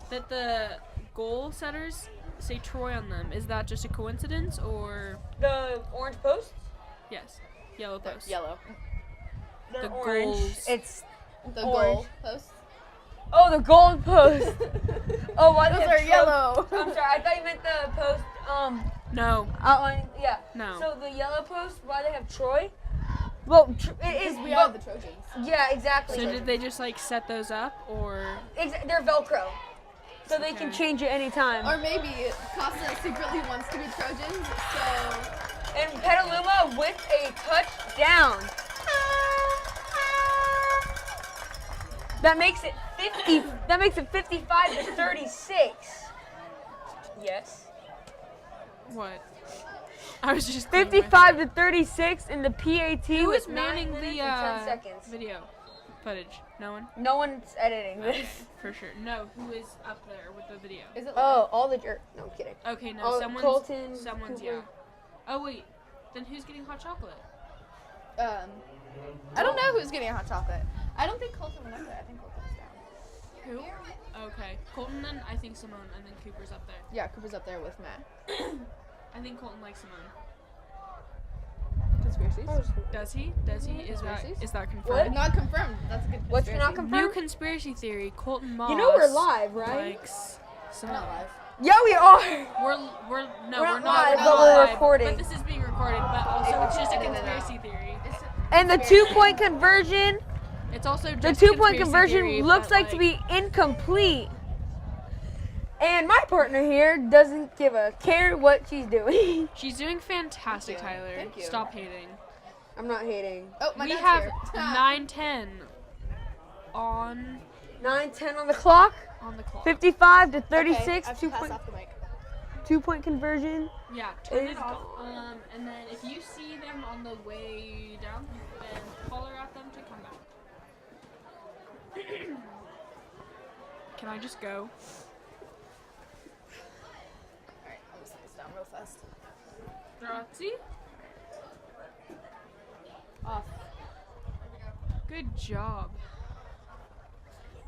That the goal setters say Troy on them. Is that just a coincidence or The orange posts? yes? Yellow posts. Yellow. They're The orange. goals. It's The orange. goal post. Oh, the gold post. Oh, why Those they have are Troy- yellow. I'm sorry. I thought you meant the post. No. Outline. Yeah. No. So the yellow post. Why they have Troy? Well, it is. We are the Trojans. Yeah, exactly. So did they just like set those up or? They're Velcro, so they can Okay. change it anytime. Or maybe Casa secretly wants to be Trojans, so And Petaluma with a touchdown. That makes it 50. That makes it 55-36. Yes. What? I was just 55-36 in the PAT. Who is with manning 9 minutes the and 10 seconds. video footage? No one? No one's editing this. For sure. No. Who is up there with the video? is it Oh, all the jerk. No, I'm kidding. Okay, no. Oh, someone's. Colton, Someone's. Cooper. Yeah. Oh wait. Then who's getting hot chocolate? I don't know who's getting a hot chocolate. I don't think Colton went up there. I think Colton's down. Who? Okay. Colton, then I think Simone, and then Cooper's up there. Yeah, Cooper's up there with Matt. I think Colton likes Simone. Conspiracies? Does he? Does he? Is that Conspiracies? confirmed? Not confirmed. That's a good What's conspiracy. not New confirmed? conspiracy theory. Colton Moss. You know we're live, right? Likes We're Simone. not live. Yeah, we are. We're We're not not live, we're but not we're live, recording. But this is being recorded. But also, it's just a conspiracy theory. And the 2-point conversion, It's also the just 2-point conspiracy conversion theory, looks but, like to be incomplete. And my partner here doesn't give a care what she's doing. She's doing fantastic, Thank you. Tyler. Thank you. Stop hating. I'm not hating. Oh, my We dad's have here. 9:10 on 9:10 on the clock. the clock. 55-36. Okay, I have to 2 pass point, off the mic. 2-point conversion. Yeah, turn Is it off. And then if you see them on the way down, then holler at them to come back. Can I just go? Alright, I'm just this down real fast. Grazie. Off. Good job.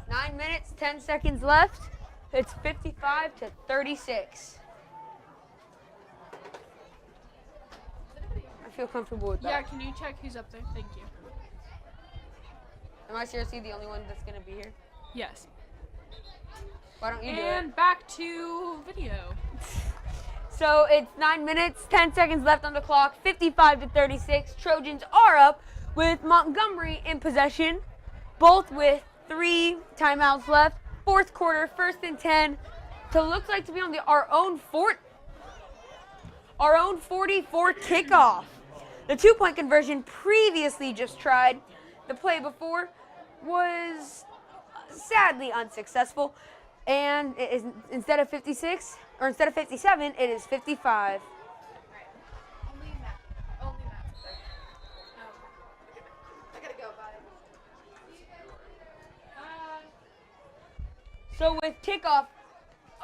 9 minutes, 10 seconds left. It's 55-36. I feel comfortable with Yeah, that. can you check who's up there? Thank you. Am I seriously the only one that's going to be here? Yes. Why don't you do it? And back to video. So it's 9 minutes, 10 seconds left on the clock, 55-36. Trojans are up with Montgomery in possession, both with 3 timeouts left. Fourth quarter, 1st and 10. To look like to be on our own 44 kickoff. The 2-point conversion previously just tried. The play before was sadly unsuccessful. And it is instead of 56, or instead of 57, it is 55. So with kickoff,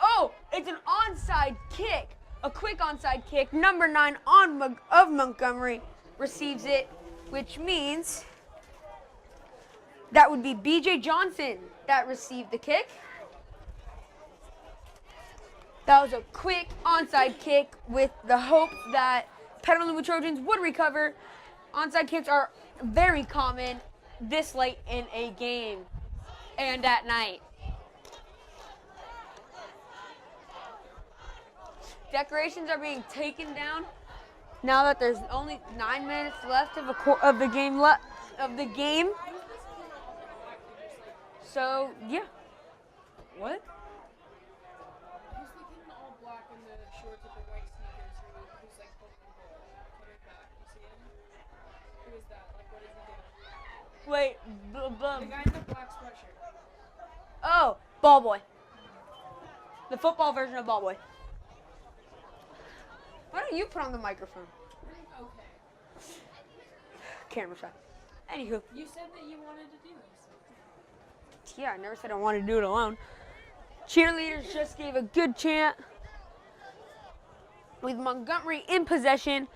oh, it's an onside kick. A quick onside kick. Number 9 of Montgomery receives it, which means that would be BJ Johnson that received the kick. That was a quick onside kick with the hope that Petaluma Trojans would recover. Onside kicks are very common this late in a game and at night. Decorations are being taken down now that there's only 9 minutes left of the game. So yeah. What? Who's the kid in all black and the shorts with the white sneakers who's like holding the ball coming back? You see him? Who is that? Like, what is he doing? Wait, The guy in the black sweatshirt. Oh, Ball Boy. The football version of Ball Boy. Why don't you put on the microphone? Okay. Camera shot. Anywho. You said that you wanted to do this. Yeah, I never said I wanted to do it alone. Cheerleaders just gave a good chant with Montgomery in possession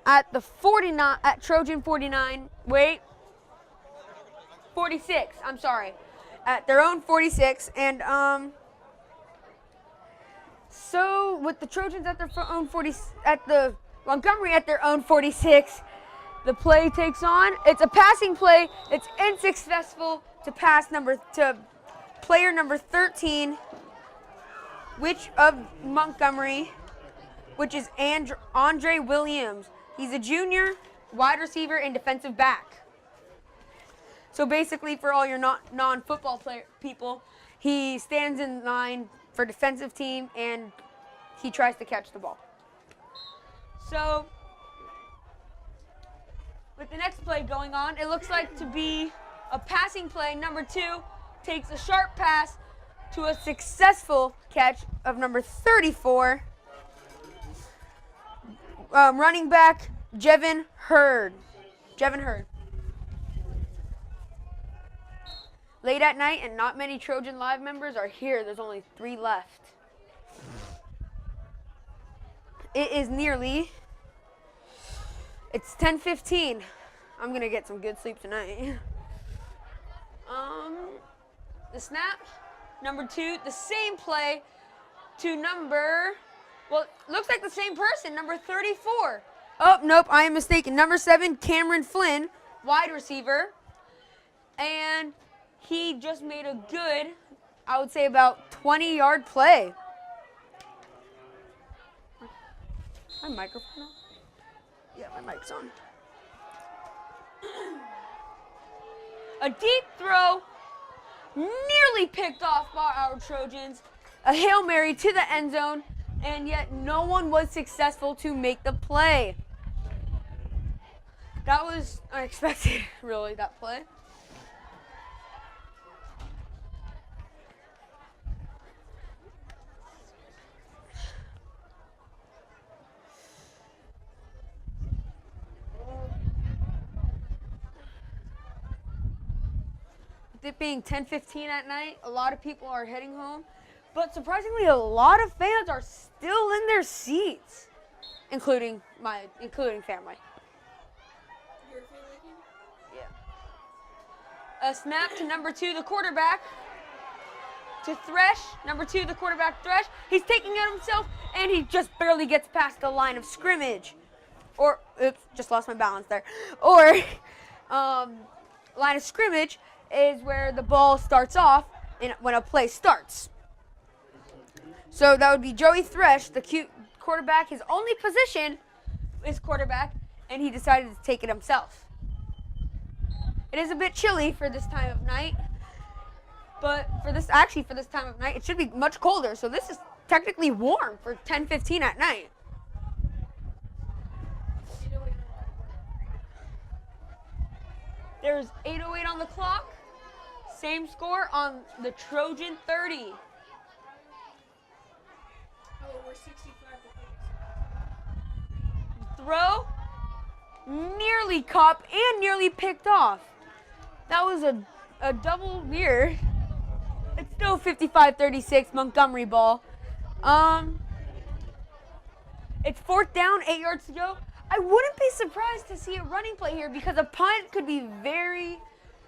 at the 49 at Trojan 49. Wait. 46. I'm sorry. At their own 46 and so with the Trojans at their own 40 at the Montgomery at their own 46, the play takes on. It's a passing play. It's unsuccessful to pass to player number 13, which of Montgomery, which is Andre Williams. He's a junior, wide receiver, and defensive back. So basically, for all your non-football people, he stands in line for defensive team and he tries to catch the ball. So with the next play going on, it looks like to be a passing play. Number 2 takes a sharp pass to a successful catch of number 34. Running back, Jevin Hurd. Late at night and not many Trojan Live members are here. There's only 3 left. It is it's 10:15. I'm gonna get some good sleep tonight. The snap, number 2, the same play to looks like the same person, number 34. Oh, nope, I am mistaken. Number 7, Cameron Flynn, wide receiver. And he just made a good, I would say about 20-yard play. My microphone on? Yeah, my mic's on. A deep throw, nearly picked off by our Trojans. A Hail Mary to the end zone, and yet no one was successful to make the play. That was unexpected, really, that play. It being 10:15 at night, a lot of people are heading home, but surprisingly, a lot of fans are still in their seats, including family. You're feeling? Yeah. A snap to number 2, the quarterback, to Thresh. Number 2, the quarterback, Thresh. He's taking it himself, and he just barely gets past the line of scrimmage. Or, oops, just lost my balance there. Or, line of scrimmage is where the ball starts off when a play starts. So that would be Joey Thresh, the cute quarterback. His only position is quarterback, and he decided to take it himself. It is a bit chilly for this time of night, but for this time of night, it should be much colder. So this is technically warm for 10:15 at night. There's 8:08 on the clock. Same score on the Trojan 30. Oh, we're 65 to 30. Throw, nearly caught and nearly picked off. That was a double weird. It's still 55-36 Montgomery ball. It's 4th down, 8 yards to go. I wouldn't be surprised to see a running play here because a punt could be very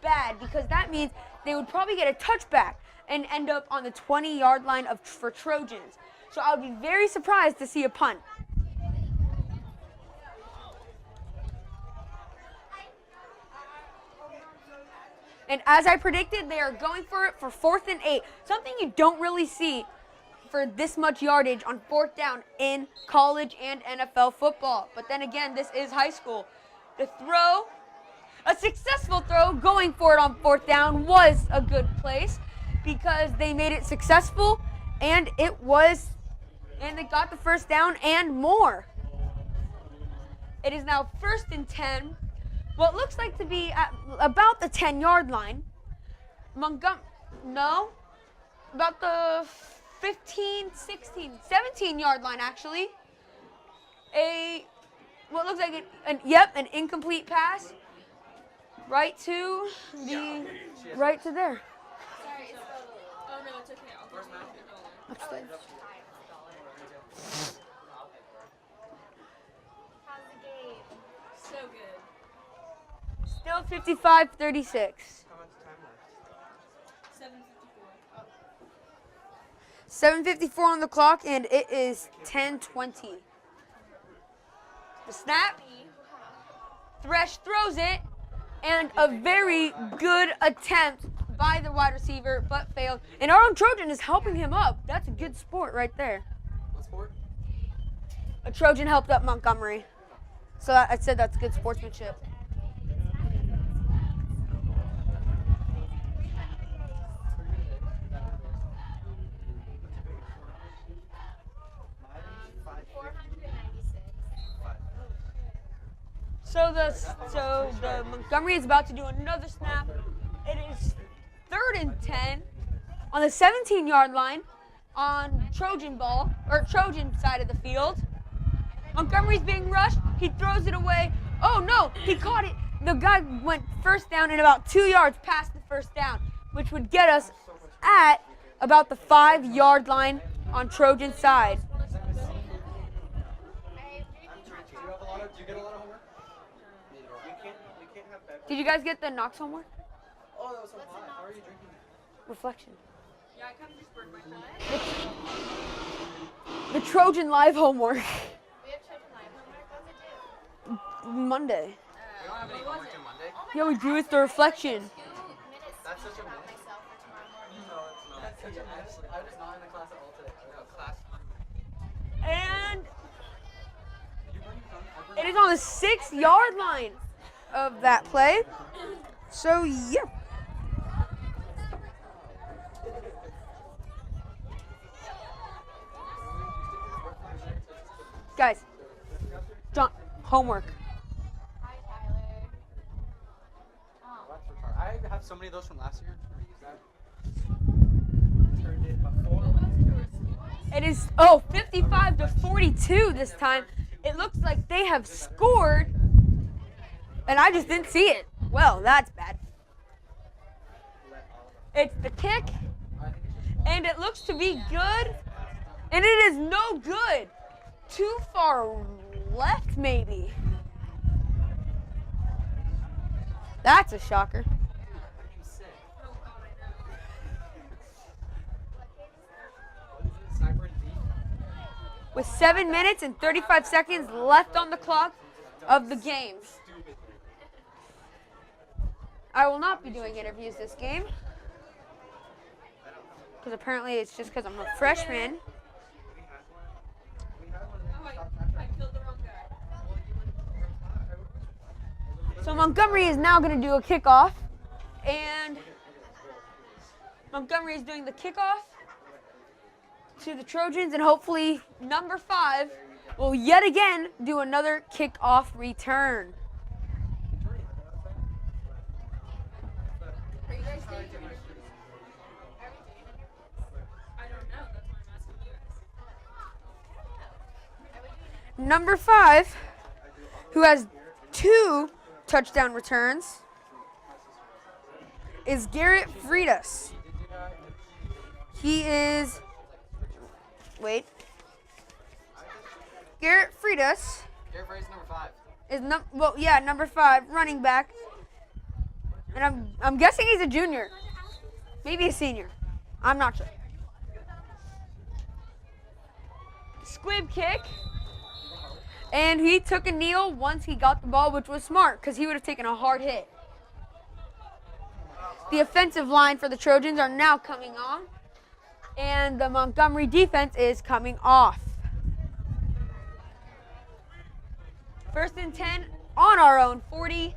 bad because that means they would probably get a touchback and end up on the 20-yard line for Trojans. So I would be very surprised to see a punt. And as I predicted, they are going for it for 4th and 8. Something you don't really see for this much yardage on 4th down in college and NFL football. But then again, this is high school. The throw, a successful throw going for it on 4th down was a good place because they made it successful and they got the 1st down and more. It is now 1st and 10. What looks like to be at about the 10-yard line. About the 15, 16, 17-yard line actually. What looks like an incomplete pass right to there. Sorry, oh no, it's okay. Upstairs. How's the game? So good. Still 55-36. 7:54 on the clock, and it is 10:20. The snap. Thresh throws it, and a very good attempt by the wide receiver, but failed. And our own Trojan is helping him up. That's a good sport right there. What sport? A Trojan helped up Montgomery. So I said that's good sportsmanship. So the Montgomery is about to do another snap. It is 3rd and 10 on the 17-yard line on Trojan side of the field. Montgomery's being rushed. He throws it away. Oh no, he caught it. The guy went 1st down and about 2 yards past the 1st down, which would get us at about the 5-yard line on Trojan side. Did you guys get the Knox homework? Oh, that was so hot. How are you drinking that? Reflection. Yeah, I kind of just burned my tongue. The Trojan Live homework. We have Trojan Live homework. What's it do? Monday. We don't have any homework on Monday? Yeah, we do. It's the reflection. 2 minutes That's such a about minute. myself for tomorrow morning. No, it's not. That's such a minute. I was not in the class at all today. I was class. And it is on the 6-yard line of that play. So, yeah. Guys, John, homework. Hi, Tyler. I have so many of those from last year. I'm turned it before. It is 55-42 this time. It looks like they have scored, and I just didn't see it. Well, that's bad. It's the kick, and it looks to be good, and it is no good. Too far left, maybe. That's a shocker. With 7 minutes and 35 seconds left on the clock of the game. I will not be doing interviews this game. Because apparently it's just because I'm a freshman. I killed the wrong guy. So Montgomery is now going to do a kickoff. And Montgomery is doing the kickoff to the Trojans, and hopefully number 5 will yet again do another kickoff return. Are you guys doing interviews? Are we doing interviews? I don't know. That's why I'm asking you guys. Number 5, who has 2 touchdown returns, is Garrett Freitas. He is, wait, Garrett Freitas. Garrett Freitas, number 5. Is number 5, running back. And I'm guessing he's a junior. Maybe a senior. I'm not sure. Squib kick. And he took a kneel once he got the ball, which was smart because he would have taken a hard hit. The offensive line for the Trojans are now coming on. And the Montgomery defense is coming off. 1st and 10 on our own 40.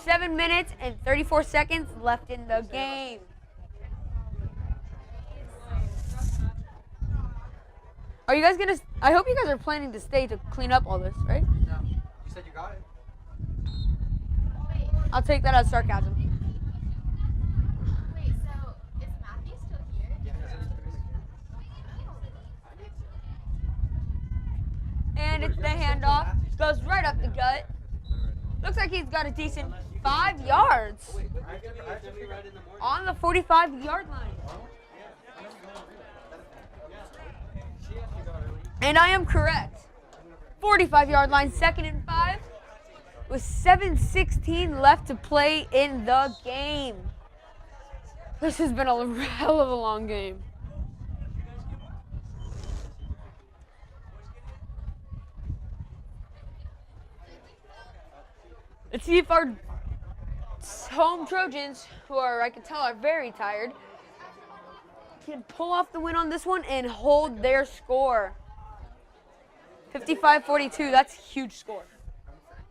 7 minutes and 34 seconds left in the game. Are you guys gonna? I hope you guys are planning to stay to clean up all this, right? No. You said you got it. I'll take that as sarcasm. Wait, so is Matthew still here? And it's the handoff. Goes right up the gut. Looks like he's got a decent 5 yards on the 45-yard line. And I am correct. 45-yard line, 2nd and 5, with 7:16 left to play in the game. This has been a hell of a long game. Let's see if our home Trojans, who are, I can tell, are very tired, can pull off the win on this one and hold their score. 55-42, that's a huge score.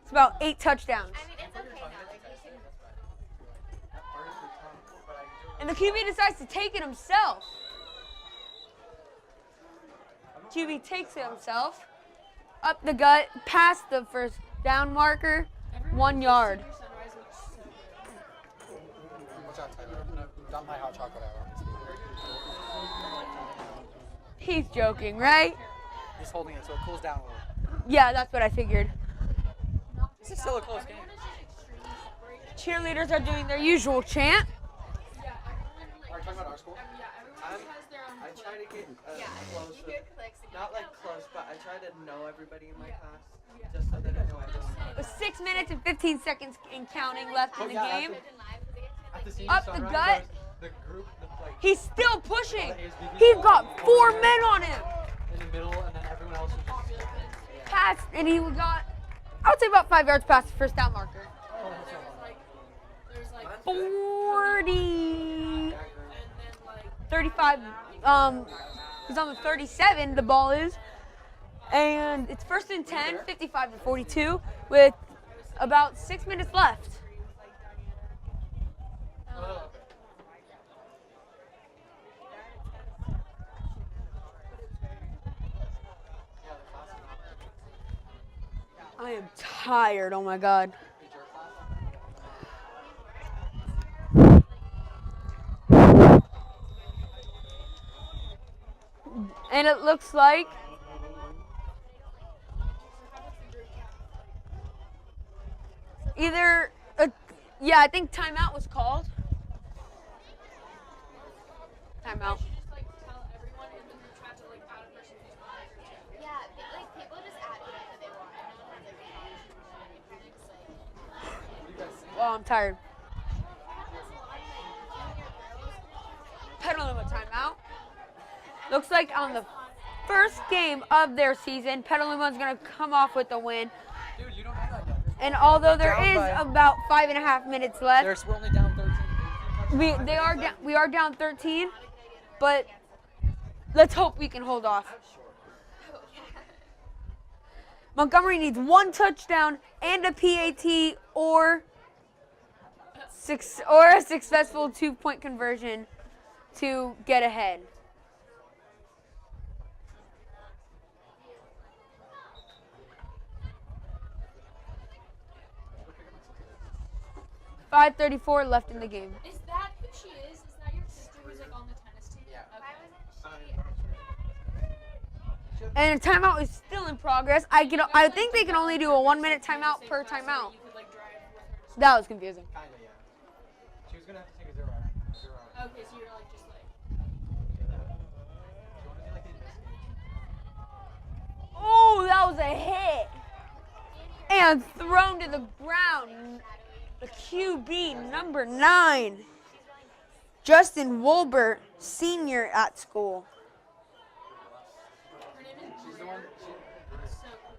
It's about 8 touchdowns. I mean, it's okay now. Like, you can... And the QB decides to take it himself. QB takes it himself. Up the gut, past the first down marker, 1 yard. Watch out, Tyler. No, not my hot chocolate hour. He's joking, right? He's holding it so it cools down a little. Yeah, that's what I figured. This is still a close game. Cheerleaders are doing their usual chant. Are you talking about our school? I try to get close. Not like close, but I try to know everybody in my class. Just so that I know everyone. With 6 minutes and 15 seconds and counting left in the game. At the senior Up the sunrise, gut. the group, like, He's still pushing. He's got 4 men on him. in the middle, and then everyone else is just... Pass, and he got, I would say about 5 yards past the first down marker. 40, 35, he's on the 37, the ball is. And it's 1st and 10, 55-42, with about 6 minutes left. I am tired, oh my God. And it looks like either, yeah, I think timeout was called. Timeout. Yeah, like, people just add whatever they want. Well, I'm tired. Petaluma timeout. Looks like on the first game of their season, Petaluma's going to come off with the win. Dude, you don't know that yet. And although there is about 5.5 minutes left, We're only down 13. we are down 13, but let's hope we can hold off. Montgomery needs 1 touchdown and a PAT or a successful 2-point conversion to get ahead. .534 left in the game. Is that who she is? Is that your sister who's like on the tennis team? Yeah. Okay. And a timeout is still in progress. I think they can only do a 1-minute timeout per timeout. That was confusing. Kinda, yeah. She was gonna have to take a 0 hour. Okay, so you're like just like. Oh, that was a hit. And thrown to the ground. The QB, number 9. Justin Wolbert, senior at school. She's the one. So cool.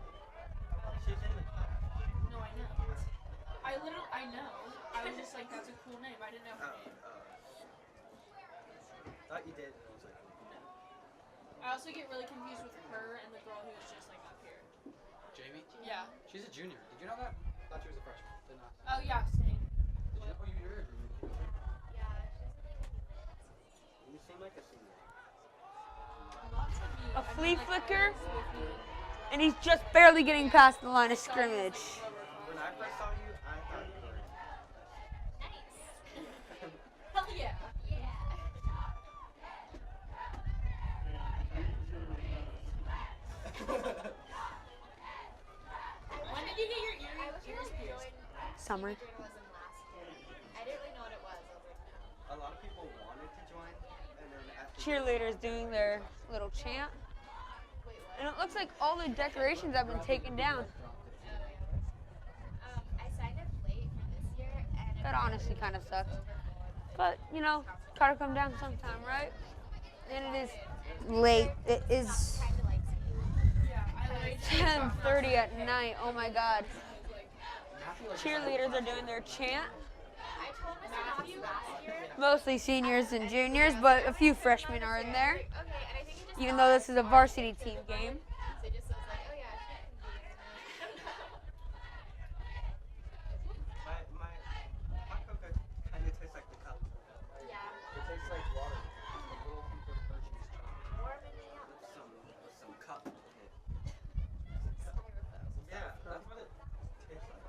No, I know. I know. I was just like, that's a cool name. I didn't know her name. Thought you did. I also get really confused with her and the girl who was just like up here. Jamie? Yeah. She's a junior. Did you know that? I thought she was a freshman. Did not. Oh yeah, same. Did you know? Oh, you're a junior. You seem like a senior. A flea flicker, and he's just barely getting past the line of scrimmage. When I first saw you, I thought you were. Hell yeah. When did you get your ears pierced? Summer. I didn't really know what it was. A lot of people wanted to join, and then after Cheerleaders doing their little chant. And it looks like all the decorations have been taken down. I signed up late for this year, and That honestly kind of sucks. But, you know, gotta come down sometime, right? And it is late. It is 10:30 at night. Oh my God. Cheerleaders are doing their chant. Mostly seniors and juniors, but a few freshmen are in there. Even though this is a varsity team game. my hot cocoa kind of tastes like the cup. Yeah. It tastes like water. A little hint of Hershey's chocolate. With some cup in it. Yeah, that's what it tastes like.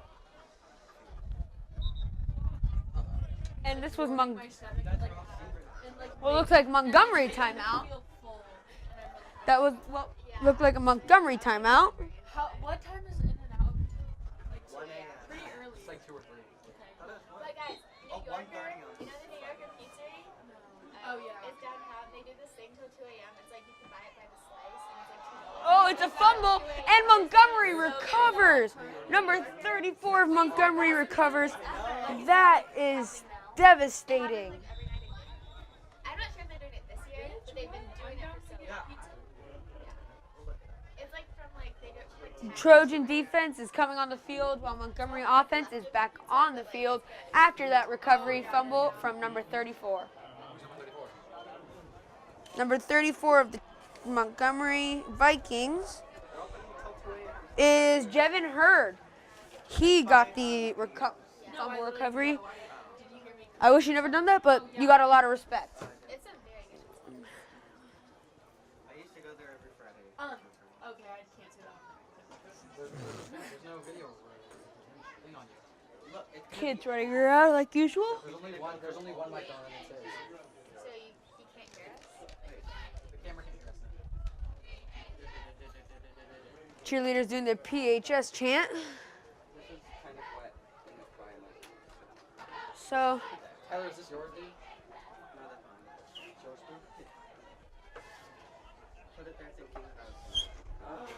And this was what looks like Montgomery timeout. That was what looked like a Montgomery timeout. What time is in and out? Like 1 a.m. pretty early. It's like 2 or 3. But guys, New Yorker, you know the New Yorker pizzeria? Oh yeah. It's downtown. They do this thing till 2 a.m. It's like you can buy it by the slice, and it's like $2. Oh, it's a fumble, and Montgomery recovers. Number 34 of Montgomery recovers. That is devastating. I'm not sure if they're doing it this year, but they've been doing it for so long. It's like from like they do it for Trojan defense is coming on the field while Montgomery offense is back on the field after that recovery fumble from number 34. Number 34 of the Montgomery Vikings is Jevin Hurd. He got the fumble recovery. I wish you never done that, but you got a lot of respect. It's a very good school. I used to go there every Friday. Okay, I can't say that. There's no video thing on you. Look, it Kids running around like usual. There's only one mic on and it says. So you can't hear us? The camera can't hear us now. Cheerleaders doing their PHS chant. This is kind of wet in the climate. So Tyler, is this yours, dude? No, that's mine. Yours, too? Put it there thinking of.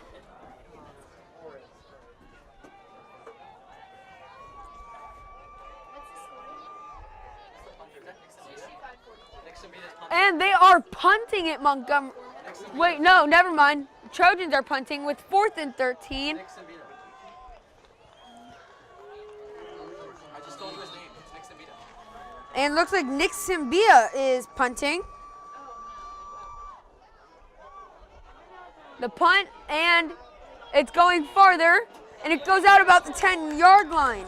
and they are punting at Montgomery. Wait, no, never mind. Trojans are punting with 4th and 13. I just told you his name. It's Nick Sambita. And looks like Nick Simbia is punting. The punt, and it's going farther, and it goes out about the 10-yard line.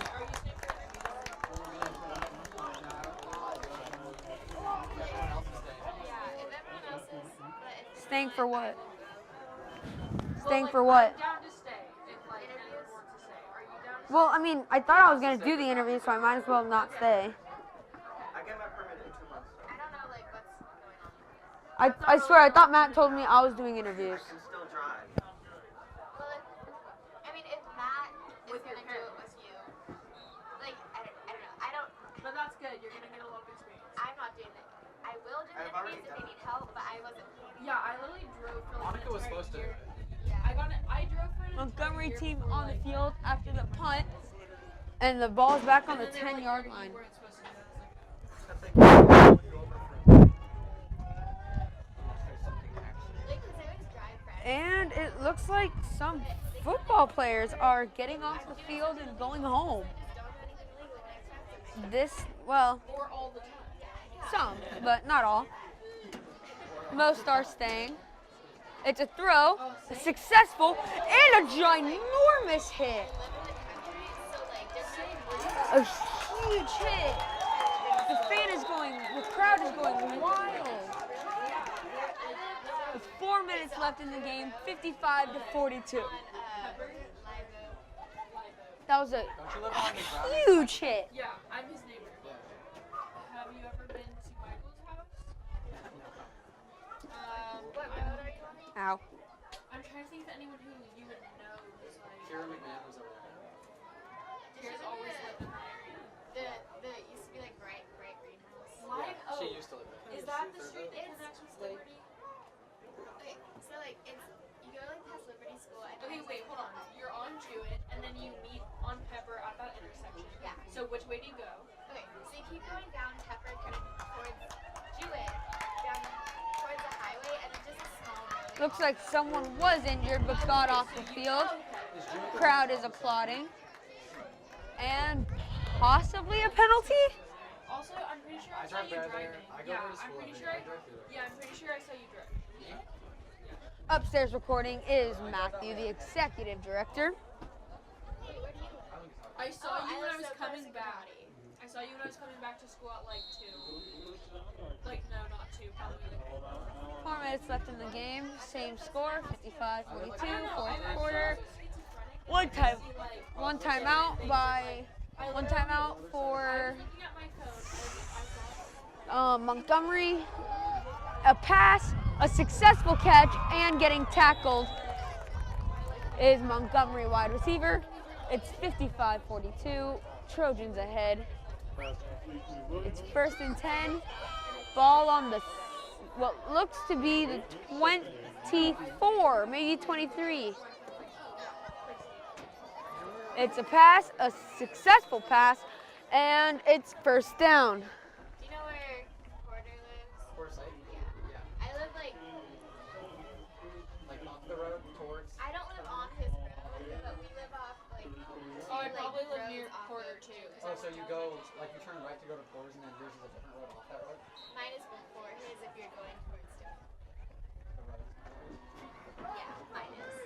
Staying for what? Staying for what? Well, I mean, I thought I was going to do the interview, so I might as well not stay. I get my permit in 2 months. I don't know like what's going on. I swear, I thought Matt told me I was doing interviews. I can still drive. Well, I mean, if Matt is going to do it with you, like, I don't know. I don't. But that's good. You're gonna get a lot of experience. I'm not doing it. I will do I've already interviews if done they need help, but I wasn't. Yeah, I literally drove for like Monica was supposed to. Yeah. I drove Montgomery team on the field after the punt. And the ball's back on the 10-yard line. And it looks like some football players are getting off the field and going home. Well, some, but not all. Most are staying. It's a throw, successful, and a ginormous hit. A huge hit. The crowd is going wild. With 4 minutes left in the game, 55-42. That was a huge hit. Yeah, I'm his neighbor. Have you ever been to Michael's house? What road are you on? Ow. I'm trying to think of anyone who you would know who's like. Kira McMahon was over there. Kira's always lived in that area. The used to be like bright greenhouse. She used to live there. Is that the street that connects with Liberty? Okay, so like it's you go like past Liberty School. And Okay, wait, hold on. You're on Jewett, and then you meet on Pepper at that intersection. Yeah. So which way do you go? Okay, so you keep going down Pepper kind of towards Jewett, down towards the highway, and then just a small road. Looks like someone was injured but got off the field. Crowd is applauding. And possibly a penalty? Also, I'm pretty sure I saw drive you there. driving. I go Yeah, to school I'm pretty every sure. day. I drive through there. Yeah, I'm pretty sure I saw you drive. Upstairs recording is Matthew, the executive director. I saw you when I was so coming close to back. Body. I saw you when I was coming back to school at like 2. Like, no, not 2. Probably like 4 minutes left in the game. Same score, 55-42, fourth quarter. One timeout for Montgomery. A pass, a successful catch, and getting tackled is Montgomery wide receiver. It's 55-42. Trojans ahead. It's 1st and 10. Ball on the what looks to be the 24, maybe 23. It's a pass, a successful pass, and it's 1st down. Do you know where Porter lives? Forsyth? Yeah. I live like Like off the road towards. I don't live on his road, but we live off like. Oh, I like, probably live roads near off Porter of- too. Oh, so you go, like you turn right to go to Coors and then yours is a different road off that road? Mine is before his if you're going towards Stone. The road. Yeah, mine is.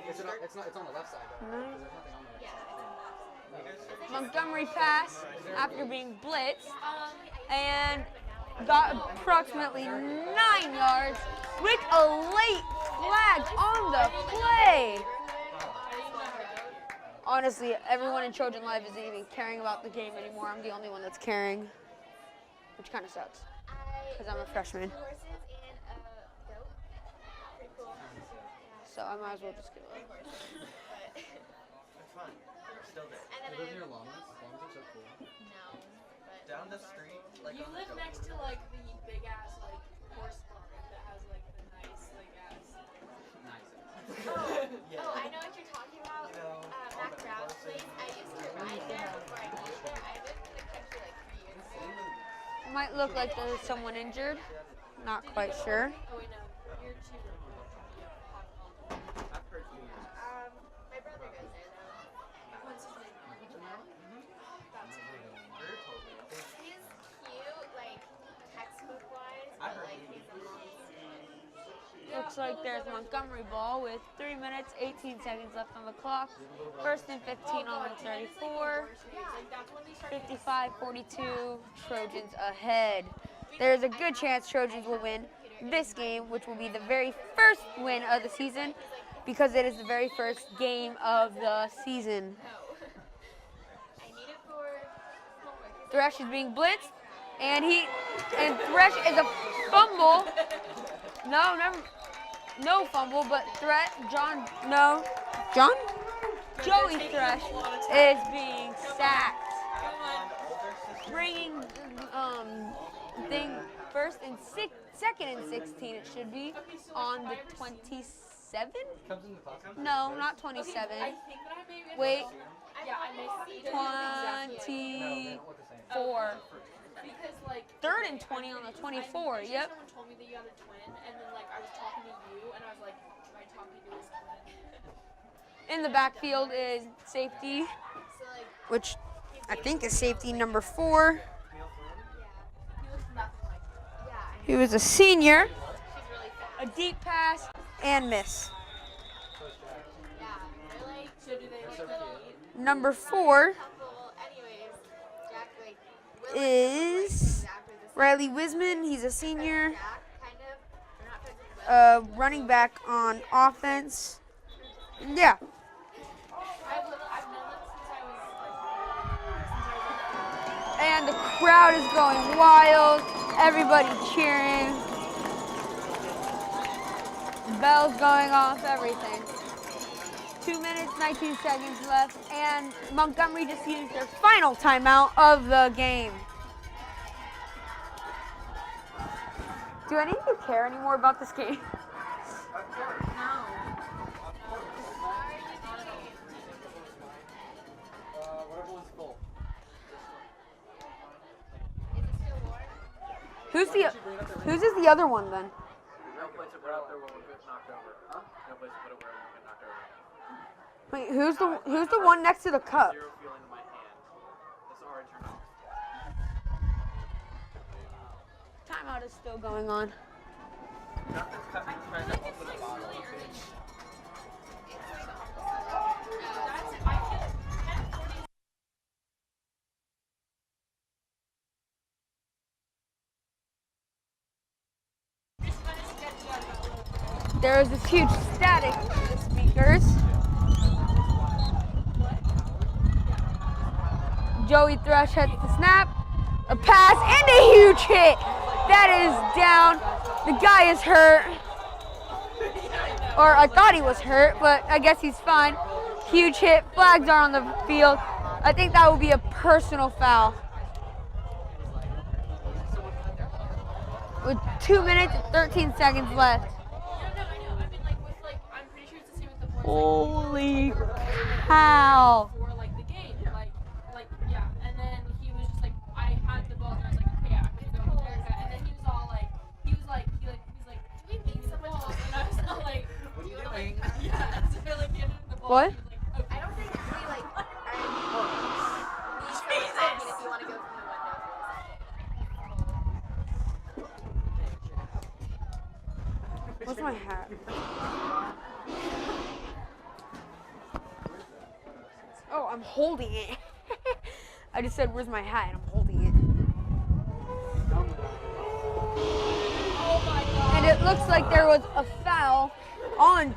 It's on the left side though, right? 'Cause there's nothing on the right side. Montgomery pass after being blitzed and got approximately 9 yards with a late flag on the play. Honestly, everyone in Trojan Life isn't even caring about the game anymore. I'm the only one that's caring, which kind of sucks because I'm a freshman. Horses and a goat. Pretty cool. So I might as well just give it. It's fun. Still there. And then You I live near have Llamas? Llamas are so cool. no, but Down the street, like You on live the next to like the big ass like horse farm that has like the nice like ass. Nice. oh, I know what you're talking about. Mac Brown's place. I used to ride there before I moved there. I lived in the country like 3 years ago. Might look like there's someone injured. Not quite sure. Oh wait, no, you're too. I've heard he is. My brother goes there though. What's his name? That's Very totally. He's cute, like textbook wise, I but heard like he he's a little. Looks like there's Montgomery ball with 3 minutes, 18 seconds left on the clock. 1st and 15 on the 34. 55-42, Trojans ahead. There's a good chance Trojans will win this game, which will be the very first win of the season because it is the very first game of the season. I need it for homework. Thresh is being blitzed, and Thresh is a fumble. No fumble, but Joey Thresh is being sacked. Bringing thing 2nd and 16 it should be on the 26. 27? No, not 27. Wait, 24. Because like 3rd and 20 on the 24. Yep. someone told me that you had a twin, and then like I was talking to you, and I was like, am I talking to his twin? In the backfield is safety, which I think is safety number 4. He was a senior. A deep pass and miss. Number 4 is Riley Wiseman. He's a senior. Running back on offense. Yeah. And the crowd is going wild. Everybody cheering. Bells going off, everything. 2 minutes, 19 seconds left, and Montgomery just used their final timeout of the game. Do any of you care anymore about this game? Who's is the other one then? No place to put it where we get knocked over. Huh? No place to put it where we get knocked over. Wait, who's the one next to the cup? Zero feeling in my hand. This orange or not. Timeout is still going on. There is this huge static in the speakers. Joey Thrush hits the snap, a pass, and a huge hit. That is down. The guy is hurt. Or I thought he was hurt, but I guess he's fine. Huge hit. Flags are on the field. I think that would be a personal foul. With 2 minutes and 13 seconds left. Holy cow. For like the game, like yeah, and then he was just like, I had the ball and I was like, okay, yeah, I'm gonna go with Erica, and then he was like, do we need some balls? And I was all like, what are you doing? Yeah, so like he ended the ball. What? He was like, okay. I don't think we like are Jesus! if you want to go from the window. What's my hat? Oh, I'm holding it. I just said, where's my hat? And I'm holding it. Oh my God. And it looks like there was a foul on.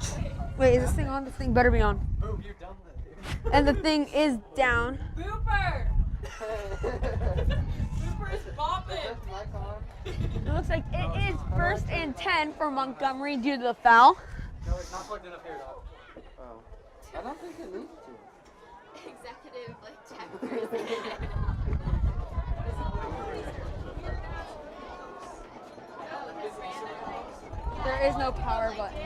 Wait, is this thing on? This thing better be on. Boom, you're done with it. And the thing is down. Booper! Booper is bopping! It looks like it is 1st and 10 for Montgomery due to the foul. No, it's not plugged in up here, dog. Oh. I don't think it needs to. Executive like tech person. There is no power button.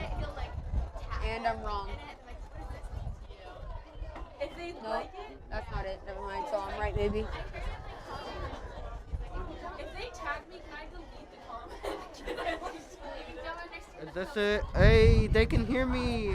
And I'm wrong. If they No, like it, that's not it. Never mind. So I'm right, maybe. if they tag me, can I delete the comment? Can I like Is this it? Hey, they can hear me.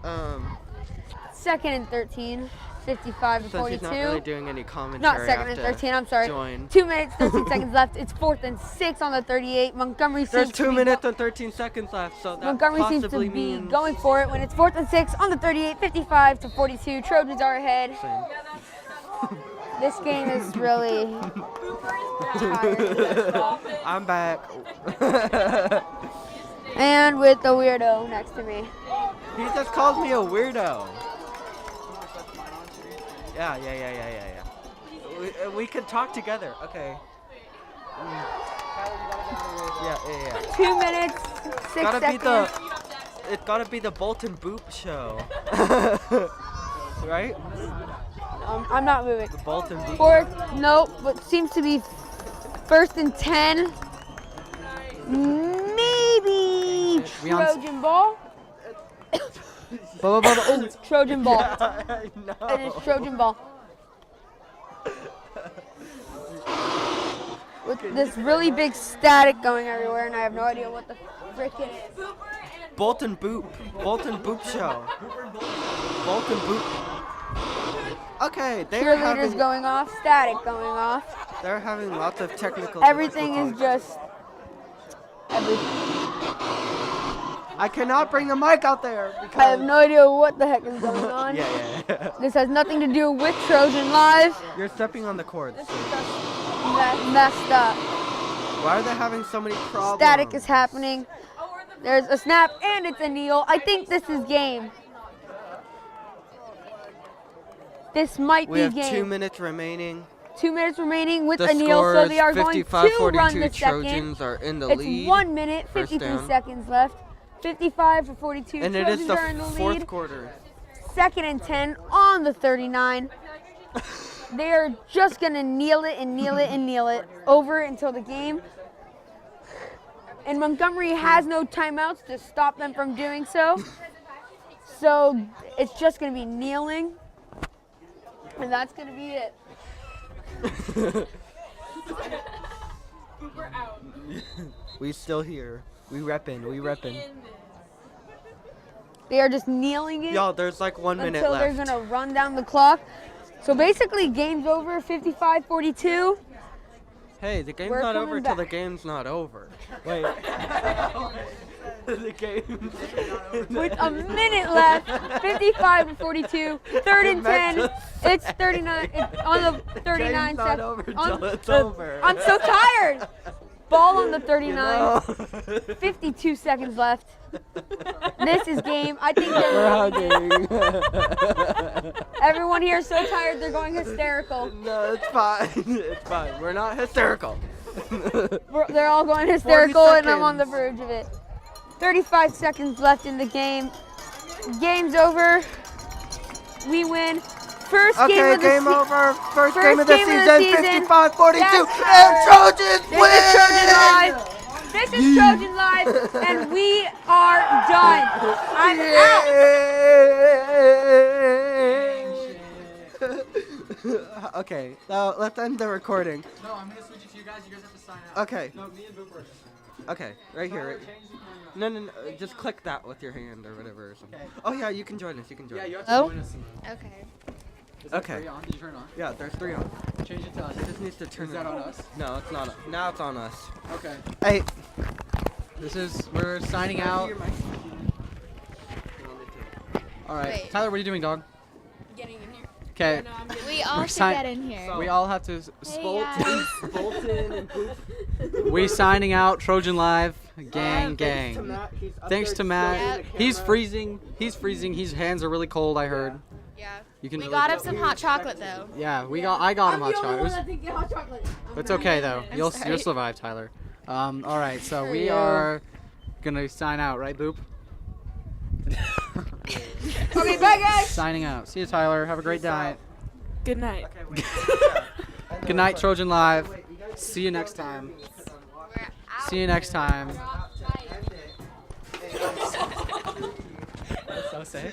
2nd and 13, 55 to Since 42. he's not really doing any commentary. Not I 2nd have and to 13, I'm sorry. Join. 2 minutes, 13 seconds left. It's 4th and 6 on the 38. Montgomery There's seems to 2 be minutes and 13 seconds left, so that Montgomery seems to possibly be means going for it when it's 4th and 6 on the 38, 55 to 42. Trojans are ahead. Same. This game is really tired. I'm back. And with the weirdo next to me. He just called me a weirdo. Yeah. We could talk together. Okay. Yeah. 2 minutes, 6 seconds. It's gotta be the Bolton Boop show. Right? I'm not moving. The Bolton Boop. 4th, nope, but seems to be 1st and 10. Maybe We on- Trojan ball. Oh, it's Trojan ball. No. It is Trojan ball. With this really big static going everywhere, and I have no idea what the frick it is. Bolt and Boop. Bolt and Boop show. Bolt and Boop. Okay, they're Cheerleaders having, going off, static going off. they're having lots of technical Everything is difficulties. just everything. I cannot bring the mic out there I have because no idea what the heck is going on. yeah. This has nothing to do with Trojan Live. You're stepping on the cords. This is just messed up. Why are they having so many problems? Static is happening. There's a snap and it's a kneel. I think this is game. This might We be have game. 2 minutes remaining. 2 minutes remaining with The a kneel, score so is they are going to 55-42. run the second. Trojans are in the It's lead. 1 minute, First 52 down. seconds left. 55 for 42. And it Trojans is the are in the fourth lead. quarter. 2nd and 10 on the 39. They are just going to kneel it and kneel it and kneel it over until the game. And Montgomery has no timeouts to stop them from doing so. So it's just going to be kneeling. And that's going to be it. We still here. We reppin'. They are just kneeling it. Y'all, there's like 1 minute until left. they're going to run down the clock. So basically, game's over, 55-42. Hey, the game's We're not coming over till the back. game's not over. Wait. The game. With a minute left, 55-42, 3rd and 10. It's 39. It's on the 39 Game's not seconds. over till it's over. I'm so tired. Ball on the 39. You know? 52 seconds left. This is game. I think We're hugging. everyone here is so tired they're going hysterical. No, it's fine. It's fine. We're not hysterical. They're all going hysterical, and I'm on the seconds. verge of it. 35 seconds left in the game. Game's over. We win. First game Okay, of the game over. First game of the game of season, the season. 55-42. Yes, And Trojans This win! is Trojan Live. This is Trojan Live, and we are done. I'm out. Okay, now let's end the recording. No, I'm gonna switch it to you guys. You guys have to sign out. Okay. No, me and Boop are. Okay, right here. No, just click that with your hand or whatever or something. Oh yeah, you can join us. You can join us. Yeah, you have to Oh. join us. Okay. Is there Okay. 3 on? Did you turn it on? Yeah, there's 3 on. Change it to us. It just needs to turn Is that it on us? No, it's not. Now it's on us. Okay. Hey. We're signing out. All right. Wait. Tyler, what are you doing, dog? Getting in here. Okay. We all should sign- get in here. We all have to. Hey, Bolton and Boop. We signing out. Trojan Live. Gang. Thanks to Matt. Yep. He's freezing. His hands are really cold. I heard. Yeah. You can. We really got go- him some hot chocolate though. Yeah, I got him hot chocolate. It was- didn't get hot chocolate. It's okay though. You'll sorry. survive, Tyler. All right, so we are gonna sign out, right, Boop? Okay, bye guys. Signing out. See you, Tyler. Have a great night. Good night. Good night, Trojan Live. See you next time. See you next time. So sick.